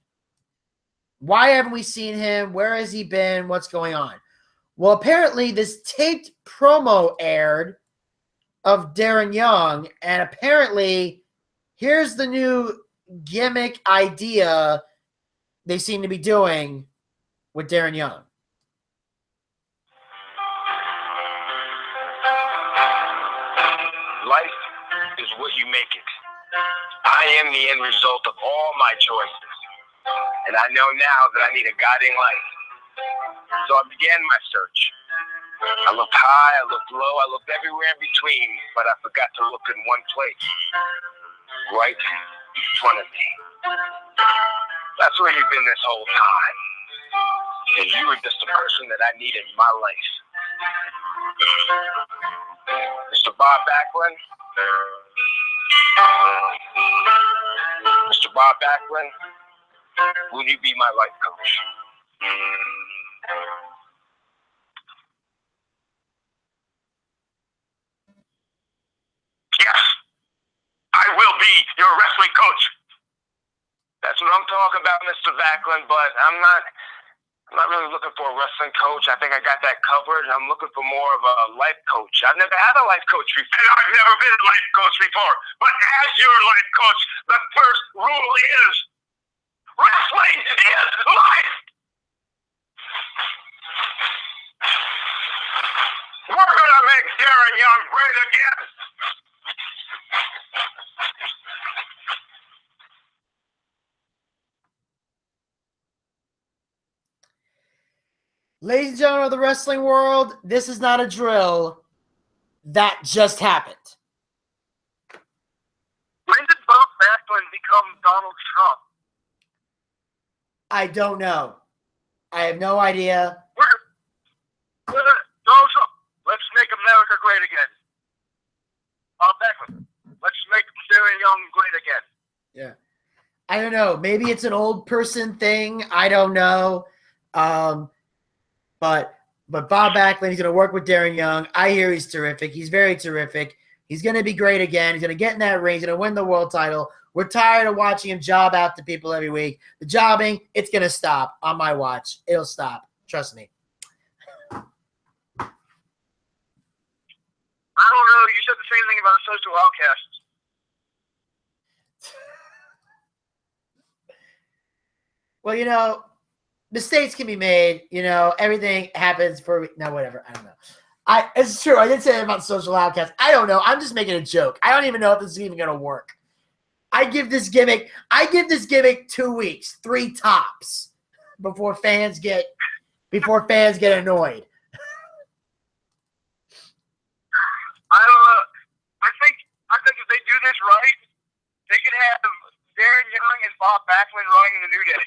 Why haven't we seen him? Where has he been? What's going on? Well, apparently this taped promo aired of Darren Young, and apparently here's the new gimmick idea they seem to be doing with Darren Young. Life is what you make it. I am the end result of all my choices. And I know now that I need a guiding light. So I began my search. I looked high, I looked low, I looked everywhere in between, but I forgot to look in one place. Right in front of me. That's where you've been this whole time. And you were just the person that I needed in my life. Mr. Bob Backlund. Mr. Bob Backlund, will you be my life coach? Yes, I will be your wrestling coach. That's what I'm talking about, Mr. Backlund, but I'm not really looking for a wrestling coach. I think I got that covered. I'm looking for more of a life coach. I've never had a life coach before. I've never been a life coach before. But as your life coach, the first rule is wrestling is life. We're going to make Darren Young great again. Ladies and gentlemen of the wrestling world, this is not a drill. That just happened. When did Bob Backlund become Donald Trump? I don't know. I have no idea. Donald Trump, let's make America great again. Bob Backlund, let's make Darren Young great again. Yeah. I don't know. Maybe it's an old person thing. I don't know. But Bob Backlund, he's going to work with Darren Young. I hear he's terrific. He's very terrific. He's going to be great again. He's going to get in that ring. He's going to win the world title. We're tired of watching him job out to people every week. The jobbing, it's going to stop on my watch. It'll stop. Trust me. I don't know. You said the same thing about social outcasts. Well, you know, mistakes can be made. You know, everything happens for no, whatever. I don't know. It's true. I did say that about social outcasts. I don't know. I'm just making a joke. I don't even know if this is even going to work. I give this gimmick 2 weeks, 3 tops before fans get annoyed. I don't know. I think if they do this right, they could have Darren Young and Bob Backlund running the New Day.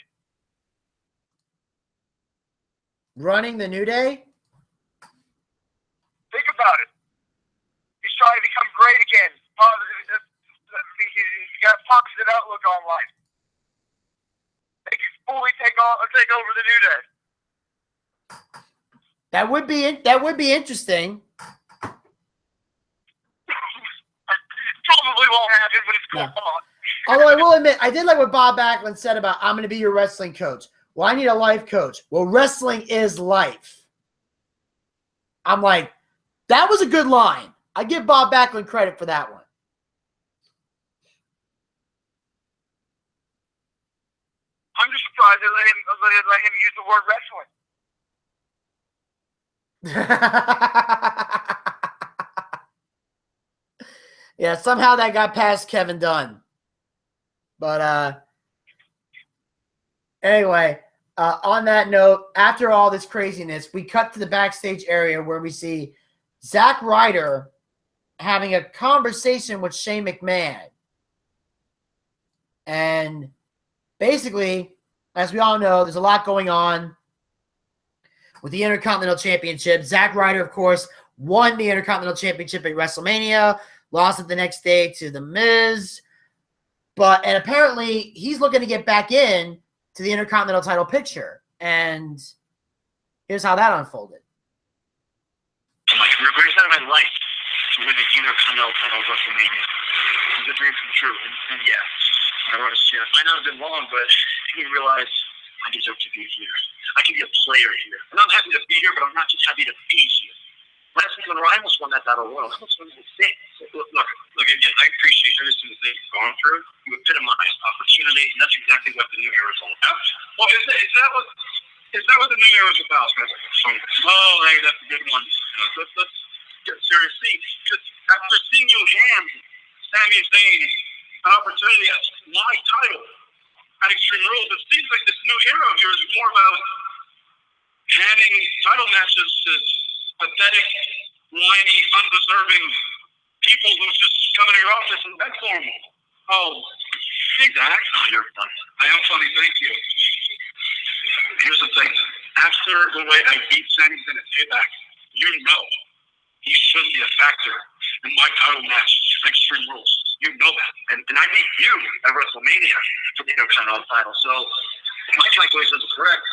Running the New Day? Think about it. He's trying to become great again. He's got a positive outlook on life. They can fully take over the New Day. That would be interesting. Probably won't happen, but it's cool. Yeah. Although I will admit, I did like what Bob Backlund said about, I'm going to be your wrestling coach. Well, I need a life coach. Well, wrestling is life. I'm like, that was a good line. I give Bob Backlund credit for that one. I'm just surprised they let him use the word wrestling. Yeah, somehow that got past Kevin Dunn. But anyway, on that note, after all this craziness, we cut to the backstage area where we see Zack Ryder having a conversation with Shane McMahon. And basically, as we all know, there's a lot going on with the Intercontinental Championship. Zack Ryder, of course, won the Intercontinental Championship at WrestleMania, lost it the next day to The Miz. And apparently, he's looking to get back in to the Intercontinental title picture. And here's how that unfolded. My career, greatest night of my life to win the Intercontinental title of WrestleMania. It was a dream come true. And yes, I wrote a shit. It might not have been long, but I didn't realize I deserve to be here. I can be a player here. And I'm happy to be here, but I'm not just happy to be here. Last week when I almost won that battle royal, I almost won the thing. Look, again, I appreciate every single thing you've gone through. You epitomize opportunity, and that's exactly what the new era is all about. Well, is that what the new era is about? Oh, hey, that's a good one. Let's get serious. See, after seeing you hand Sami Zayn an opportunity at my title at Extreme Rules, it seems like this new era of yours is more about handing title matches to pathetic, whiny, undeserving people who just come into your office and beg for them. Oh, hey, Zach. Oh, you're done. I am funny. Thank you. Here's the thing. After the way I beat Sami Zayn at Payback, you know he shouldn't be a factor in my title match at Extreme Rules. You know that. And I beat you at WrestleMania for the Intercontinental title. So, my calculation is correct.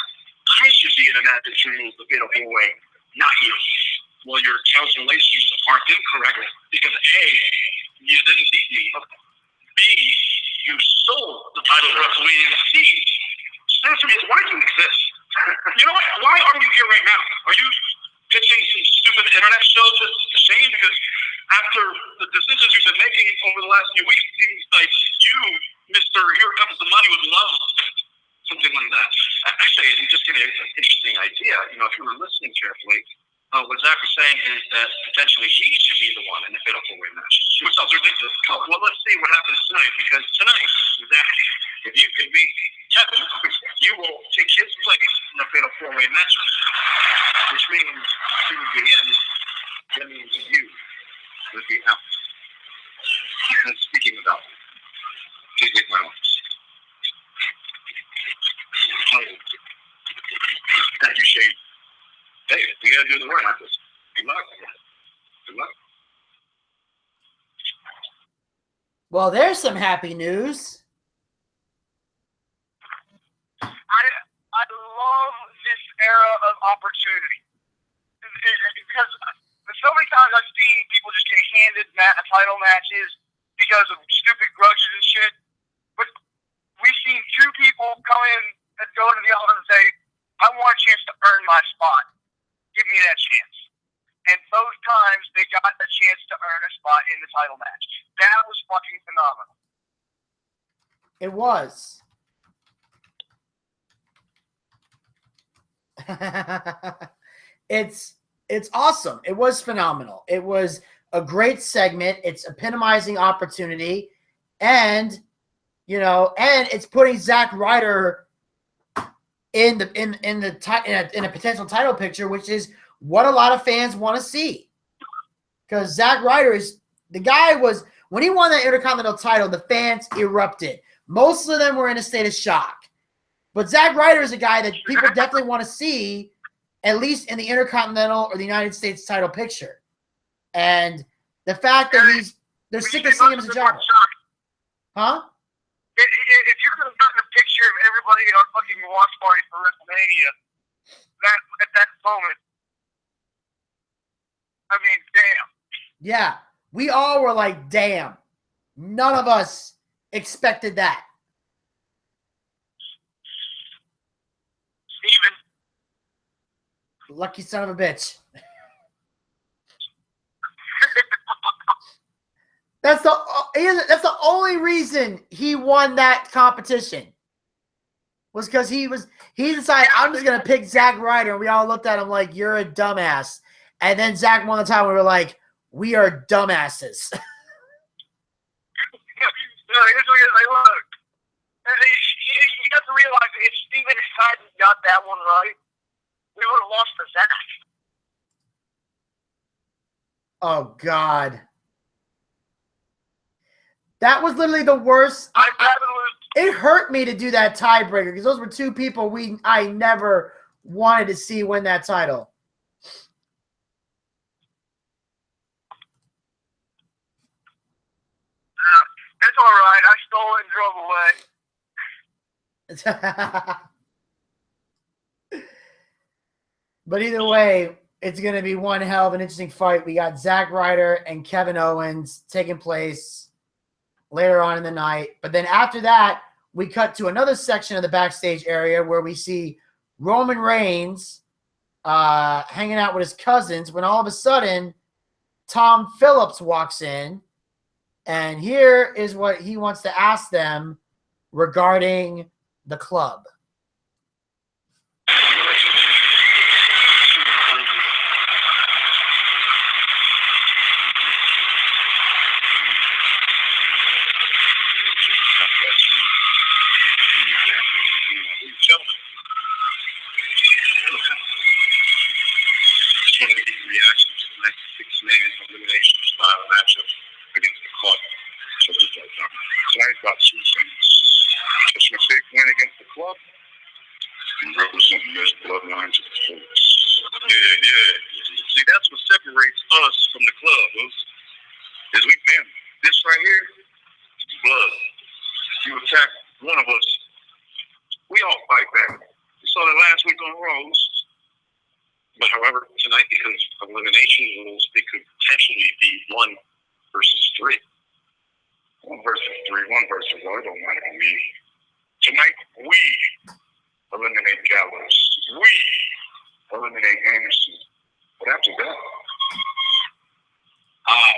I should be in a match at Extreme Rules the fatal four-way, not you. Well, your calculations are incorrect because A, you didn't beat me. B, you stole the title of WrestleMania. C, answer me is why do you exist? You know what? Why are you here right now? Are you pitching some stupid internet show to Shane? Because after the decisions you've been making over the last few weeks, it seems like you, Mr. Here Comes the Money, would love something like that. Actually, you just gave me an interesting idea. You know, if you were listening carefully, what Zach was saying is that potentially he should be the one in the fatal four-way match. Which sounds ridiculous. Well, let's see what happens tonight, because tonight, Zach, if you can beat Kevin, you will take his place in the fatal four-way match, which means he would be in. That means you would be out. And speaking about, please make my office. Thank you, Shane. Hey, we gotta do the work like this. Good luck. Good luck. Well, there's some happy news. I love this era of opportunity. Because so many times I've seen people just get handed title matches because of stupid grudges and shit. But we've seen two people come in and go into the office and say, I want a chance to earn my spot. Give me that chance. And both times they got a chance to earn a spot in the title match. That was fucking phenomenal. It was. It's awesome. It was phenomenal. It was a great segment. It's epitomizing opportunity. And You know, and it's putting Zack Ryder in a potential title picture, which is what a lot of fans want to see. Because Zack Ryder is the guy was when he won that Intercontinental title, the fans erupted. Most of them were in a state of shock. But Zack Ryder is a guy that people definitely want to see, at least in the Intercontinental or the United States title picture. And the fact that they're sick of seeing him as a jobber. Huh? If you could have gotten a picture of everybody at our fucking watch party for WrestleMania, at that moment, I mean, damn. Yeah, we all were like, damn. None of us expected that. Steven. Lucky son of a bitch. That's the only reason he won that competition. Was because he decided, I'm just gonna pick Zack Ryder, and we all looked at him like, you're a dumbass. And then Zack won the time, we were like, we are dumbasses. Here's what I look. You have to realize if Steven hadn't got that one right, we would have lost to Zack. Oh God. That was literally the worst. It hurt me to do that tiebreaker because those were two people I never wanted to see win that title. That's all right. I stole it and drove away. But either way, it's going to be one hell of an interesting fight. We got Zack Ryder and Kevin Owens taking place later on in the night. But then after that, we cut to another section of the backstage area where we see Roman Reigns hanging out with his cousins when all of a sudden Tom Phillips walks in. And here is what he wants to ask them regarding the club. About two things. Just a big win against the club and representing those bloodlines of the folks. Yeah. See, that's what separates us from the club. Is we family. This right here is blood. You attack one of us, we all fight back. We saw that last week on Rose. But however, tonight, because of elimination rules, it could potentially be 1 versus 3. 1 versus 3, 1 versus 1, it don't matter to me. Tonight, we eliminate Gallows. We eliminate Anderson. But after that, I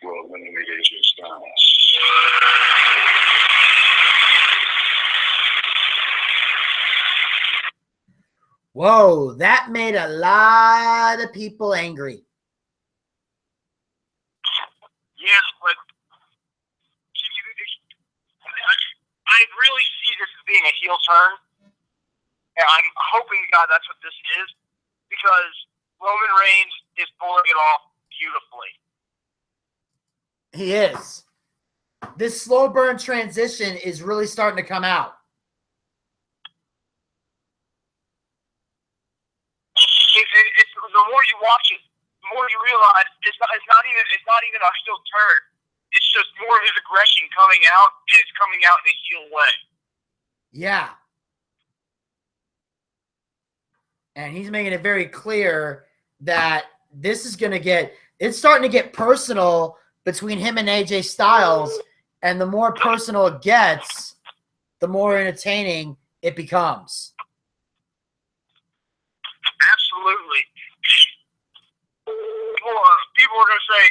will eliminate AJ Styles. Whoa, that made a lot of people angry. Yeah, but I really see this as being a heel turn. And I'm hoping, God, that's what this is. Because Roman Reigns is pulling it off beautifully. He is. This slow burn transition is really starting to come out. The more you watch it, the more you realize it's not even a heel turn. It's just more of his aggression coming out, and it's coming out in a heel way. Yeah. And he's making it very clear that this is going to it's starting to get personal between him and AJ Styles, and the more personal it gets, the more entertaining it becomes. Absolutely. People are going to say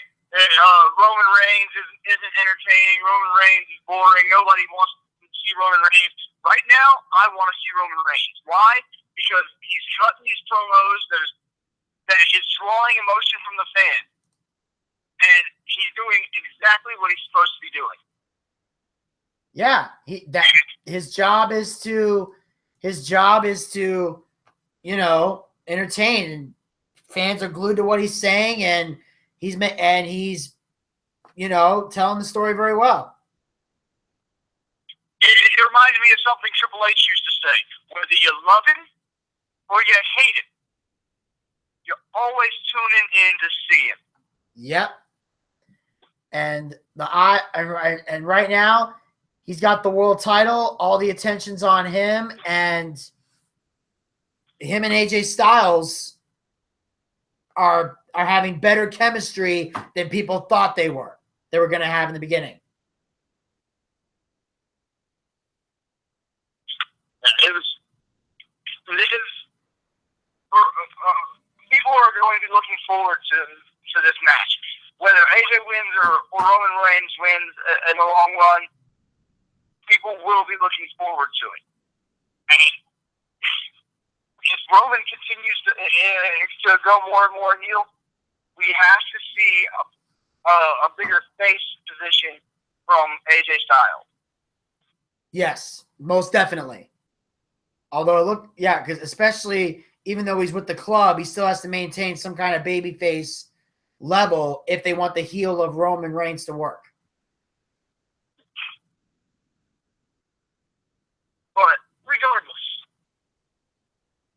Roman Reigns isn't entertaining. Roman Reigns is boring. Nobody wants to see Roman Reigns. Right now, I want to see Roman Reigns. Why? Because he's cutting these promos that is drawing emotion from the fan. And he's doing exactly what he's supposed to be doing. Yeah, his job is to entertain, and fans are glued to what he's saying, and he's telling the story very well. It reminds me of something Triple H used to say: whether you love him or you hate him, you're always tuning in to see him. Yep. And and right now, he's got the world title. All the attention's on him, and him and AJ Styles are having better chemistry than people thought they were going to have in the beginning. People are going to be looking forward to this match. Whether AJ wins or Roman Reigns wins in the long run, people will be looking forward to it. And if Roman continues to go more and more heel, we have to see a bigger face position from AJ Styles. Yes, most definitely. Although because especially even though he's with the club, he still has to maintain some kind of babyface level if they want the heel of Roman Reigns to work. But regardless,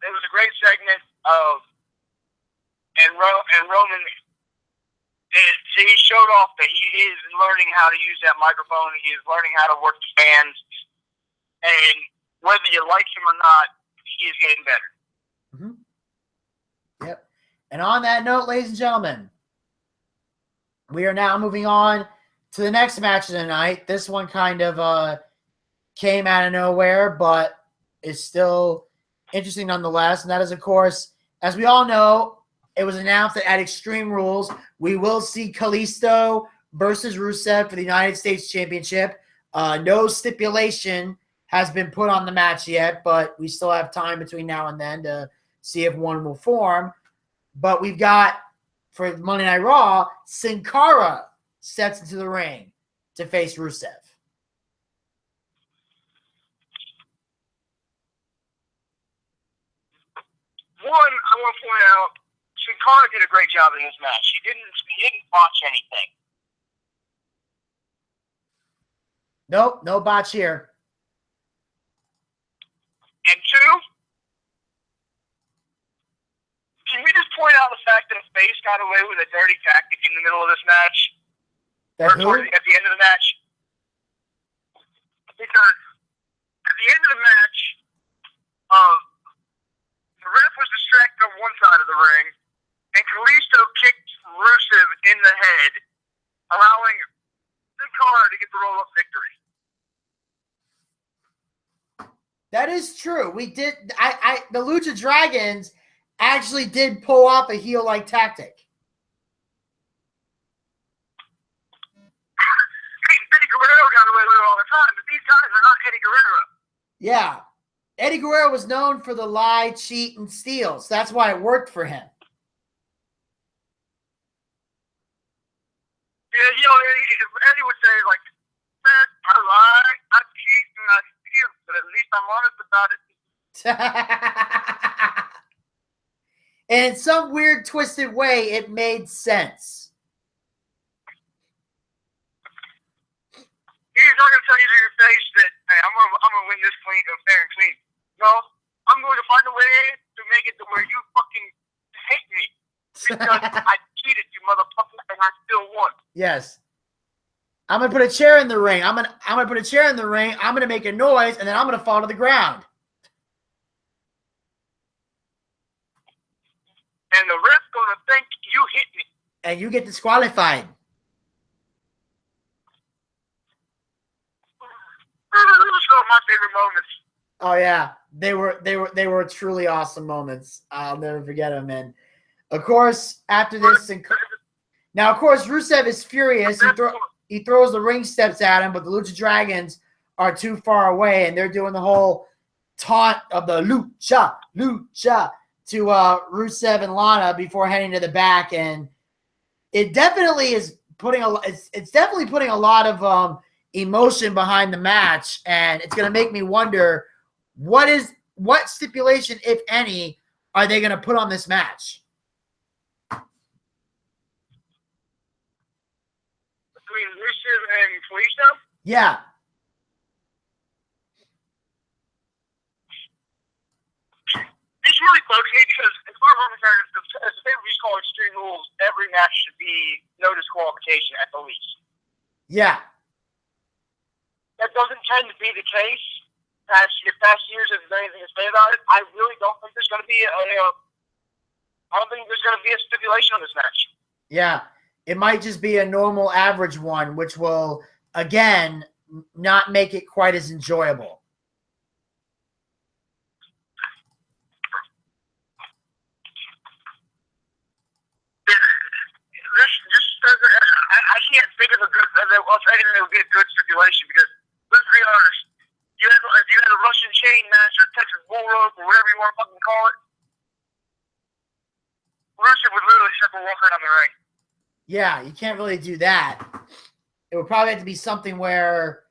it was a great segment and Roman. He showed off that he is learning how to use that microphone. He is learning how to work the fans, and whether you like him or not, he is getting better. Mm-hmm. Yep. And on that note, ladies and gentlemen, we are now moving on to the next match of the night. This one kind of came out of nowhere, but is still interesting nonetheless. And that is, of course, as we all know, it was announced that at Extreme Rules, we will see Kalisto versus Rusev for the United States Championship. No stipulation has been put on the match yet, but we still have time between now and then to see if one will form. But we've got, for Monday Night Raw, Sin Cara steps into the ring to face Rusev. One, I want to point out, Sin Cara did a great job in this match. He didn't botch anything. Nope, no botch here. And two, can we just point out the fact that Face got away with a dirty tactic in the middle of this match? That at the end of the match? Because at the end of the match, the ref was distracted on one side of the ring, and Kalisto kicked Rusev in the head, allowing Sin Cara to get the roll-up victory. That is true. We did. The Lucha Dragons actually did pull off a heel-like tactic. Eddie Guerrero got away with it all the time, but these guys are not Eddie Guerrero. Yeah. Eddie Guerrero was known for the lie, cheat, and steal. So that's why it worked for him. Yeah, Eddie would say, like, man, I lie, I cheat, and I steal, but at least I'm honest about it. And in some weird, twisted way, it made sense. He's not going to tell you to your face that, hey, I'm gonna win this clean, fair and clean. No, I'm going to find a way to make it to where you fucking hate me. Because I cheated, you motherfucker, and I still won. Yes. I'm gonna put a chair in the ring. I'm gonna put a chair in the ring. I'm gonna make a noise, and then I'm gonna fall to the ground. And the ref's gonna think you hit me. And you get disqualified. Those are my favorite moments. Oh yeah, they were truly awesome moments. I'll never forget them. And of course, after this, now of course Rusev is furious. He throws the ring steps at him, but the Lucha Dragons are too far away, and they're doing the whole taunt of the Lucha to Rusev and Lana before heading to the back, and it definitely is putting it's definitely putting a lot of emotion behind the match, and it's going to make me wonder what stipulation, if any, are they going to put on this match? Between Rusev and Kalisto? Yeah. This really bugs me because, as far as I'm concerned, as the pay-per-views call Extreme Rules, every match should be no disqualification at the least. Yeah. That doesn't tend to be the case. Past years, if there's anything to say about it, I really don't think there's going to be I don't think there's going to be a stipulation on this match. Yeah. It might just be a normal average one, which will, again, not make it quite as enjoyable. I can't think of a good stipulation because, let's be honest, you had a Russian chain match or Texas bull rope or whatever you want to fucking call it. Rusev would literally just have to walk around the ring. Yeah, you can't really do that. It would probably have to be something where,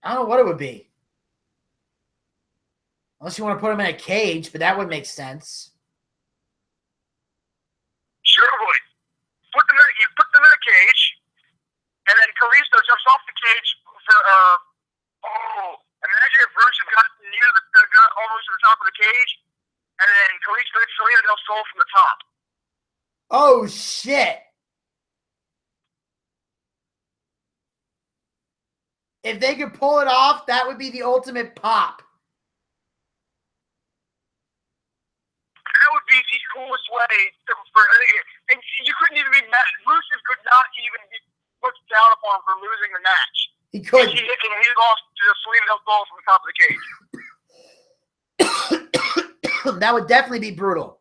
I don't know what it would be. Unless you want to put him in a cage, but that would make sense. Sure would. You put them in a cage, and then Kalisto jumps off the cage for, imagine if Bruce had got almost to the top of the cage, and then Kalisto hits Selena Del Sol from the top. Oh, shit. If they could pull it off, that would be the ultimate pop. That would be the coolest way for, and you couldn't even be mad. Rusev could not even be put down upon for losing the match. He could. And he lost to Selena Del Sol from the top of the cage. That would definitely be brutal.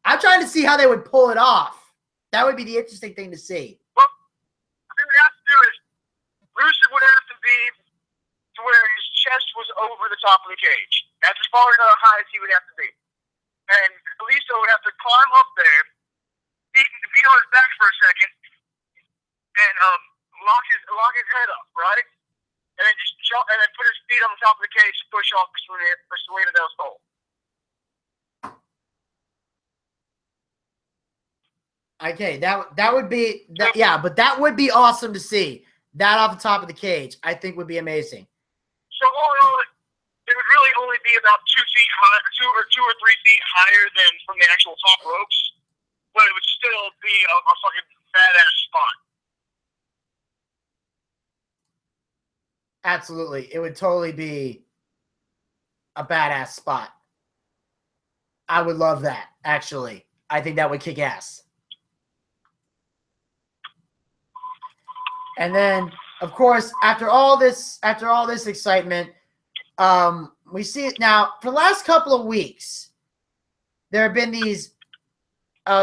I'm trying to see how they would pull it off. That would be the interesting thing to see. Well, the thing we have to do is Rusev would have to be to where his chest was over the top of the cage. That's as far as high as he would have to be. And Kalisto would have to climb up there, be on his back for a second, and lock his head up, right? And then just jump, and then put his feet on the top of the cage to push off for Selena Del Sol. Okay, that would be yeah, but that would be awesome to see. That off the top of the cage, I think would be amazing. So all in all, it would really only be about 2 feet high, 2 or 3 feet higher than from the actual top ropes, but it would still be a fucking badass spot. Absolutely, it would totally be a badass spot. I would love that. Actually, I think that would kick ass. And then, of course, after all this excitement, we see it now. For the last couple of weeks, there have been these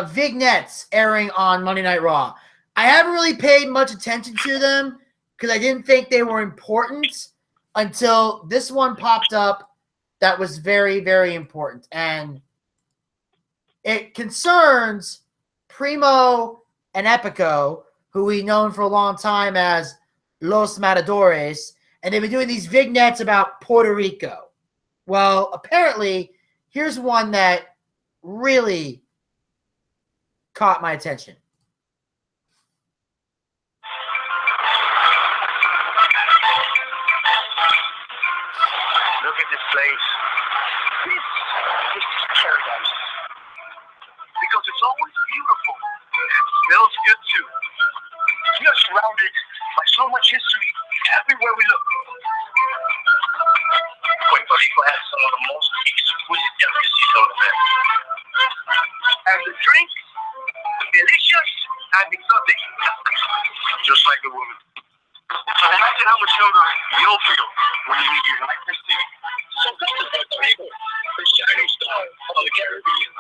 vignettes airing on Monday Night Raw. I haven't really paid much attention to them because I didn't think they were important until this one popped up that was very, very important. And it concerns Primo and Epico, who we've known for a long time as Los Matadores, and they've been doing these vignettes about Puerto Rico. Well, apparently, here's one that really caught my attention. Look at this place. This is paradise. Because it's always beautiful. And it smells good too. We are surrounded by so much history everywhere we look. Puerto Rico has some of the most exquisite delicacies on the planet. And the drinks, delicious and exotic. Just like the woman. So imagine how much younger you'll feel when you leave your life in city. So come to Puerto Rico, the shining star of the Caribbean.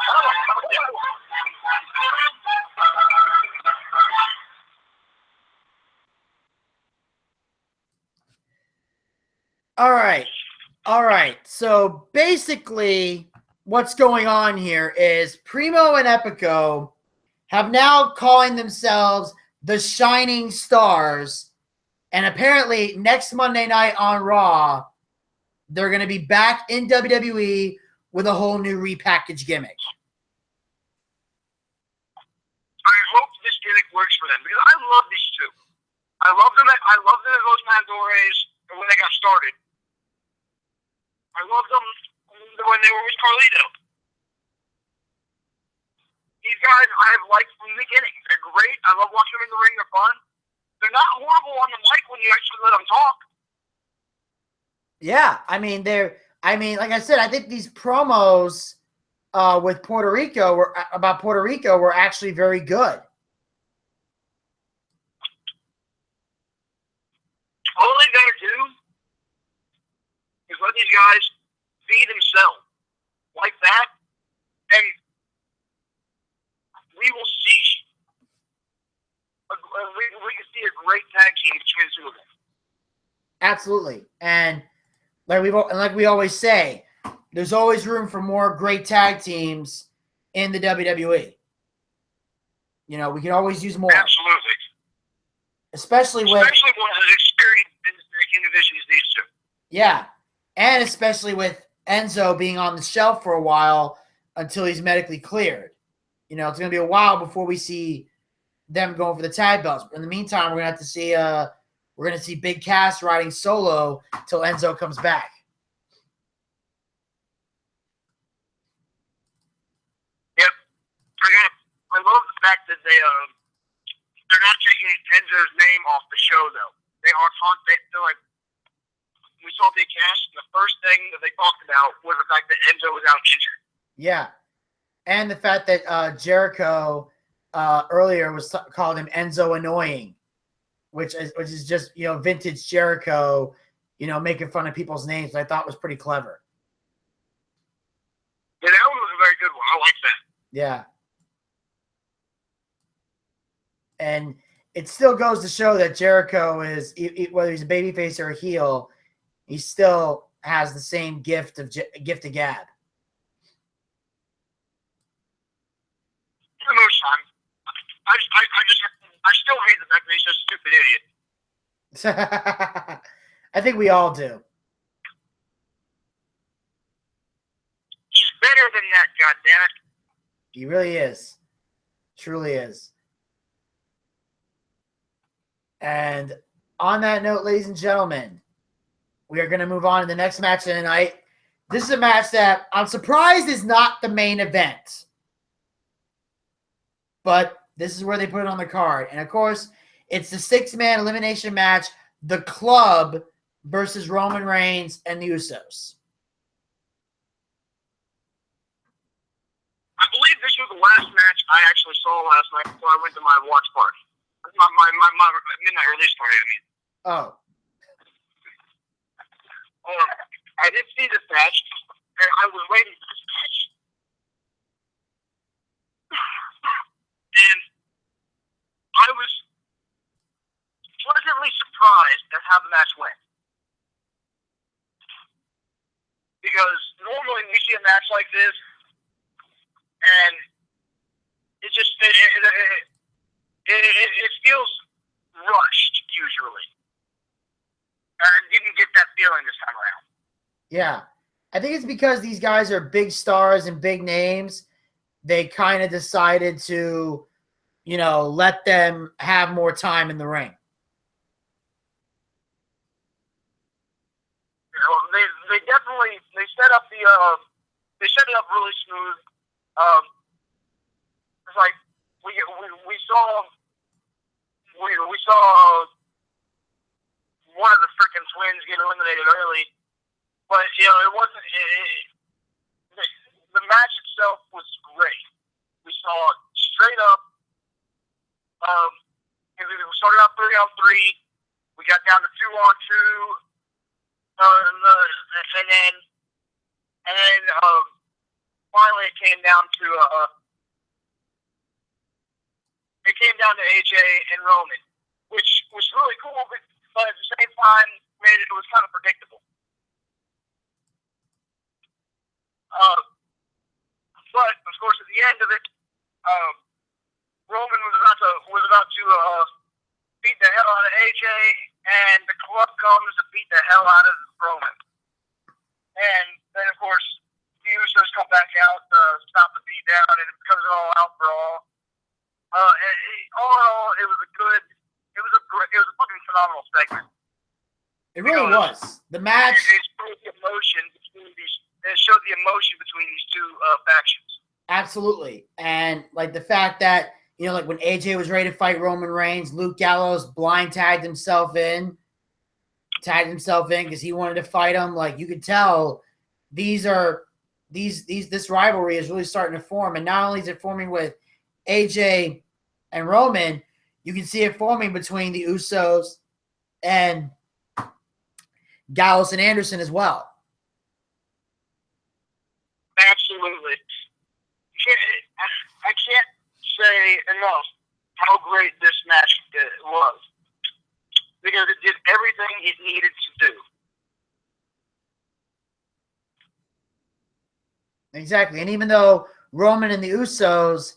All right. So basically, what's going on here is Primo and Epico have now calling themselves the shining stars. And apparently next Monday night on Raw, they're going to be back in WWE with a whole new repackaged gimmick. I hope this gimmick works for them because I love these two. I love them as Los Matadores when they got started. I love them when they were with Carlito. These guys I have liked from the beginning. They're great. I love watching them in the ring. They're fun. They're not horrible on the mic when you actually let them talk. Yeah, like I said, I think these promos with Puerto Rico were actually very good. All they gotta do is let these guys be themselves like that, and we will see. We can see a great tag team between the two of them. Absolutely, and like we always say, there's always room for more great tag teams in the WWE. You know, we can always use more. Absolutely. Especially one as experienced in the tag division as these two. Yeah, and especially with Enzo being on the shelf for a while until he's medically cleared. You know, it's going to be a while before we see them going for the tag belts. But in the meantime, we're going to see Big Cass riding solo till Enzo comes back. Yep. I love the fact that they're not taking Enzo's name off the show though. They're like, we saw Big Cass, and the first thing that they talked about was the fact that Enzo was out injured. Yeah, and the fact that Jericho earlier called him Enzo Annoying, which is just, you know, vintage Jericho, you know, making fun of people's names. I thought was pretty clever. Yeah, that one was a very good one. I like that. Yeah. And it still goes to show that Jericho is, whether he's a babyface or a heel, he still has the same gift of gab. For the most time, I still hate the fact that he's a stupid idiot. I think we all do. He's better than that, goddammit. He really is. Truly is. And on that note, ladies and gentlemen, we are going to move on to the next match of the night. This is a match that I'm surprised is not the main event. But this is where they put it on the card. And, of course, it's the 6-man elimination match, The Club versus Roman Reigns and the Usos. I believe this was the last match I actually saw last night before I went to my watch party. My midnight release party, I mean. Oh. I did see this match, and I was waiting for this match. And I was pleasantly surprised at how the match went. Because normally we see a match like this, and it just it feels rushed usually, and I didn't get that feeling this time around. Yeah, I think it's because these guys are big stars and big names. They kind of decided to, you know, let them have more time in the ring. You know, they definitely set up they set it up really smooth. It's like we saw one of the freaking twins get eliminated early, but you know it wasn't. The match itself was great. We saw straight up. We started out 3-on-3. We got down to 2-on-2. And then finally it came down to AJ and Roman, which was really cool, but at the same time it was kind of predictable. But of course, at the end of it, Roman was about to was. The match. It showed the emotion between these two factions. Absolutely. And like the fact that, like when AJ was ready to fight Roman Reigns, Luke Gallows blind tagged himself in because he wanted to fight him. Like you could tell this rivalry is really starting to form. And not only is it forming with AJ and Roman, you can see it forming between the Usos and Gallows and Anderson as well. Absolutely. I can't say enough how great this match was, because it did everything it needed to do. Exactly. And even though Roman and the Usos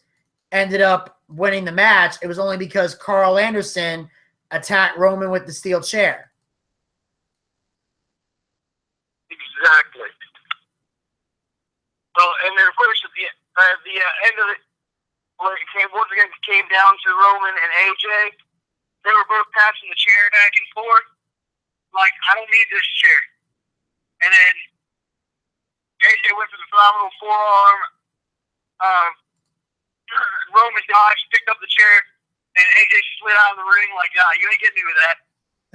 ended up winning the match, it was only because Carl Anderson attacked Roman with the steel chair. Exactly. Well, and then of course at the end of it, when it came down to Roman and AJ, they were both passing the chair back and forth. Like, I don't need this chair. And then AJ went for the phenomenal forearm. Roman dodged, picked up the chair, and AJ slid out of the ring like, you ain't getting me with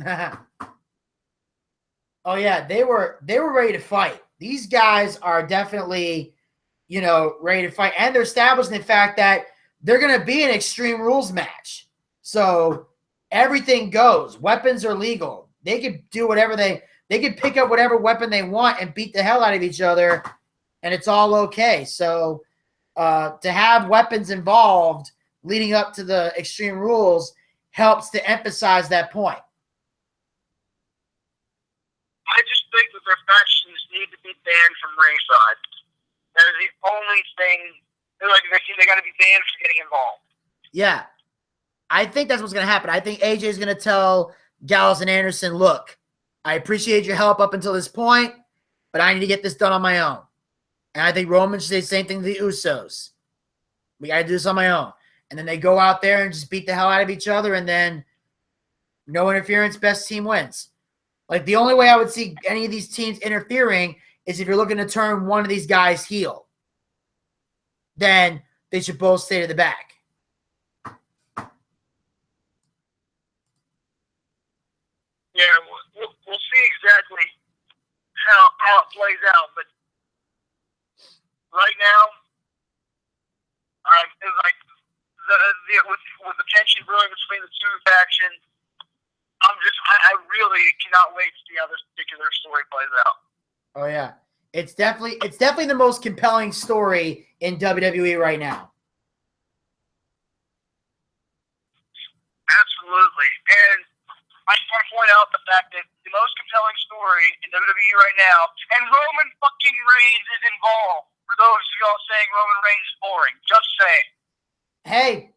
that. Oh yeah, they were ready to fight. These guys are definitely, ready to fight, and they're establishing the fact that they're going to be an Extreme Rules match. So everything goes. Weapons are legal. They could do whatever they could pick up whatever weapon they want and beat the hell out of each other, and it's all okay. So to have weapons involved leading up to the Extreme Rules helps to emphasize that point. I just think that their factions need to be banned from ringside. That is the only thing. They got to be banned from getting involved. Yeah. I think that's what's going to happen. I think AJ is going to tell Gallows and Anderson, look, I appreciate your help up until this point, but I need to get this done on my own. And I think Roman should say the same thing to the Usos. We got to do this on my own. And then they go out there and just beat the hell out of each other, and then no interference, best team wins. Like, the only way I would see any of these teams interfering is if you're looking to turn one of these guys heel. Then they should both stay to the back. Yeah, we'll see exactly how it plays out. But right now, it's like with the tension brewing between the two factions, I really cannot wait to see how this particular story plays out. Oh yeah, it's definitely the most compelling story in WWE right now. Absolutely, and I just want to point out the fact that the most compelling story in WWE right now, and Roman fucking Reigns is involved. For those of y'all saying Roman Reigns is boring, just saying. Hey,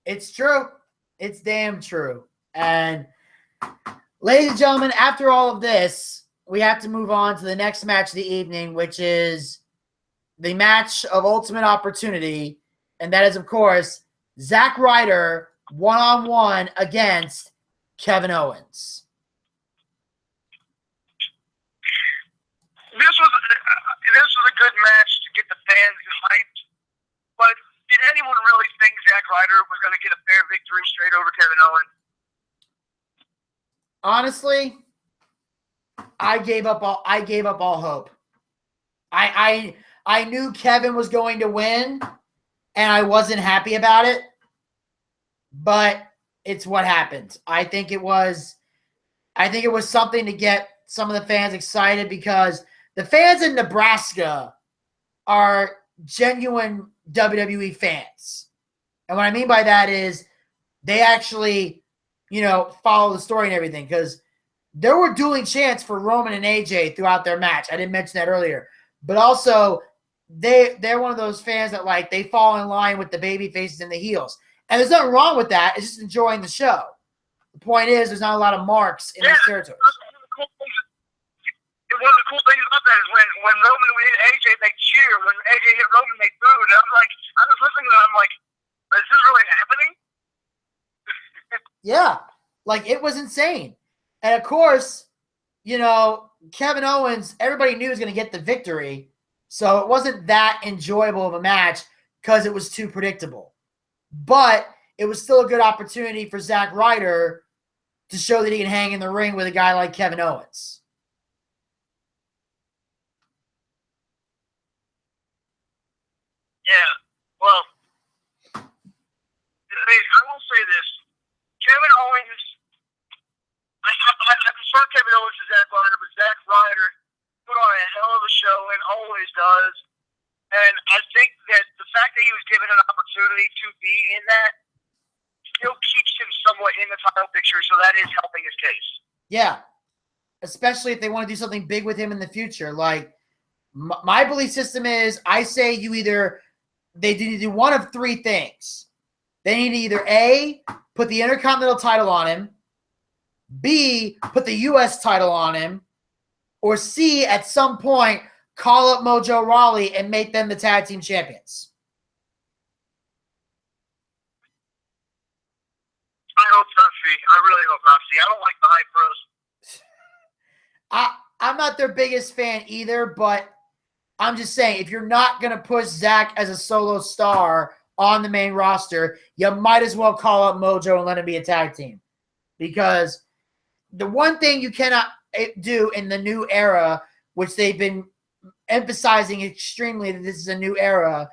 it's true. It's damn true. And ladies and gentlemen, after all of this, we have to move on to the next match of the evening, which is the match of ultimate opportunity. And that is, of course, Zack Ryder one-on-one against Kevin Owens. This was a good match to get the fans hyped, but did anyone really think Zack Ryder was going to get a fair victory straight over Kevin Owens? Honestly, I gave up all hope. I knew Kevin was going to win, and I wasn't happy about it, but it's what happened. I think it was something to get some of the fans excited, because the fans in Nebraska are genuine WWE fans. And what I mean by that is they actually, follow the story and everything, because there were dueling chants for Roman and AJ throughout their match. I didn't mention that earlier. But also, they're one of those fans that, like, they fall in line with the baby faces and the heels. And there's nothing wrong with that. It's just enjoying the show. The point is, there's not a lot of marks in these territories. One of the cool things about that is when Roman would hit AJ, they cheer. When AJ hit Roman, they booed. And I was listening to that, I'm like, is this really happening? Yeah, like, it was insane. And of course, you know, Kevin Owens, everybody knew was going to get the victory. So it wasn't that enjoyable of a match because it was too predictable. But it was still a good opportunity for Zack Ryder to show that he can hang in the ring with a guy like Kevin Owens. Yeah, well, I will say this. Kevin Owens, I prefer Kevin Owens to Zack Ryder, but Zack Ryder put on a hell of a show and always does. And I think that the fact that he was given an opportunity to be in that still keeps him somewhat in the title picture, so that is helping his case. Yeah, especially if they want to do something big with him in the future. Like, my belief system is, I say they need to do one of three things. They need to either A, put the Intercontinental title on him, B, put the U.S. title on him, or C, at some point, call up Mojo Rawley and make them the tag team champions. I hope not, C. I really hope not, C. I don't like the Hype Bros. I'm not their biggest fan either, but I'm just saying, if you're not going to push Zack as a solo star on the main roster, you might as well call up Mojo and let him be a tag team. Because the one thing you cannot do in the new era, which they've been emphasizing extremely that this is a new era,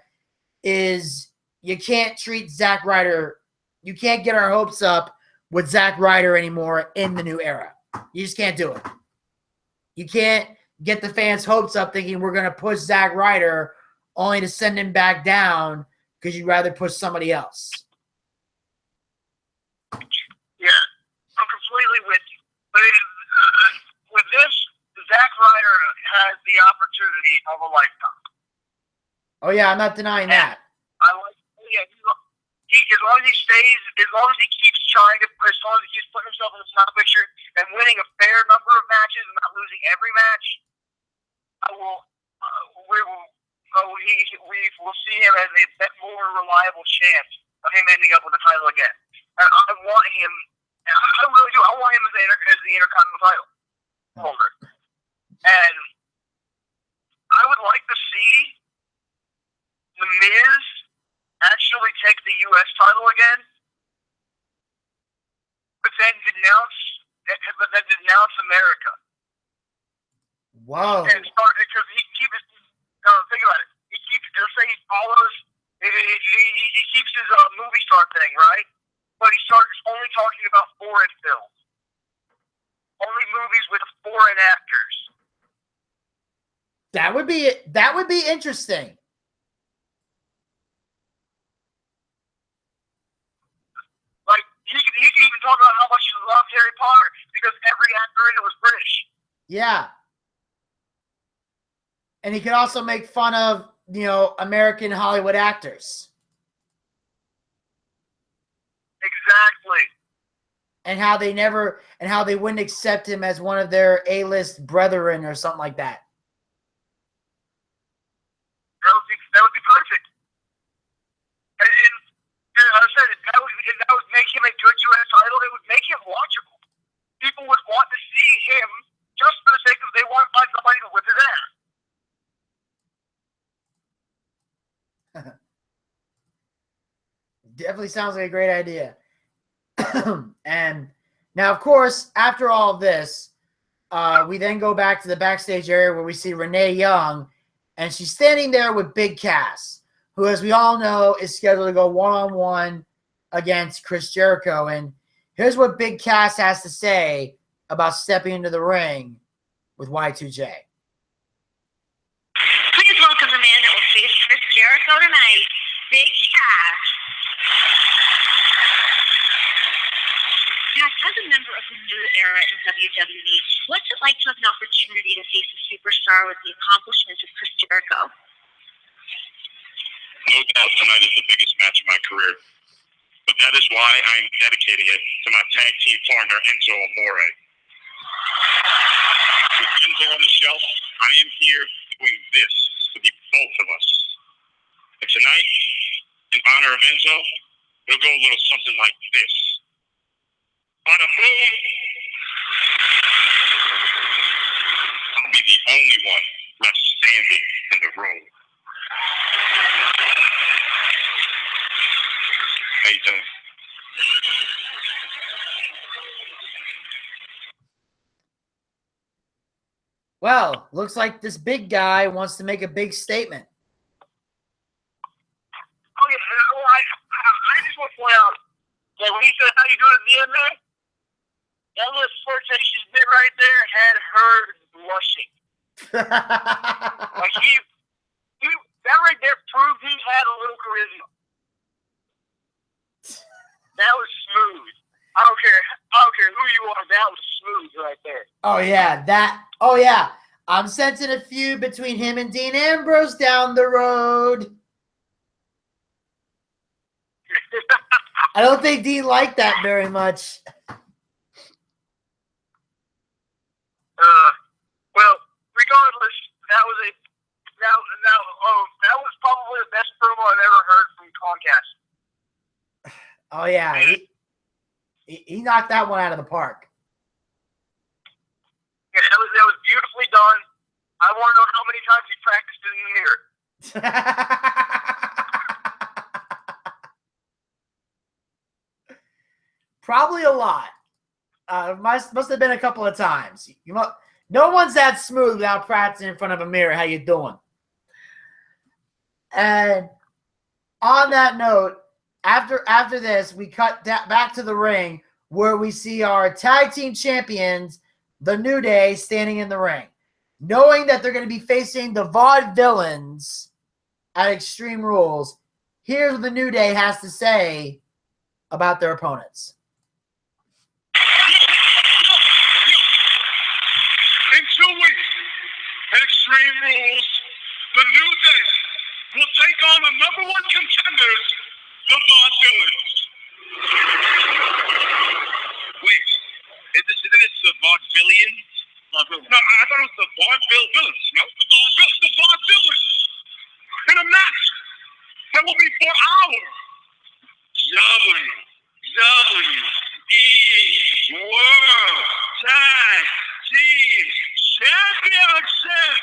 is you can't treat Zack Ryder, you can't get our hopes up with Zack Ryder anymore in the new era. You just can't do it. You can't get the fans' hopes up thinking we're going to push Zack Ryder only to send him back down because you'd rather push somebody else. Yeah, I'm completely with you. But with this, Zack Ryder has the opportunity of a lifetime. Oh, yeah, I'm not denying that. I like, yeah, as long as he stays, as long as he keeps trying to, as long as he keeps putting himself in the top picture and winning a fair number of matches and not losing every match, we will see him as a more reliable chance of him ending up with the title again. And I want him, I really do, I want him as the Intercontinental title holder. And I would like to see The Miz actually take the U.S. title again, but then denounce America. Whoa. And start, because he keeps, think about it. He keeps, let's say he follows, he keeps his movie star thing, right? But he starts only talking about foreign films, only movies with foreign actors. That would be interesting. Like, he could even talk about how much he loved Harry Potter because every actor in it was British. Yeah. And he could also make fun of, American Hollywood actors. Exactly. And how they wouldn't accept him as one of their A-list brethren or something like that. That would be perfect. And I said that would make him a good U.S. title. It would make him watchable. People would want to see him just for the sake of they want to find somebody to whip his ass. Definitely sounds like a great idea. And now, of course, after all of this, we then go back to the backstage area where we see Renee Young, and she's standing there with Big Cass, who, as we all know, is scheduled to go one-on-one against Chris Jericho. And here's what Big Cass has to say about stepping into the ring with Y2J. Please welcome the man that will face Chris Jericho tonight, Big Cass. Cass, as a member of the new era in WWE, what's it like to have an opportunity to face a superstar with the accomplishments of Chris Jericho? No doubt tonight is the biggest match of my career. But that is why I am dedicating it to my tag team partner, Enzo Amore. With Enzo on the shelf, I am here doing this for the both of us. And tonight, in honor of Enzo, we'll go a little something like this. On a boom, the only one left standing in the room. How you doing? Well, looks like this big guy wants to make a big statement. Oh, yeah. Well, I just want to point out that when he said, how you doing at the end there, that little flirtatious bit right there had her blushing. Like, that right there proved he had a little charisma. That was smooth. I don't care who you are. That was smooth right there. Oh yeah. I'm sensing a feud between him and Dean Ambrose down the road. I don't think Dean liked that very much. Well, regardless, that was probably the best promo I've ever heard from Comcast. Oh yeah, he knocked that one out of the park. Yeah, that was beautifully done. I want to know how many times he practiced it in the mirror. Probably a lot. Must have been a couple of times. No one's that smooth without practicing in front of a mirror. How you doing? And on that note, after this, we cut back to the ring where we see our tag team champions, the New Day, standing in the ring, knowing that they're going to be facing the Vaudevillains at Extreme Rules. Here's what the New Day has to say about their opponents. In 2 weeks, at Extreme Rules, the New Day will take on the number one contenders, the Vaudevillains. Wait, isn't it the Vaudevillains? No, I thought it was the Vaudevillains. No, the Vaudevillains. In a match that will be for our WWE World Tag Team Championship.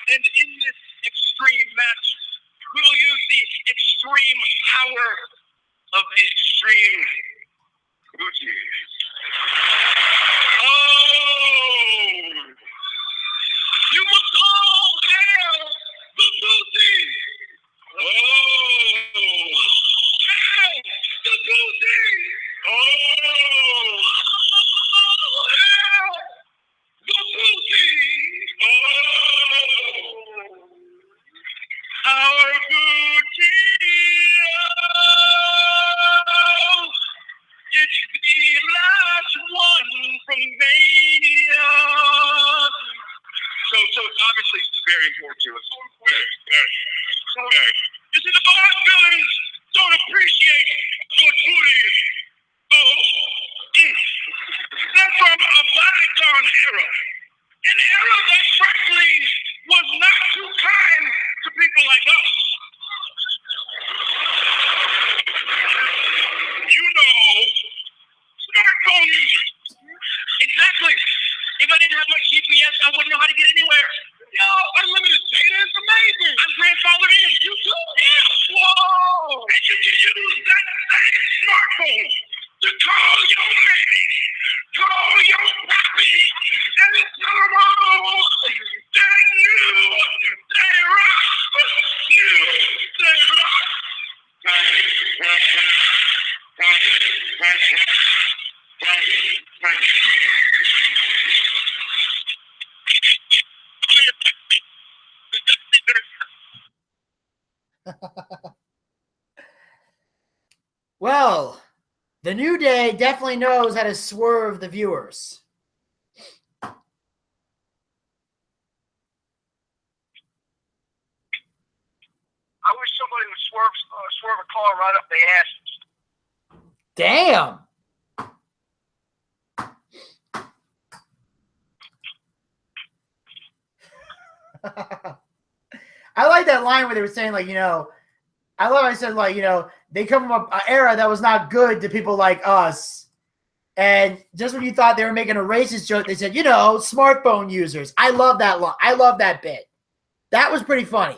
And in this extreme match, we will use the extreme power of the extreme Bucci. Oh! You must all hail the Bucci! Oh! Hail the Bucci! Oh! Hail the Bucci! Oh! Our Bucci! Oh! It's the last one from Mania. So obviously it's very important to us. Very. You see, the Vaudevillains don't appreciate good booty. Oh, they're from a bygone era. An era that frankly was not too kind to people like us. You know, smartphone users. Exactly. If I didn't have my GPS, I wouldn't know how to get anywhere. Yo, unlimited data is amazing. I'm grandfathered in. You too? Yeah. Whoa. And you can use that same smartphone to call your man, call your pappy, and tell them all that they Well, the New Day definitely knows how to swerve the viewers. I wish somebody would swerve a car right up their asses. Damn. I like that line where they were saying, like, I love I said, like, they come from an era that was not good to people like us. And just when you thought they were making a racist joke, they said, smartphone users. I love that line. I love that bit. That was pretty funny.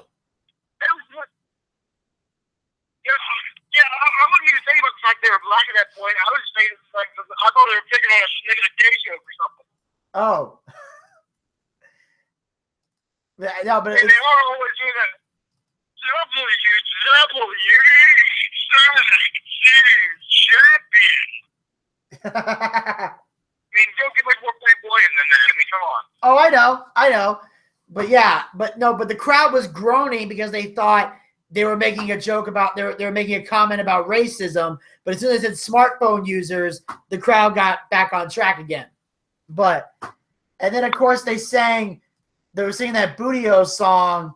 Yeah, I wouldn't even say about the fact they were black at that point. I was just saying, like, I thought they were picking on a negative gay joke or something. Oh. No, but and they are always doing that. Champion. I mean, don't get much more flamboyant than that. I mean, come on. Oh, I know. But yeah, but the crowd was groaning because they thought they were making a joke about, they were making a comment about racism. But as soon as it said smartphone users, the crowd got back on track again. And then of course they were singing that Bootio song,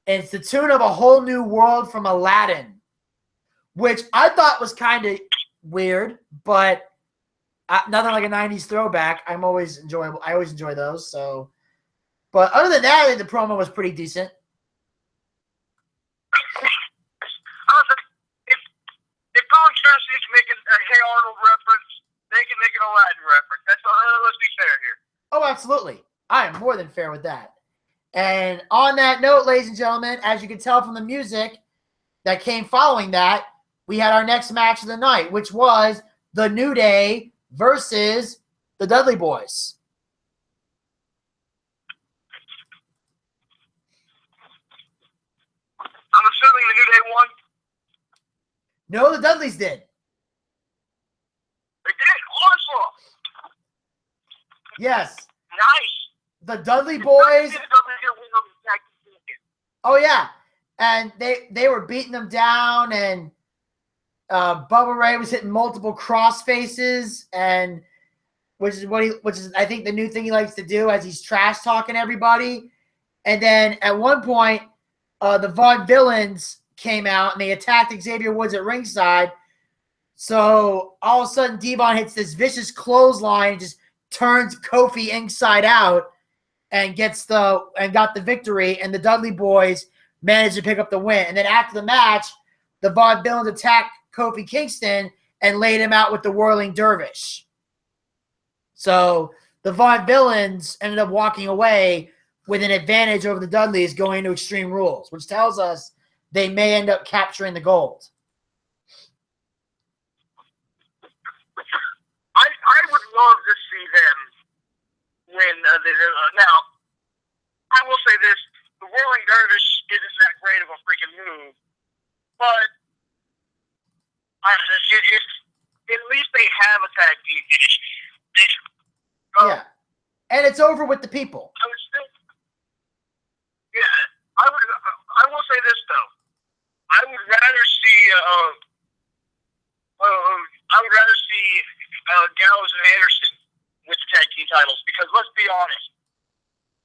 and it's the tune of A Whole New World from Aladdin, which I thought was kind of weird, but nothing like a 90s throwback. I always enjoy those. So, but other than that, I think the promo was pretty decent. If Colin Cassidy's making a Hey Arnold reference, they can make an Aladdin reference. Let's be fair here. Oh, absolutely. I am more than fair with that. And on that note, ladies and gentlemen, as you can tell from the music that came following that, we had our next match of the night, which was The New Day versus the Dudley Boys. I'm assuming the New Day won. No, the Dudleys did. They did? Awesome. Yes. Nice. The Dudley Boys. Oh, yeah. And they were beating them down, and Bubba Ray was hitting multiple cross faces, and which is I think the new thing he likes to do as he's trash talking everybody. And then at one point, the Vaudevillains came out and they attacked Xavier Woods at ringside. So all of a sudden, Devon hits this vicious clothesline and just turns Kofi inside out and got the victory. And the Dudley Boys managed to pick up the win. And then after the match, the Vaudevillains attacked Kofi Kingston and laid him out with the Whirling Dervish. So the Vaudevillains ended up walking away with an advantage over the Dudleys going into Extreme Rules, which tells us they may end up capturing the gold. I would love to see them win. Now, I will say this. The Whirling Dervish isn't that great of a freaking move, but at least they have a tag team finish. Yeah. And it's over with the people. I would still, I will say this, though. I would rather see Gallows and Anderson with the tag team titles, because let's be honest,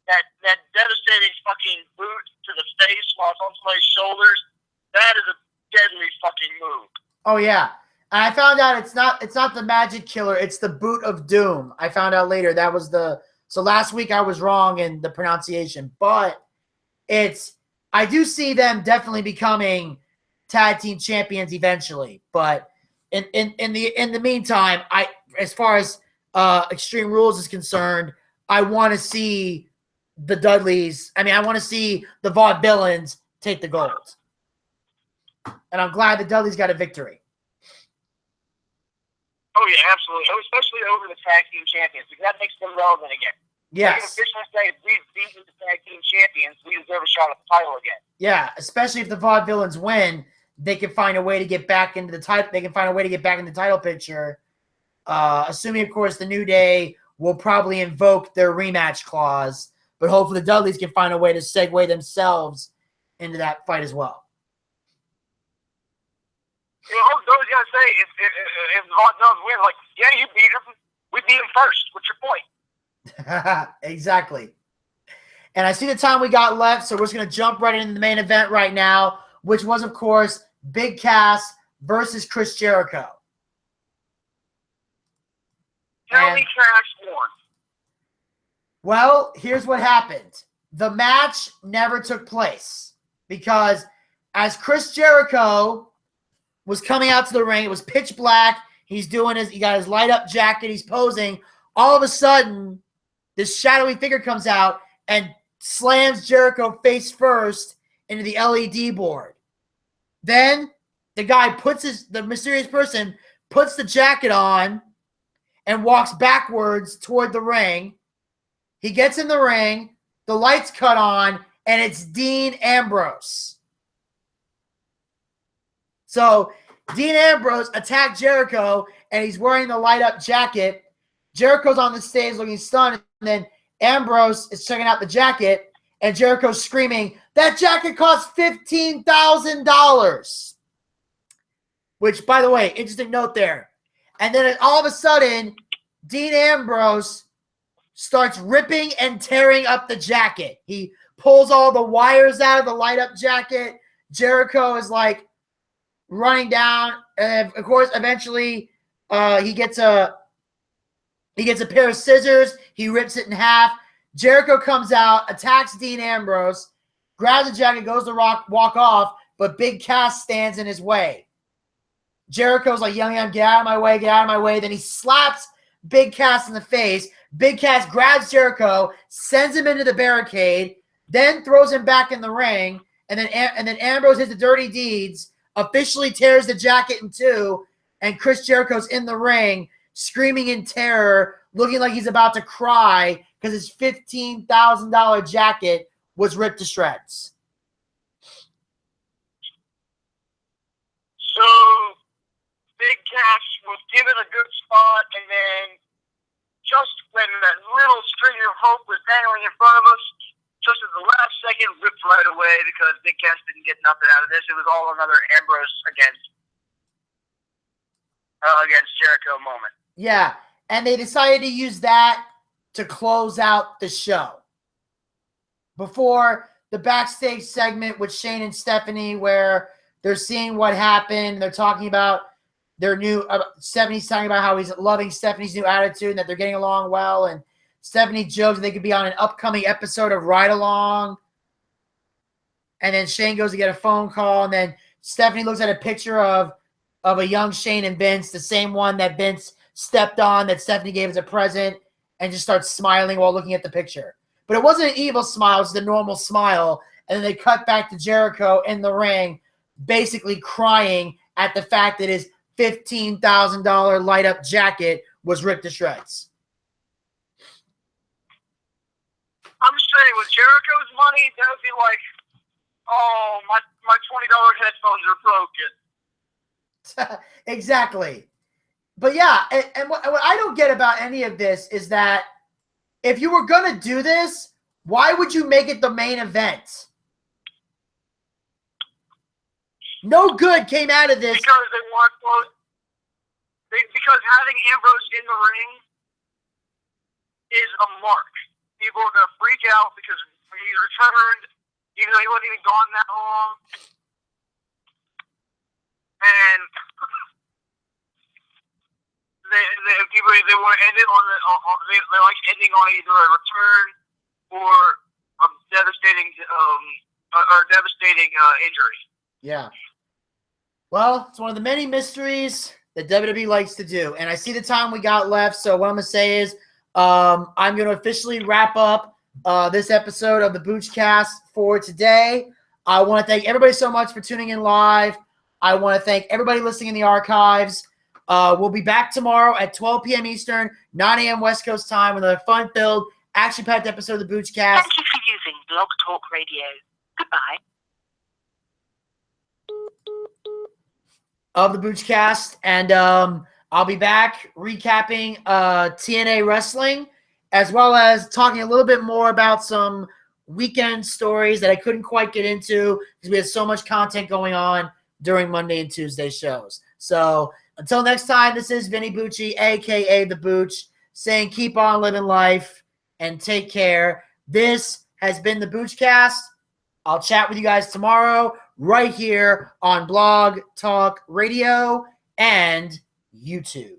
that devastating fucking boot to the face while it's on somebody's shoulders, that is a deadly fucking move. Oh yeah. And I found out it's not the Magic Killer, it's the Boot of Doom. I found out later that was so last week I was wrong in the pronunciation, but I do see them definitely becoming tag team champions eventually. But in the meantime, as far as Extreme Rules is concerned, I want to see the Dudleys. I mean, I want to see the Vaudevillains take the gold. And I'm glad the Dudleys got a victory. Oh, yeah, absolutely. Especially over the tag team champions, because that makes them relevant again. Yes. They can officially say, if we've beaten the tag team champions, we deserve a shot at the title again. Yeah, especially if the Vaudevillains win, they can find a way to get back into the title. They can find a way to get back in the title picture. Assuming, of course, the New Day will probably invoke their rematch clause, but hopefully the Dudleys can find a way to segue themselves into that fight as well. You know, I was going to say, if the Vaudevillains win, like, yeah, you beat them. We beat them first. What's your point? Exactly. And I see the time we got left, so we're just going to jump right into the main event right now, which was, of course, Big Cass versus Chris Jericho. Tell me Cass won. Well, here's what happened. The match never took place because as Chris Jericho was coming out to the ring, it was pitch black. He's doing he got his light up jacket. He's posing. All of a sudden, this shadowy figure comes out and slams Jericho face first into the LED board. Then the guy the mysterious person puts the jacket on and walks backwards toward the ring. He gets in the ring, the lights cut on, and it's Dean Ambrose. So Dean Ambrose attacked Jericho, and he's wearing the light-up jacket. Jericho's on the stage looking stunned, and then Ambrose is checking out the jacket, and Jericho's screaming, "That jacket cost $15,000!" Which, by the way, interesting note there. And then all of a sudden, Dean Ambrose starts ripping and tearing up the jacket. He pulls all the wires out of the light-up jacket. Jericho is like running down, and of course, eventually, he gets a pair of scissors. He rips it in half. Jericho comes out, attacks Dean Ambrose, grabs the jacket, goes to walk off, but Big Cass stands in his way. Jericho's like yelling at him, "Get out of my way, get out of my way." Then he slaps Big Cass in the face. Big Cass grabs Jericho, sends him into the barricade, then throws him back in the ring, and then Ambrose hits the dirty deeds, officially tears the jacket in two, and Chris Jericho's in the ring, screaming in terror, looking like he's about to cry because his $15,000 jacket was ripped to shreds. So Big Cass was given a good spot, and then just when that little string of hope was dangling in front of us, just at the last second, ripped right away because Big Cass didn't get nothing out of this. It was all another Ambrose against Jericho moment. Yeah, and they decided to use that to close out the show. Before the backstage segment with Shane and Stephanie, where they're seeing what happened, they're talking about their new Stephanie's talking about how he's loving Stephanie's new attitude and that they're getting along well, and Stephanie jokes they could be on an upcoming episode of Ride Along. And then Shane goes to get a phone call, and then Stephanie looks at a picture of a young Shane and Vince, the same one that Vince stepped on that Stephanie gave as a present, and just starts smiling while looking at the picture. But it wasn't an evil smile, it was the normal smile. And then they cut back to Jericho in the ring, basically crying at the fact that his $15,000 light-up jacket was ripped to shreds. I'm just saying, with Jericho's money, that would be like, "Oh, my $20 headphones are broken." Exactly. But yeah, and what I don't get about any of this is that if you were going to do this, why would you make it the main event? No good came out of this. Because they want because having Ambrose in the ring is a mark. People are going to freak out because he returned, even though he wasn't even gone that long. And they want to end it on they like ending on either a return or a devastating injury. Yeah. Well, it's one of the many mysteries that WWE likes to do. And I see the time we got left, so what I'm going to say is I'm going to officially wrap up this episode of the BOOCHCAST for today. I want to thank everybody so much for tuning in live. I want to thank everybody listening in the archives. We'll be back tomorrow at 12 p.m. Eastern, 9 a.m. West Coast time with a fun-filled, action-packed episode of the BOOCHCAST. Thank you for using Blog Talk Radio. Goodbye. Of the BOOCHCAST, and I'll be back recapping TNA Wrestling, as well as talking a little bit more about some weekend stories that I couldn't quite get into because we had so much content going on during Monday and Tuesday shows. So until next time, this is Vinny Bucci, a.k.a. The Booch, saying keep on living life and take care. This has been the BOOCHCAST. I'll chat with you guys tomorrow right here on Blog Talk Radio and YouTube.